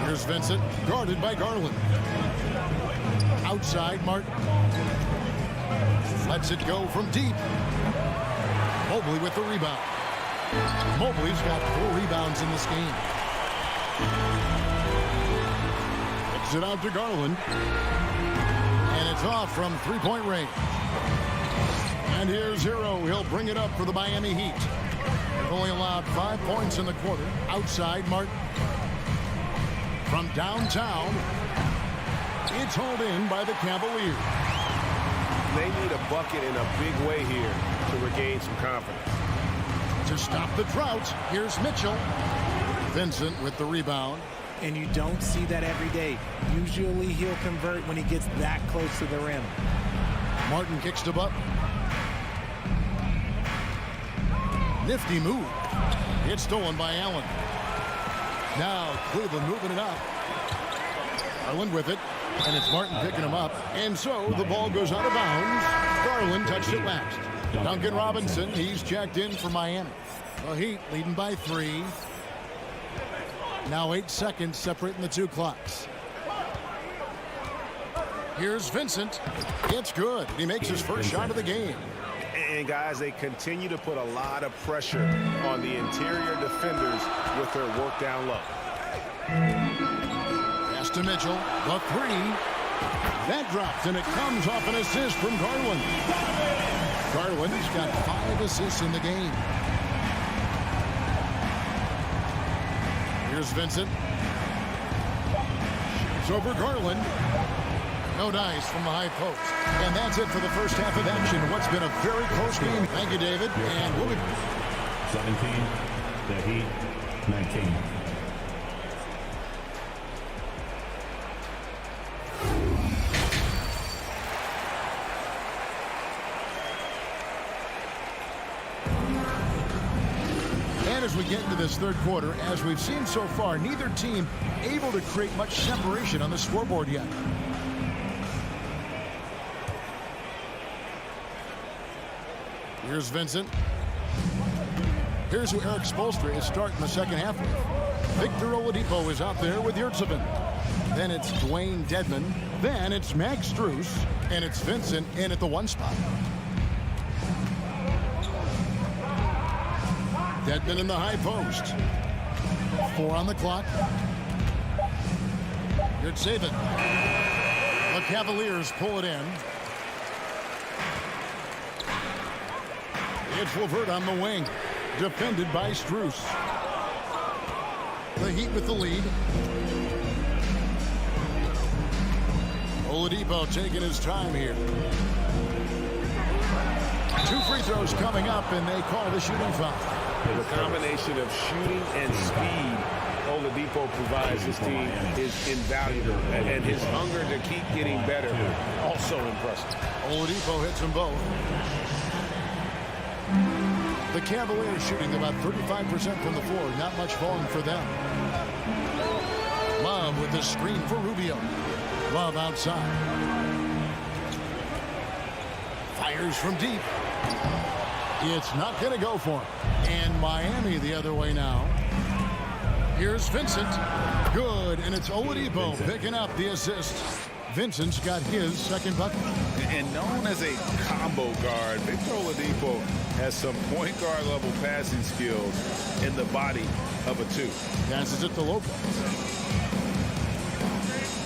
Here's Vincent, guarded by Garland. Outside, Martin. Lets it go from deep. Mobley with the rebound. Mobley's got 4 rebounds in this game. Kicks it out to Garland. And it's off from three-point range. And here's Hero. He'll bring it up for the Miami Heat. They've only allowed 5 points in the quarter. Outside, Martin. From downtown, it's hauled in by the Cavaliers. They need a bucket in a big way here to regain some confidence. To stop the drought, here's Mitchell. Vincent with the rebound. And you don't see that every day. Usually he'll convert when he gets that close to the rim. Martin kicks to Butler. Nifty move. It's stolen by Allen. Now Cleveland moving it up. Garland with it. And it's Martin picking him up. And so the ball goes out of bounds. Garland touched it last. Duncan Robinson, he's checked in for Miami. The Heat leading by 3. Now 8 seconds separating the 2 clocks. Here's Vincent. It's good. He makes his first shot of the game. And guys, they continue to put a lot of pressure on the interior defenders with their work down low. Pass to Mitchell. The 3. That drops, and it comes off an assist from Garland. Garland's got 5 assists in the game. Here's Vincent. Shoots over Garland. No dice from the high post. And that's it for the first half of action. What's been a very close game. Thank you, David. And we'll be 17, the Heat, 19. And as we get into this third quarter, as we've seen so far, neither team able to create much separation on the scoreboard yet. Here's Vincent. Here's who Eric Spoelstra is starting the second half with. Victor Oladipo is out there with Yurtseven. Then it's Dwayne Dedmon. Then it's Max Strus. And it's Vincent in at the 1 spot. Dedmon in the high post. 4 on the clock. Yurtseven. The Cavaliers pull it in. It's LeVert on the wing, defended by Strus. The Heat with the lead. Oladipo taking his time here. 2 free throws coming up, and they call the shooting foul. The combination of shooting and speed Oladipo provides this team is invaluable. And his hunger to keep getting better, also impressive. Oladipo hits them both. The Cavaliers shooting about 35% from the floor. Not much falling for them. Love with the screen for Rubio. Love outside. Fires from deep. It's not going to go for him. And Miami the other way now. Here's Vincent. Good. And it's Oladipo picking up the assist. Vincent's got his second bucket. And known as a combo guard, Victor Oladipo has some point guard level passing skills in the body of a 2. Passes it to Lopez.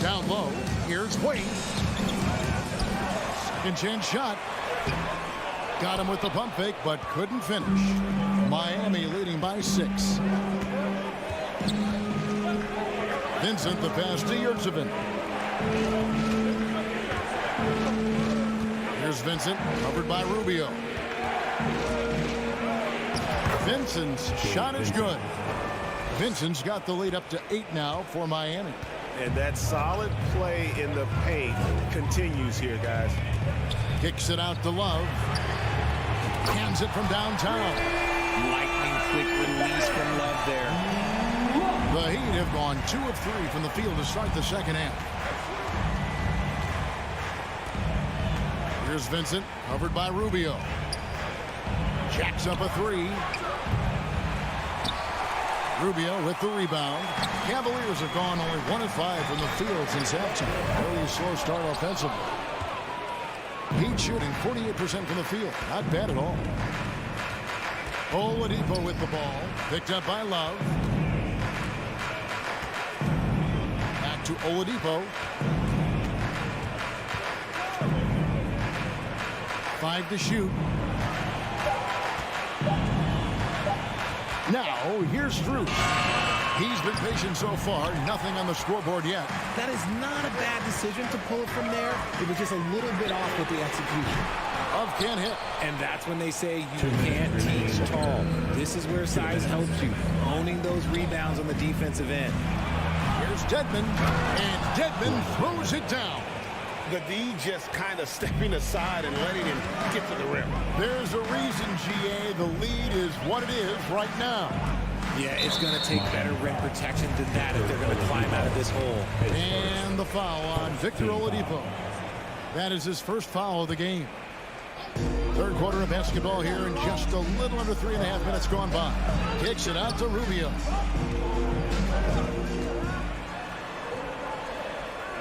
Down low. Here's Wade. Second chance shot. Got him with the pump fake, but couldn't finish. Miami leading by 6. Vincent the pass to Yurtseven. Here's Vincent, covered by Rubio. Vincent's shot is good. Vincent's got the lead up to 8 now for Miami. And that solid play in the paint continues here, guys. Kicks it out to Love. Hands it from downtown. Lightning quick release from Love there. The Heat have gone 2 of 3 from the field to start the second half. Here's Vincent, covered by Rubio. Jacks up a 3. Rubio with the rebound. Cavaliers have gone only 1 of 5 from the field since halftime. Very slow start offensively. Heat shooting 48% from the field. Not bad at all. Oladipo with the ball. Picked up by Love. Back to Oladipo. 5 to shoot. Now, here's Strus. He's been patient so far. Nothing on the scoreboard yet. That is not a bad decision to pull it from there. It was just a little bit off with the execution. Love can't hit. And that's when they say you can't teach tall. This is where size helps you. Owning those rebounds on the defensive end. Here's Dedmon. And Dedmon throws it down. The D just kind of stepping aside and letting him get to the rim. There's a reason, GA. The lead is what it is right now. Yeah, it's going to take better rim protection than that if they're going to climb out of this hole. And the foul on Victor Oladipo. That is his first foul of the game. Third quarter of basketball here, and just a little under 3.5 minutes gone by. Kicks it out to Rubio.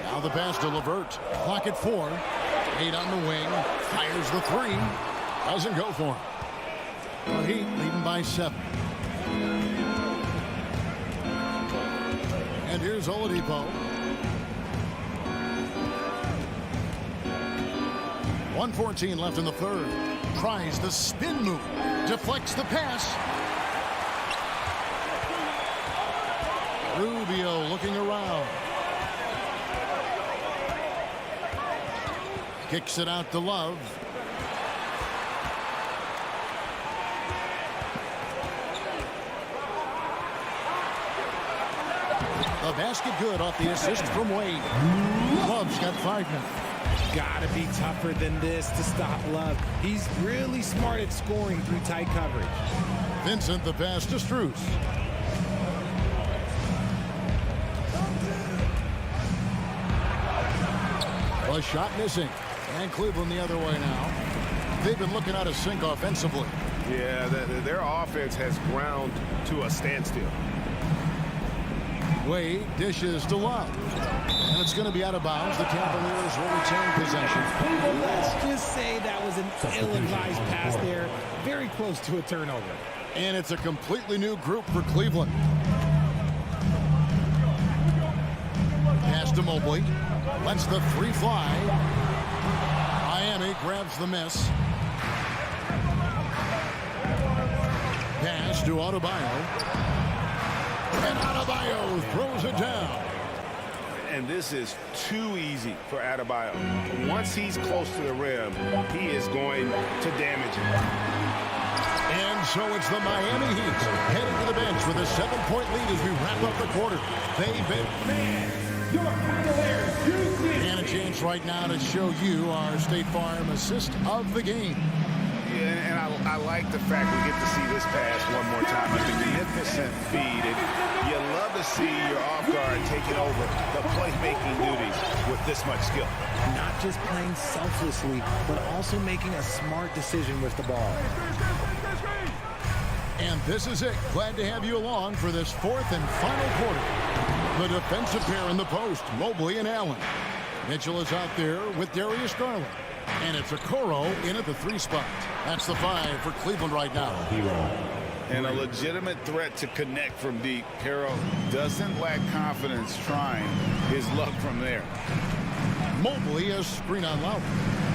Now the pass to LeVert. Clock at 4. 8 on the wing. Fires the 3. Doesn't go for him. The Heat leading by 7. And here's Oladipo. 1:14 left in the third. Tries the spin move. Deflects the pass. Rubio looking around. Kicks it out to Love. The basket good off the assist from Wade. Love's got 5 minutes. Gotta be tougher than this to stop Love. He's really smart at scoring through tight coverage. Vincent the pass to Strus. A shot missing. And Cleveland the other way now. They've been looking out of sync offensively. Yeah, their offense has ground to a standstill. Wade dishes to Love. And it's going to be out of bounds. The Cavaliers will retain possession. Let's just say that was an ill-advised pass there. Very close to a turnover. And it's a completely new group for Cleveland. Pass to Mobley. Lets the 3 fly. Miami grabs the miss. Pass to Adebayo. And Adebayo throws it down. And this is too easy for Adebayo. Once he's close to the rim, he is going to damage it. And so it's the Miami Heat heading to the bench with a 7-point lead as we wrap up the quarter. They've been... And a chance right now to show you our State Farm assist of the game. Yeah, and I like the fact we get to see this pass one more time. A magnificent feed. And you love to see your off guard taking over the playmaking duties with this much skill. Not just playing selflessly, but also making a smart decision with the ball. And this is it. Glad to have you along for this 4th and final quarter. The defensive pair in the post, Mobley and Allen. Mitchell is out there with Darius Garland. And it's Okoro in at the 3 spot. That's the 5 for Cleveland right now. And a legitimate threat to connect from deep. Harrell doesn't lack confidence trying his luck from there. Mobley, a screen on Lowry.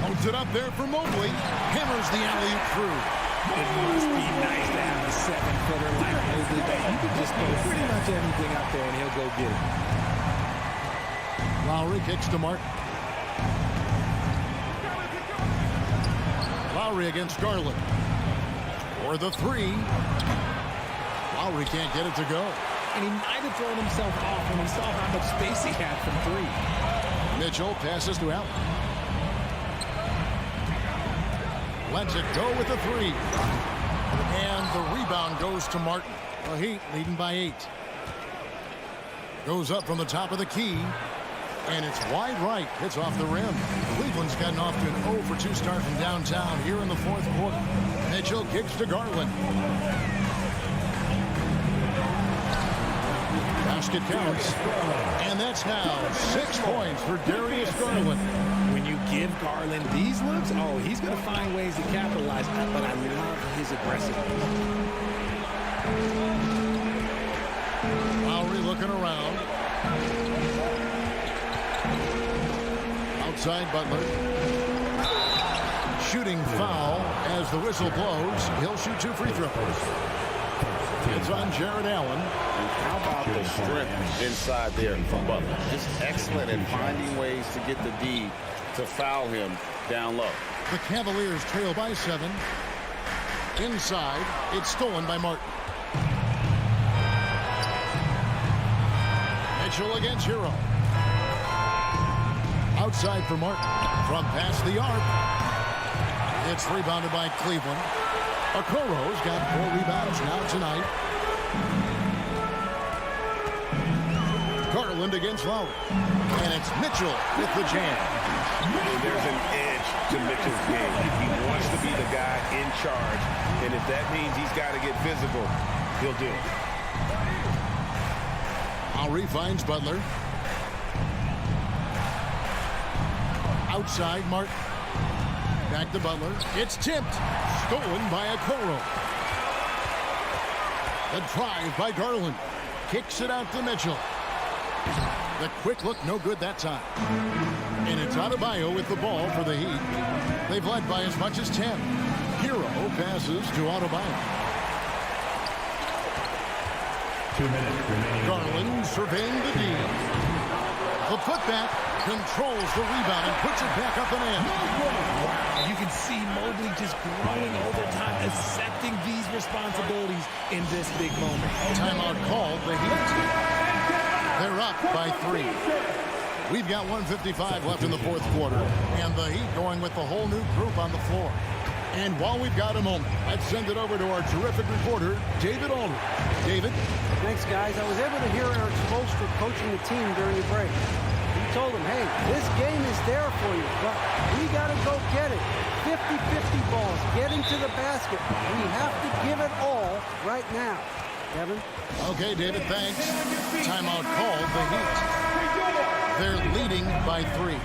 Holds it up there for Mobley. Hammers the alley-oop through. It must be nice to have a 7-footer like Mobley that you can just throw pretty much anything out there and he'll go get it. Lowry kicks to Martin. Lowry against Garland. For the 3. Lowry can't get it to go. And he might have thrown himself off when he saw how much space he had from 3. Mitchell passes to Allen. lets it go with a 3. And the rebound goes to Martin. The Heat leading by 8. Goes up from the top of the key. And it's wide right. Hits off the rim. Cleveland's gotten off to an 0 for 2 start from downtown here in the fourth quarter. Mitchell kicks to Garland. Basket counts. And that's now 6 points for Darius Garland. When you give Garland these looks, oh, he's going to find ways to capitalize. But I love his aggressiveness. Lowry looking around. Outside Butler. Shooting foul as the whistle blows. He'll shoot 2 free throws. It's on Jared Allen. And how about the strength inside there from Butler? Just excellent at finding ways to get the D to foul him down low. The Cavaliers trail by 7. Inside, it's stolen by Martin. Mitchell against Hero. Outside for Martin. From past the arc. It's rebounded by Cleveland. Okoro's got 4 rebounds now tonight. Garland against Lowry. And it's Mitchell with the jam. There's an edge to Mitchell's game. He wants to be the guy in charge. And if that means he's got to get physical, he'll do it. Lowry finds Butler. Outside, Martin. Back to Butler. It's tipped. Stolen by Okoro. The drive by Garland. Kicks it out to Mitchell. The quick look, no good that time. And it's Adebayo with the ball for the Heat. They've led by as much as 10. Hero passes to Adebayo. 2 minutes remaining. Garland surveying the D. The putback controls the rebound and puts it back up and in. Wow, you can see Mobley just growing over time, accepting these responsibilities in this big moment. Timeout called, the Heat. They're up by 3. We've got 1:55 left in the fourth quarter, and the Heat going with the whole new group on the floor. And while we've got a moment, let's send it over to our terrific reporter, David Aldridge. David? Thanks, guys. I was able to hear Eric Spoelstra coaching the team during the break. He told them, hey, this game is there for you, but we got to go get it. 50-50 balls, getting to the basket. We have to give it all right now. Kevin? Okay, David, thanks. Timeout called, the Heat. They're leading by 3.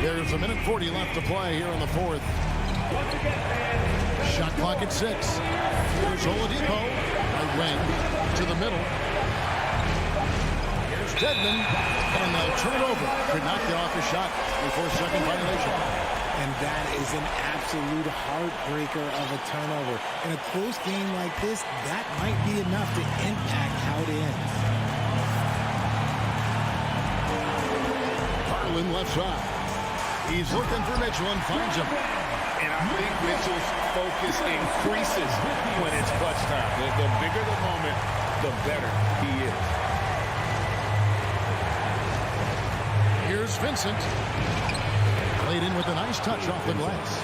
There's 1:40 left to play here in the fourth. Shot clock at 6. Here's Oladipo. Right wing to the middle. Here's Dedmon. And they'll turn it over. Could not get off the shot before second violation. And that is an absolute heartbreaker of a turnover. In a close game like this, that might be enough to impact how it ends. Garland left side. He's looking for Mitchell and finds him. And I think Mitchell's focus increases when it's clutch time. The bigger the moment, the better he is. Here's Vincent. Played in with a nice touch off the glass.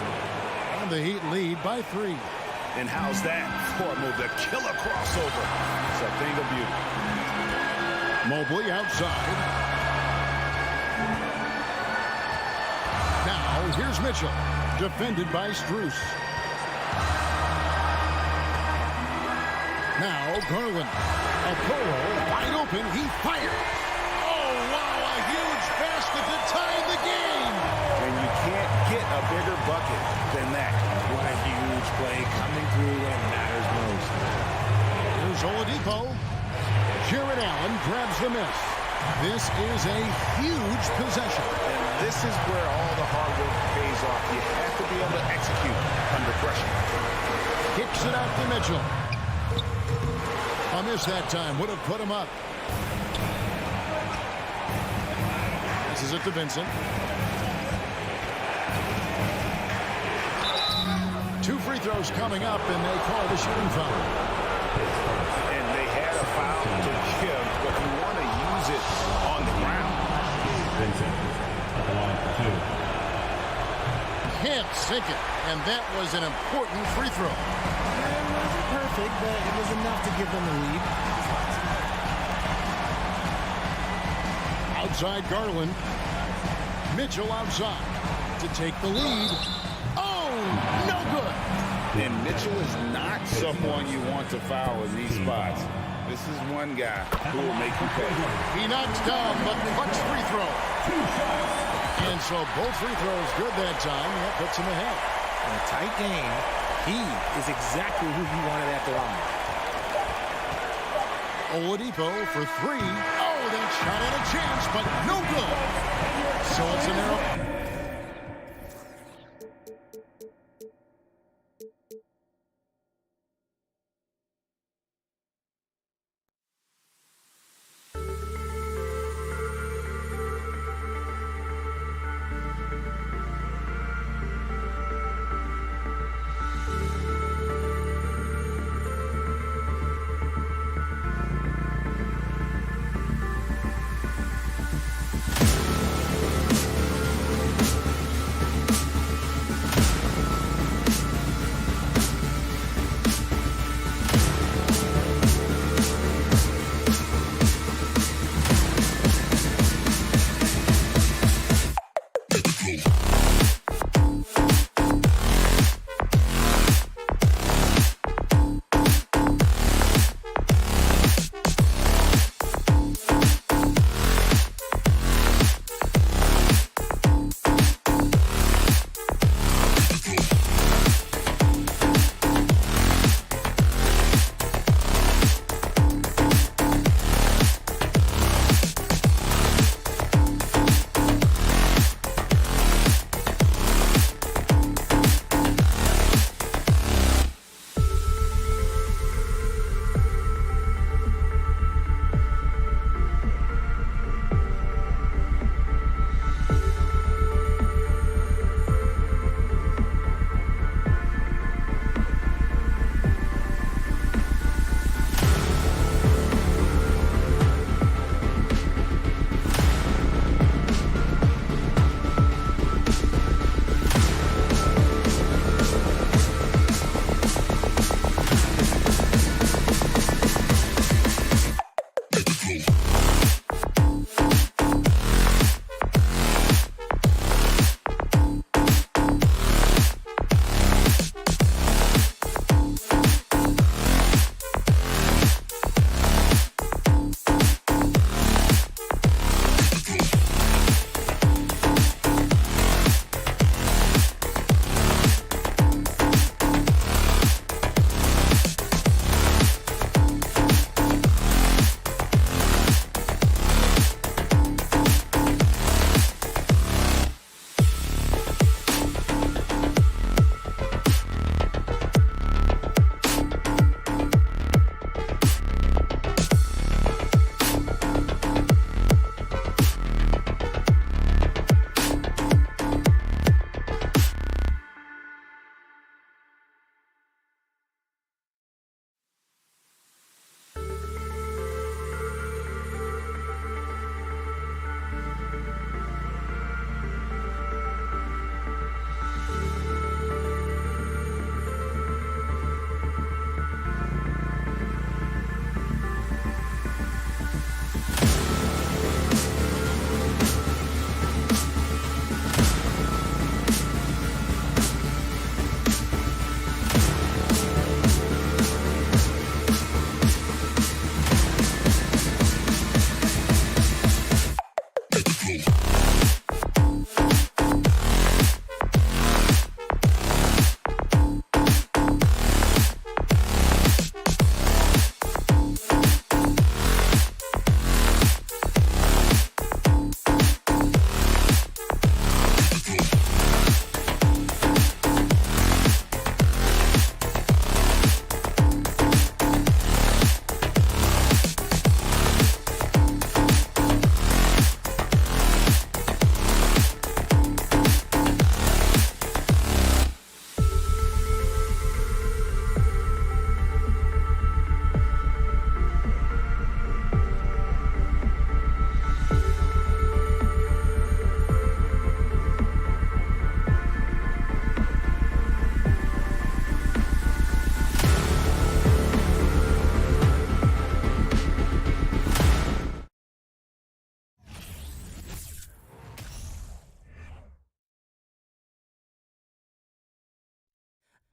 And the Heat lead by 3. And how's that for a move? The killer crossover. It's a thing of beauty. Mobley outside. Now here's Mitchell. Defended by Strus. Now Garland. Okoro wide open. He fired. Oh, wow. A huge basket to tie the game. And you can't get a bigger bucket than that. What a huge play coming through when it matters most. Here's Oladipo. Jared Allen grabs the miss. This is a huge possession. And this is where all the hard work pays off. You have to be able to execute under pressure. Kicks it out to Mitchell. A miss that time. Would have put him up. This is it to Vincent. 2 free throws coming up, and they call the shooting foul. And they had a foul to give, but you want to use it on the ground. Vincent at the line for 2. Can't sink it. And that was an important free throw. It wasn't perfect, but it was enough to give them the lead. Outside Garland. Mitchell outside to take the lead. Oh, no good. And Mitchell is not someone you want to foul in these spots. This is one guy who will make you pay. He knocks down the clutch free throw. And so both free throws good that time. That puts him ahead. In a tight game, he is exactly who he wanted at the line. Oladipo for three. Oh, that shot had a chance, but no good. So it's an arrow.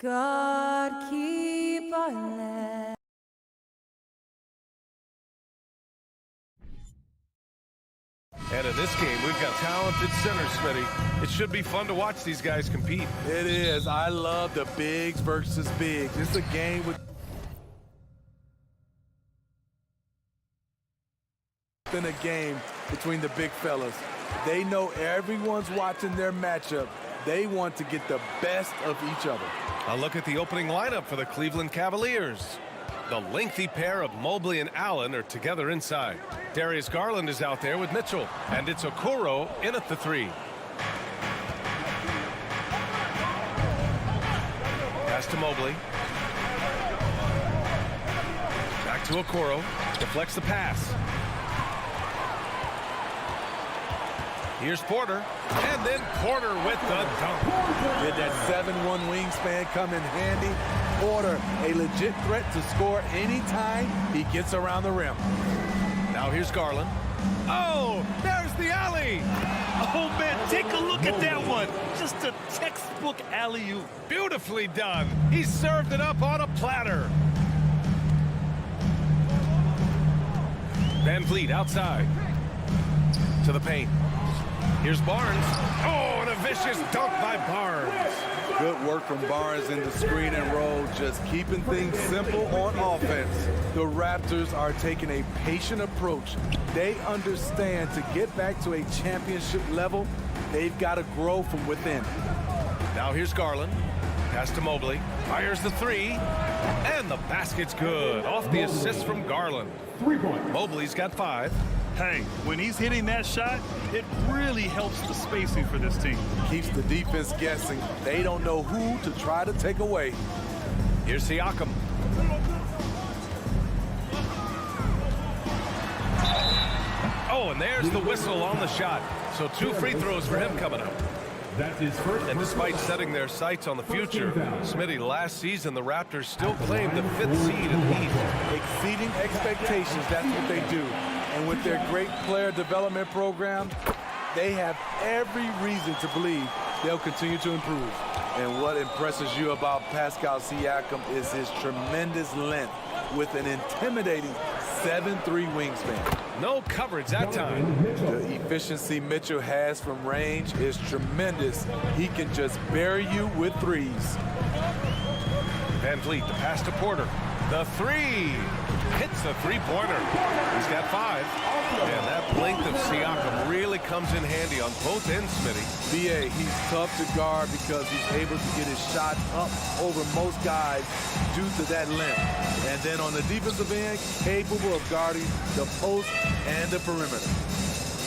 God keep our land. And in this game, we've got talented centers, Smitty. It should be fun to watch these guys compete. It is. I love the bigs versus bigs. It's a game within a game between the big fellas. They know everyone's watching their matchup. They want to get the best of each other. A look at the opening lineup for the Cleveland Cavaliers. The lengthy pair of Mobley and Allen are together inside. Darius Garland is out there with Mitchell, and it's Okoro in at the 3. Pass to Mobley. Back to Okoro. Deflects the pass. Here's Porter, and then Porter with the dunk. Did that 7'1" wingspan come in handy? Porter, a legit threat to score anytime he gets around the rim. Now here's Garland. Oh, there's the alley. Oh, man, take a look at that one. Just a textbook alley-oop. Beautifully done. He served it up on a platter. Van Vliet outside. To the paint. Here's Barnes. Oh, and a vicious dunk by Barnes. Good work from Barnes in the screen and roll, just keeping things simple on offense. The Raptors are taking a patient approach. They understand to get back to a championship level, they've got to grow from within. Now here's Garland. Pass to Mobley. Fires the 3. And the basket's good. Off the assist from Garland. 3 points. Mobley's got 5. Hey, when he's hitting that shot, it really helps the spacing for this team. Keeps the defense guessing. They don't know who to try to take away. Here's Siakam. Oh, and there's the whistle on the shot. So 2 free throws for him coming up. That's his first. And despite setting their sights on the future, Smitty, last season the Raptors still claimed the 5th seed in the East. Exceeding expectations, that's what they do. And with their great player development program, they have every reason to believe they'll continue to improve. And what impresses you about Pascal Siakam is his tremendous length with an intimidating 7'3" wingspan. No coverage that time. The efficiency Mitchell has from range is tremendous. He can just bury you with threes. Van Vliet, the pass to Porter. The 3 hits the 3-pointer. He's got 5. And that length of Siakam really comes in handy on both ends, Smitty. BA, he's tough to guard because he's able to get his shot up over most guys due to that length. And then on the defensive end, capable of guarding the post and the perimeter.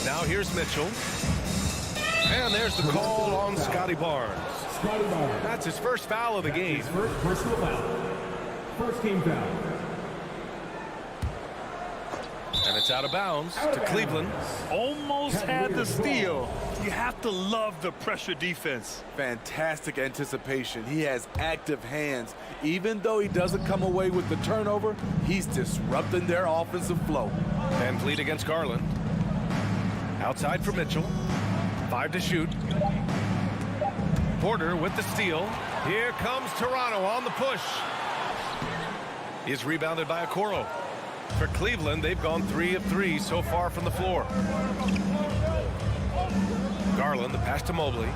Now here's Mitchell. And there's the call on Scotty Barnes. That's his first foul of the game. His first personal foul. First team foul. And it's out of bounds to Cleveland. Almost had the steal. You have to love the pressure defense. Fantastic anticipation. He has active hands. Even though he doesn't come away with the turnover, he's disrupting their offensive flow. Van Vliet against Garland. Outside for Mitchell. 5 to shoot. Porter with the steal. Here comes Toronto on the push. Is rebounded by Okoro. For Cleveland, they've gone 3 of 3 so far from the floor. Garland, the pass to Mobley.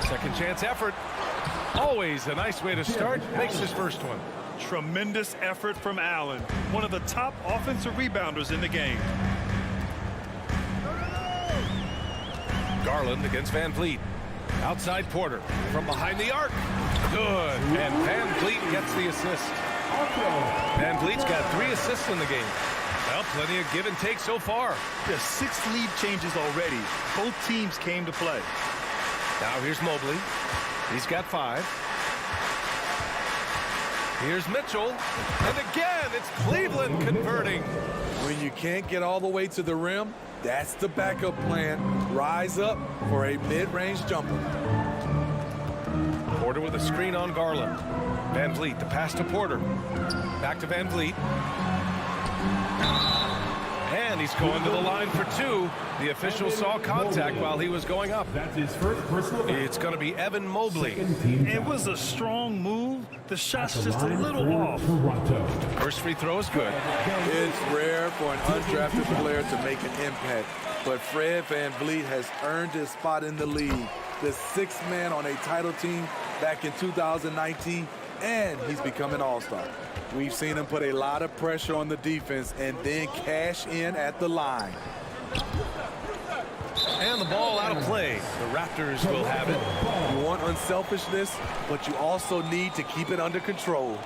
Second chance effort. Always a nice way to start. Makes his first one. Tremendous effort from Allen, one of the top offensive rebounders in the game. Garland against Van Vliet. Outside Porter from behind the arc. Good. And Van Vliet gets the assist. Van Vliet's got 3 assists in the game. Well, plenty of give and take so far. There's 6 lead changes already. Both teams came to play. Now here's Mobley. He's got 5. Here's Mitchell. And again, it's Cleveland converting. When you can't get all the way to the rim, that's the backup plan. Rise up for a mid-range jumper. Porter with a screen on Garland. Van Vliet, the pass to Porter. Back to Van Vliet. And he's going to the line for two. The official saw contact while he was going up. That's his first personal. It's going to be Evan Mobley. It was a strong move. The shot's just a little off. First free throw is good. It's rare for an undrafted player to make an impact, but Fred VanVleet has earned his spot in the league. The sixth man on a title team back in 2019, and he's become an all-star. We've seen him put a lot of pressure on the defense and then cash in at the line. And the ball out of play. The Raptors will have it. You want unselfishness, but you also need to keep it under control.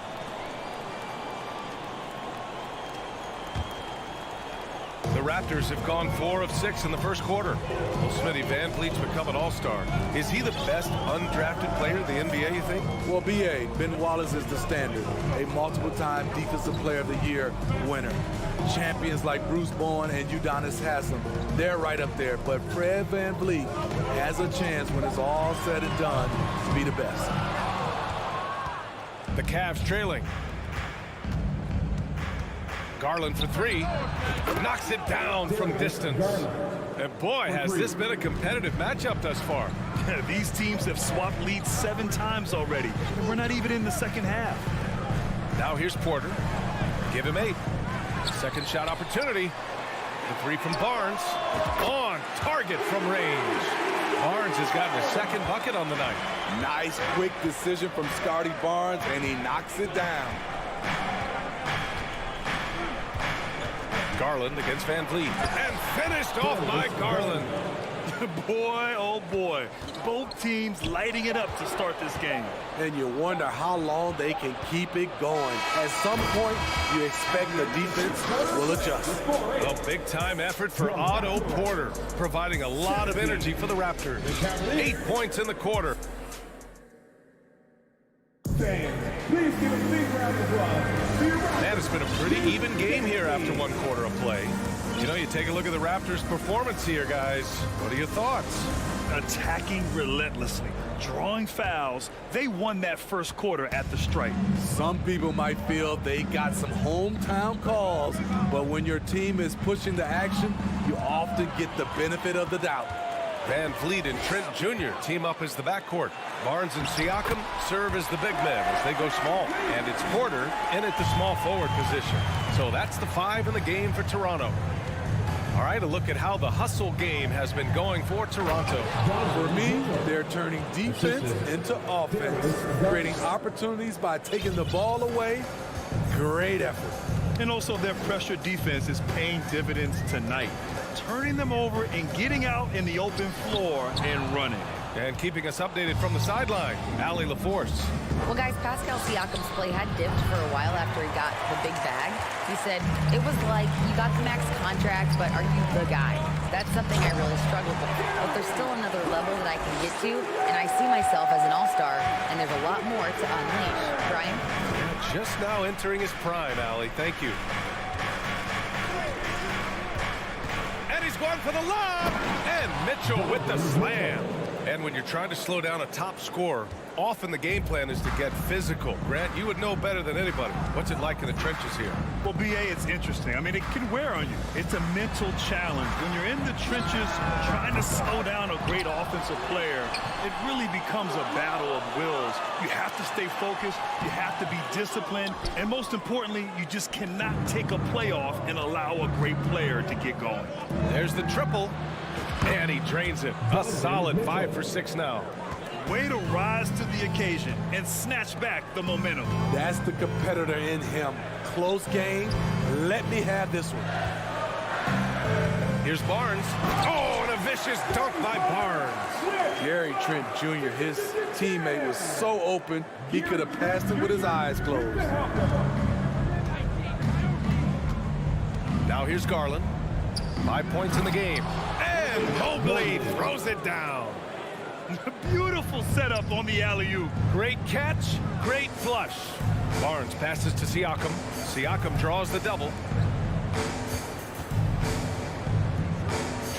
The Raptors have gone 4 of 6 in the first quarter. Well, Smitty, VanVleet's become an all-star. Is he the best undrafted player in the NBA, you think? Well, B.A., Ben Wallace is the standard. A multiple-time Defensive Player of the Year winner. Champions like Bruce Bowen and Udonis Haslem, they're right up there. But Fred VanVleet has a chance when it's all said and done to be the best. The Cavs trailing. Garland for 3, knocks it down from distance. And boy, has this been a competitive matchup thus far. These teams have swapped leads 7 times already, and we're not even in the second half. Now here's Porter. Give him 8. Second shot opportunity. The 3 from Barnes. On target from range. Barnes has gotten a second bucket on the night. Nice quick decision from Scotty Barnes, and he knocks it down. Garland against VanVleet. And finished off by Garland. Boy, oh boy. Both teams lighting it up to start this game. And you wonder how long they can keep it going. At some point, you expect the defense will adjust. A big-time effort for Otto Porter, providing a lot of energy for the Raptors. 8 points in the quarter. Please give a big round of applause. Man, it's been a pretty even game here after 1 quarter of play. You know, you take a look at the Raptors' performance here, guys. What are your thoughts? Attacking relentlessly, drawing fouls. They won that first quarter at the stripe. Some people might feel they got some hometown calls, but when your team is pushing the action, you often get the benefit of the doubt. VanVleet and Trent Jr. team up as the backcourt. Barnes and Siakam serve as the big men as they go small. And it's Porter in at the small forward position. So that's the 5 in the game for Toronto. All right, a look at how the hustle game has been going for Toronto. For me, they're turning defense into offense, creating opportunities by taking the ball away. Great effort. And also their pressure defense is paying dividends tonight, turning them over and getting out in the open floor and running. And keeping us updated from the sideline, Allie LaForce. Well, guys, Pascal Siakam's play had dipped for a while after he got the big bag. He said, it was like, you got the max contract, but are you the guy? That's something I really struggled with. But there's still another level that I can get to, and I see myself as an all-star, and there's a lot more to unleash. Brian? Just now entering his prime, Allie. Thank you. And he's going for the lob! And Mitchell with the slam. And when you're trying to slow down a top scorer, often the game plan is to get physical. Grant, you would know better than anybody. What's it like in the trenches here? Well, B.A., it's interesting. I mean, it can wear on you. It's a mental challenge. When you're in the trenches trying to slow down a great offensive player, it really becomes a battle of wills. You have to stay focused. You have to be disciplined. And most importantly, you just cannot take a play off and allow a great player to get going. There's the triple. And he drains it. A solid 5 for 6 now. Way to rise to the occasion and snatch back the momentum. That's the competitor in him. Close game. Let me have this one. Here's Barnes. Oh, and a vicious dunk by Barnes. Gary Trent Jr., his teammate, was so open, he could have passed it with his eyes closed. Now here's Garland. 5 points in the game. And Mobley throws it down. Beautiful setup on the alley-oop. Great catch, great flush. Barnes passes to Siakam. Siakam draws the double.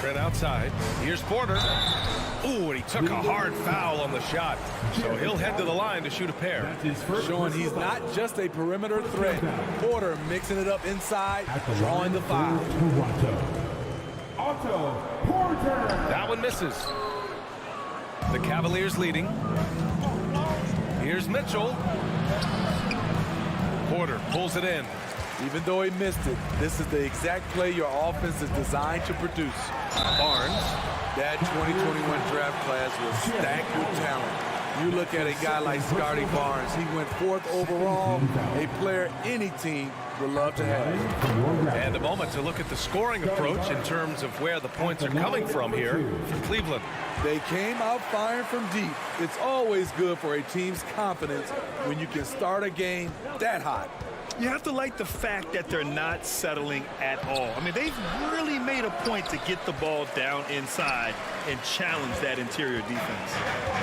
Spread outside. Here's Porter. Ooh, and he took a hard foul on the shot. So he'll head to the line to shoot a pair. Showing he's not just a perimeter threat. Porter mixing it up inside, drawing the foul. That one misses. The Cavaliers leading. Here's Mitchell. Porter pulls it in. Even though he missed it, this is the exact play your offense is designed to produce. Barnes. That 2021 draft class was stacked with talent. You look at a guy like Scotty Barnes, he went 4th overall, a player any team would love to have. And a moment to look at the scoring approach in terms of where the points are coming from here for Cleveland. They came out firing from deep. It's always good for a team's confidence when you can start a game that hot. You have to like the fact that they're not settling at all. I mean, they've really made a point to get the ball down inside and challenge that interior defense.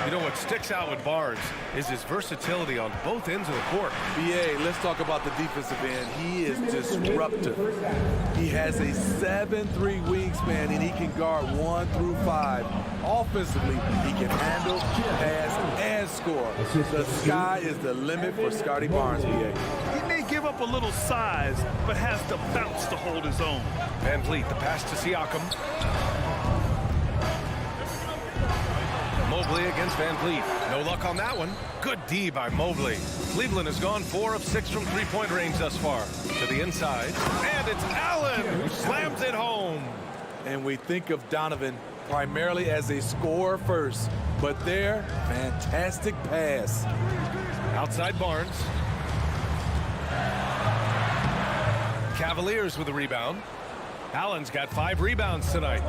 You know what sticks out with Barnes is his versatility on both ends of the court. BA, let's talk about the defensive end. He is disruptive. He has a 7'3" wingspan, and he can guard 1 through 5. Offensively, he can handle, pass, and score. The sky is the limit for Scotty Barnes, BA. He may give up a little size, but has the bounce to hold his own. Van Vliet, the pass to Siakam. Mobley against Van Vliet. No luck on that one. Good D by Mobley. Cleveland has gone 4 of 6 from three-point range thus far. To the inside. And it's Allen who slams it home. And we think of Donovan primarily as a scorer first. But there, fantastic pass. Outside Barnes. Cavaliers with a rebound. Allen's got 5 rebounds tonight.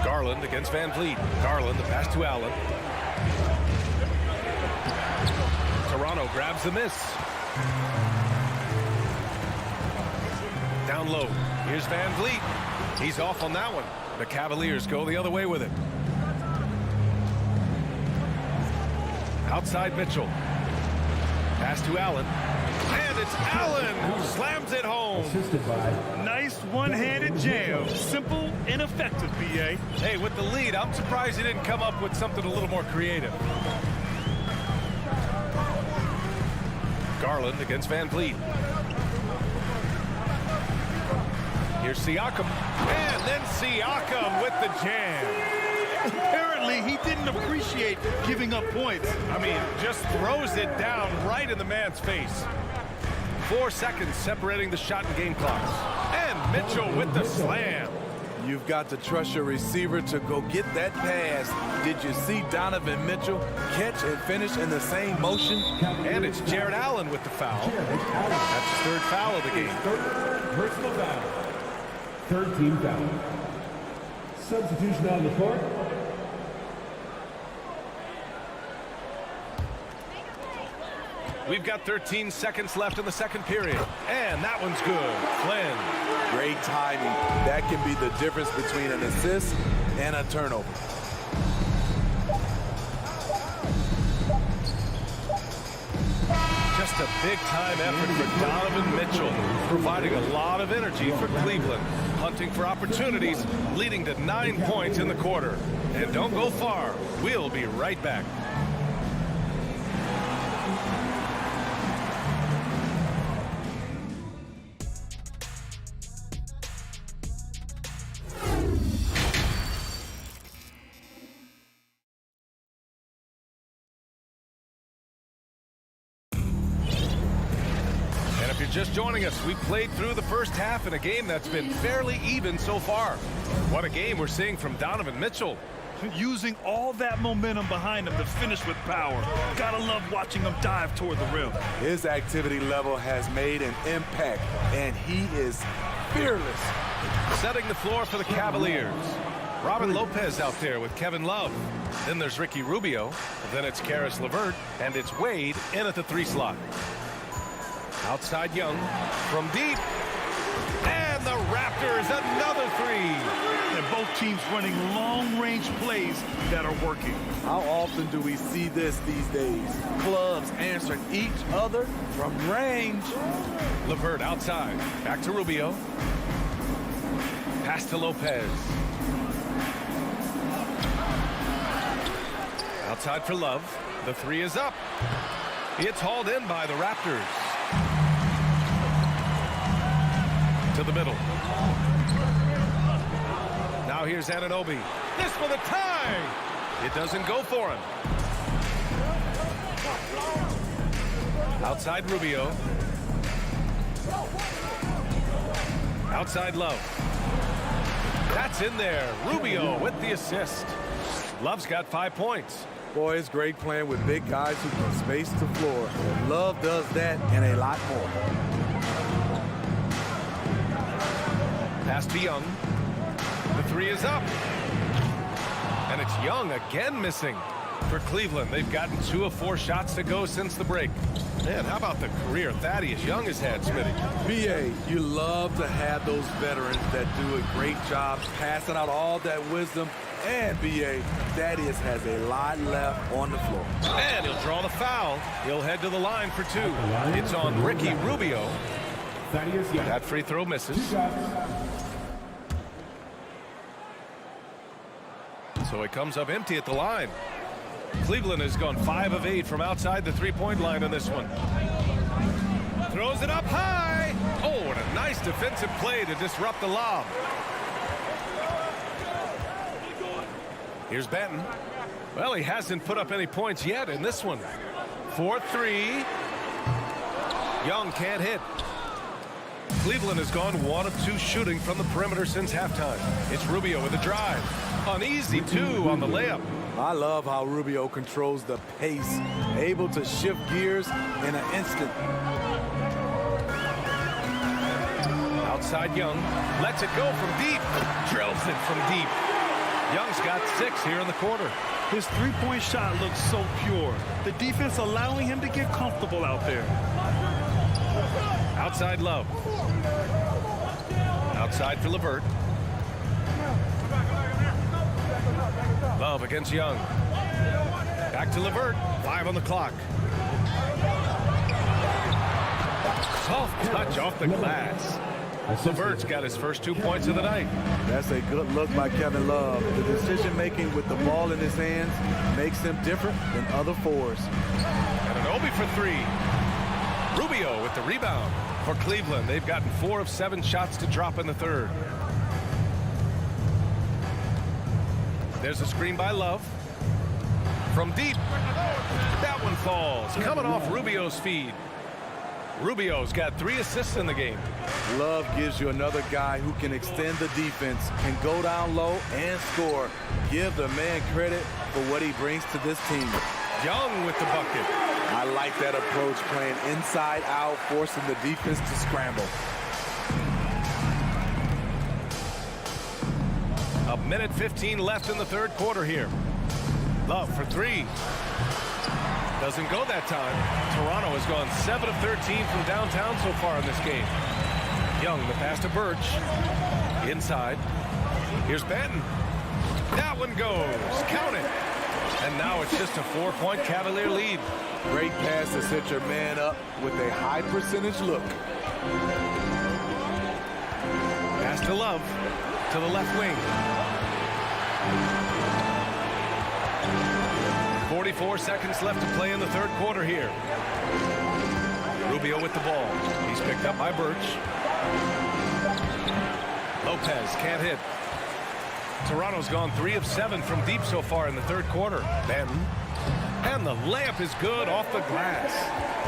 Garland against Van Vliet. Garland, the pass to Allen. Toronto grabs the miss. Down low. Here's Van Vliet. He's off on that one. The Cavaliers go the other way with it. Outside Mitchell. Pass to Allen. And it's Allen who slams it home. Nice one-handed jam. Simple and effective, BA. Hey, with the lead, I'm surprised he didn't come up with something a little more creative. Garland against Van Vliet. Here's Siakam. And then Siakam with the jam. Apparently, he didn't appreciate giving up points. I mean, just throws it down right in the man's face. 4 seconds separating the shot and game clocks. And Mitchell with the slam. You've got to trust your receiver to go get that pass. Did you see Donovan Mitchell catch and finish in the same motion? And it's Jared Allen with the foul. That's his 3rd foul of the game. Personal foul. 3rd team foul. Substitution on the court. We've got 13 seconds left in the second period. And that one's good. Flynn. Great timing. That can be the difference between an assist and a turnover. Just a big-time effort for Donovan Mitchell, providing a lot of energy for Cleveland, hunting for opportunities, leading to 9 points in the quarter. And don't go far. We'll be right back. Just joining us, we played through the first half in a game that's been fairly even so far. What a game we're seeing from Donovan Mitchell. Using all that momentum behind him to finish with power. Gotta love watching him dive toward the rim. His activity level has made an impact, and he is fearless. Setting the floor for the Cavaliers. Robin Lopez out there with Kevin Love. Then there's Ricky Rubio. Then it's Karis LeVert, and it's Wade in at the 3 slot. Outside Young from deep. And the Raptors, another 3. And both teams running long-range plays that are working. How often do we see this these days? Clubs answering each other from range. LeVert outside. Back to Rubio. Pass to Lopez. Outside for Love. The three is up. It's hauled in by the Raptors. To the middle. Now here's Anunoby. This for the tie. It doesn't go for him. Outside Rubio. Outside Love. That's in there. Rubio with the assist. Love's got 5 points. Boy, it's great playing with big guys who can space the floor. Love does that and a lot more. Pass to Young. The three is up. And it's Young again missing. For Cleveland, they've gotten 2 of 4 shots to go since the break. Man, how about the career Thaddeus Young has had, Smitty? B.A., you love to have those veterans that do a great job passing out all that wisdom. And B.A., Thaddeus has a lot left on the floor. And he'll draw the foul. He'll head to the line for 2. It's on Ricky Rubio. That free throw misses. So it comes up empty at the line. Cleveland has gone 5 of 8 from outside the three-point line on this one. Throws it up high. Oh, and a nice defensive play to disrupt the lob. Here's Benton. Well, he hasn't put up any points yet in this one. 4-3. Young can't hit. Cleveland has gone 1 of 2 shooting from the perimeter since halftime. It's Rubio with a drive. An easy 2 on the layup. I love how Rubio controls the pace, able to shift gears in an instant. Outside Young, lets it go from deep, drills it from deep. Young's got 6 here in the quarter. His three-point shot looks so pure. The defense allowing him to get comfortable out there. Outside Love. Outside for LeVert. Love against Young. Back to LeVert. 5 on the clock. Soft touch off the glass. LeVert's got his first 2 points of the night. That's a good look by Kevin Love. The decision-making with the ball in his hands makes him different than other fours. Anunoby for 3. Rubio with the rebound. For Cleveland, they've gotten 4 of 7 shots to drop in the third. There's a screen by Love. From deep. That one falls. Coming off Rubio's feed. Rubio's got 3 assists in the game. Love gives you another guy who can extend the defense, can go down low and score. Give the man credit for what he brings to this team. Young with the bucket. I like that approach, playing inside out, forcing the defense to scramble. A minute 15 left in the third quarter here. Love for 3. Doesn't go that time. Toronto has gone 7 of 13 from downtown so far in this game. Young, the pass to Birch. Inside. Here's Benton. That one goes. Count it. And now it's just a 4-point Cavalier lead. Great pass to set your man up with a high percentage look. Pass to Love. To the left wing. 44 seconds left to play in the third quarter here. Rubio with the ball. He's picked up by Birch. Lopez can't hit. Toronto's gone 3 of 7 from deep so far in the third quarter. Benton. And the layup is good off the glass.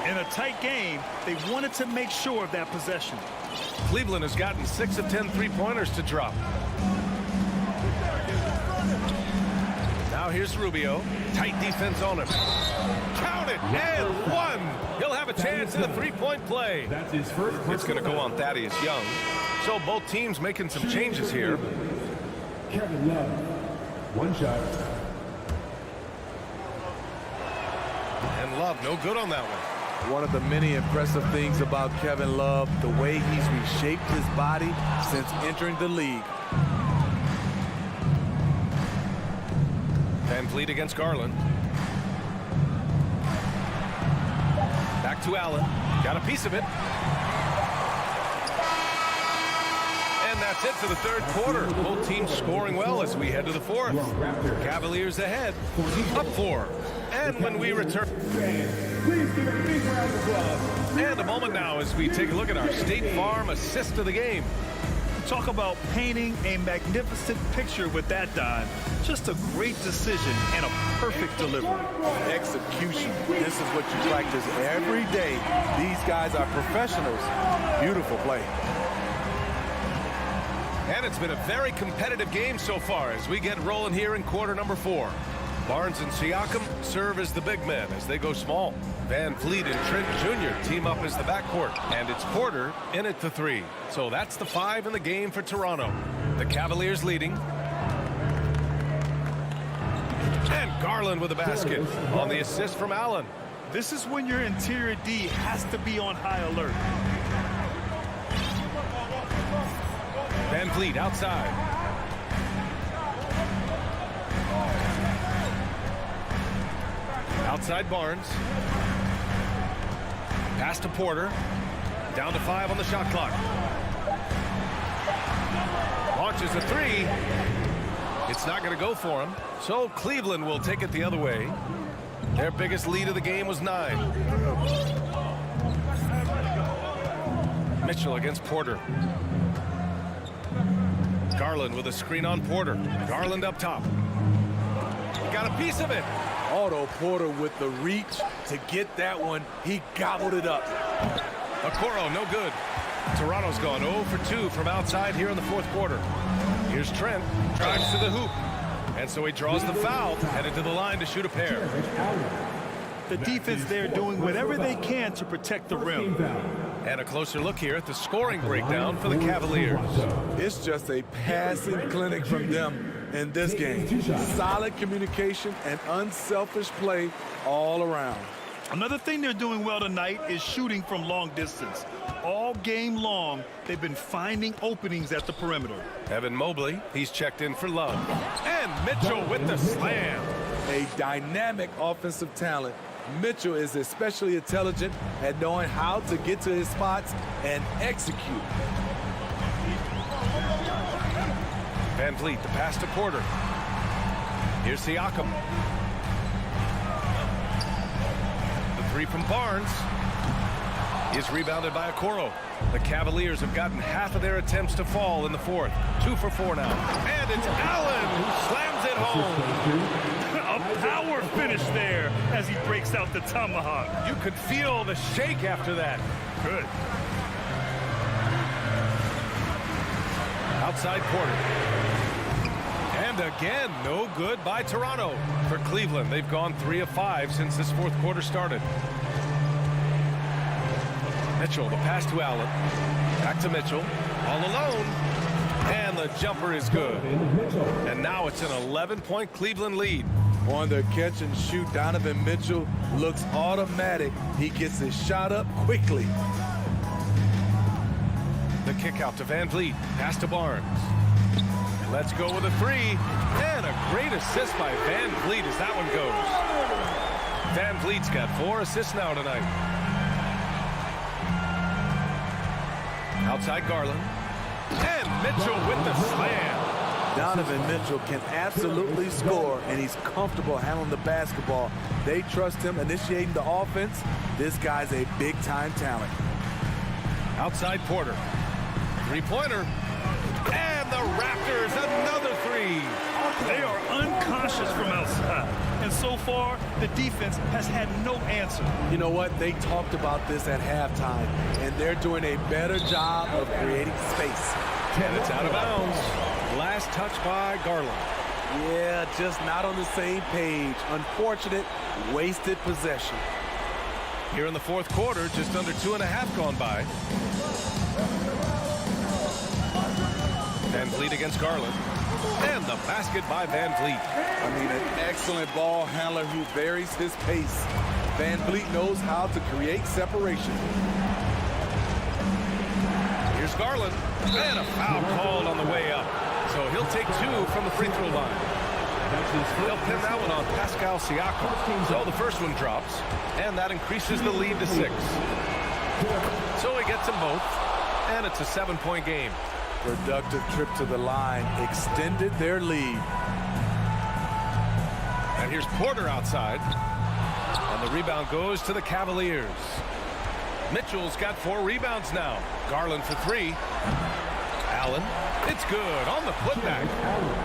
In a tight game, they wanted to make sure of that possession. Cleveland has gotten 6 of 10 three-pointers to drop. Now here's Rubio. Tight defense on him. Count it, and 1. He'll have a chance in the three-point play. That's his first. It's going to go on Thaddeus Young. So both teams making some changes here. Kevin Love, 1 shot. And Love, no good on that one. One of the many impressive things about Kevin Love, the way he's reshaped his body since entering the league. Van Vliet against Garland. Back to Allen. Got a piece of it. And And that's it for the third quarter. Both teams scoring well as we head to the fourth. Cavaliers ahead, up 4. And when we return... And a moment now as we take a look at our State Farm assist of the game. Talk about painting a magnificent picture with that dime. Just a great decision and a perfect delivery. Execution. This is what you practice every day. These guys are professionals. Beautiful play. And it's been a very competitive game so far as we get rolling here in quarter number 4. Barnes and Siakam serve as the big men as they go small. Van Fleet and Trent Jr. team up as the backcourt. And it's Porter in at the 3. So that's the 5 in the game for Toronto. The Cavaliers leading. And Garland with a basket on the assist from Allen. This is when your interior D has to be on high alert. Van Fleet outside. Outside Barnes. Pass to Porter. Down to 5 on the shot clock. Launches a 3. It's not going to go for him. So Cleveland will take it the other way. Their biggest lead of the game was 9. Mitchell against Porter. Garland with a screen on Porter. Garland up top. Got a piece of it. Otto Porter with the reach to get that one. He gobbled it up. Okoro, no good. Toronto's gone 0 for 2 from outside here in the fourth quarter. Here's Trent. Drives to the hoop. And so he draws the foul. Headed to the line to shoot a pair. The defense there doing whatever they can to protect the rim. And a closer look here at the scoring breakdown for the Cavaliers. It's just a passing clinic from them in this game. Solid communication and unselfish play all around. Another thing they're doing well tonight is shooting from long distance. All game long, they've been finding openings at the perimeter. Evan Mobley, he's checked in for Love. And Mitchell with the slam. A dynamic offensive talent. Mitchell is especially intelligent at knowing how to get to his spots and execute. Van Fleet, the pass to Porter. Here's Siakam. The 3 from Barnes is rebounded by Okoro. The Cavaliers have gotten half of their attempts to fall in the fourth. 2 for 4 now. And it's Allen who slams it home. A power finish there as he breaks out the tomahawk. You could feel the shake after that. Good. Outside Porter. And again, no good by Toronto. For Cleveland, they've gone 3 of 5 since this fourth quarter started. Mitchell, the pass to Allen. Back to Mitchell. All alone. And the jumper is good. And now it's an 11-point Cleveland lead. On their catch and shoot, Donovan Mitchell looks automatic. He gets his shot up quickly. The kick out to Van Fleet. Pass to Barnes. Let's go with a 3. And a great assist by Van Fleet as that one goes. Van Fleet's got 4 assists now tonight. Outside Garland. And Mitchell with the slam. Donovan Mitchell can absolutely score, and he's comfortable handling the basketball. They trust him initiating the offense. This guy's a big-time talent. Outside Porter. 3-pointer. And the Raptors, another 3. They are unconscious from outside. And so far, the defense has had no answer. You know what? They talked about this at halftime, and they're doing a better job of creating space. And it's out of bounds. Last touch by Garland. Yeah, just not on the same page. Unfortunate, wasted possession. Here in the fourth quarter, just under 2.5 gone by. Van Fleet against Garland. And the basket by Van Fleet. I mean, an excellent ball handler who varies his pace. Van Fleet knows how to create separation. Here's Garland. And a foul called on the way up. So he'll take 2 from the free throw line. They'll pin that one on Pascal Siakam. So the first one drops. And that increases the lead to 6. So he gets them both. And it's a 7-point game. Productive trip to the line extended their lead. And here's Porter outside. And the rebound goes to the Cavaliers. Mitchell's got 4 rebounds now. Garland for 3. Allen, it's good on the putback.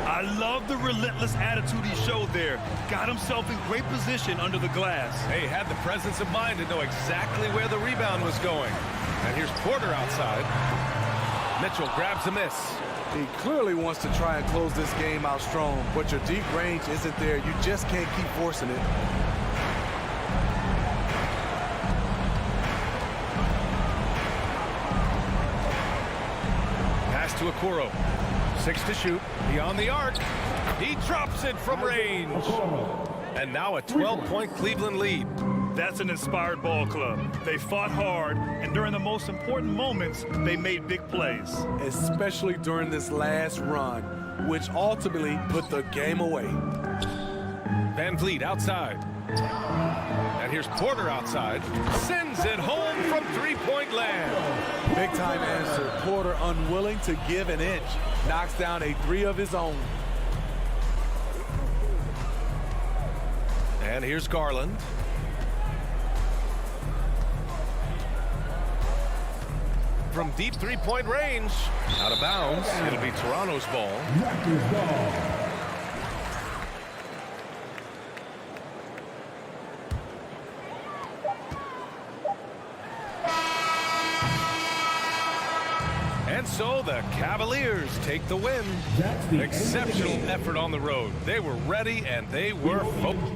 I love the relentless attitude he showed there. Got himself in great position under the glass. He had the presence of mind to know exactly where the rebound was going. And here's Porter outside. Mitchell grabs a miss. He clearly wants to try and close this game out strong, but your deep range isn't there. You just can't keep forcing it. To Okoro. 6 to shoot. Beyond the arc. He drops it from range. And now a 12-point Cleveland lead. That's an inspired ball club. They fought hard, and during the most important moments, they made big plays. Especially during this last run, which ultimately put the game away. Van Vliet outside. And here's Porter outside. Sends it home from 3-point land. Big time answer. Porter unwilling to give an inch. Knocks down a 3 of his own. And here's Garland. From deep 3-point range. Out of bounds. It'll be Toronto's ball. Raptors ball. And so the Cavaliers take the win. Exceptional effort on the road. They were ready and they were focused.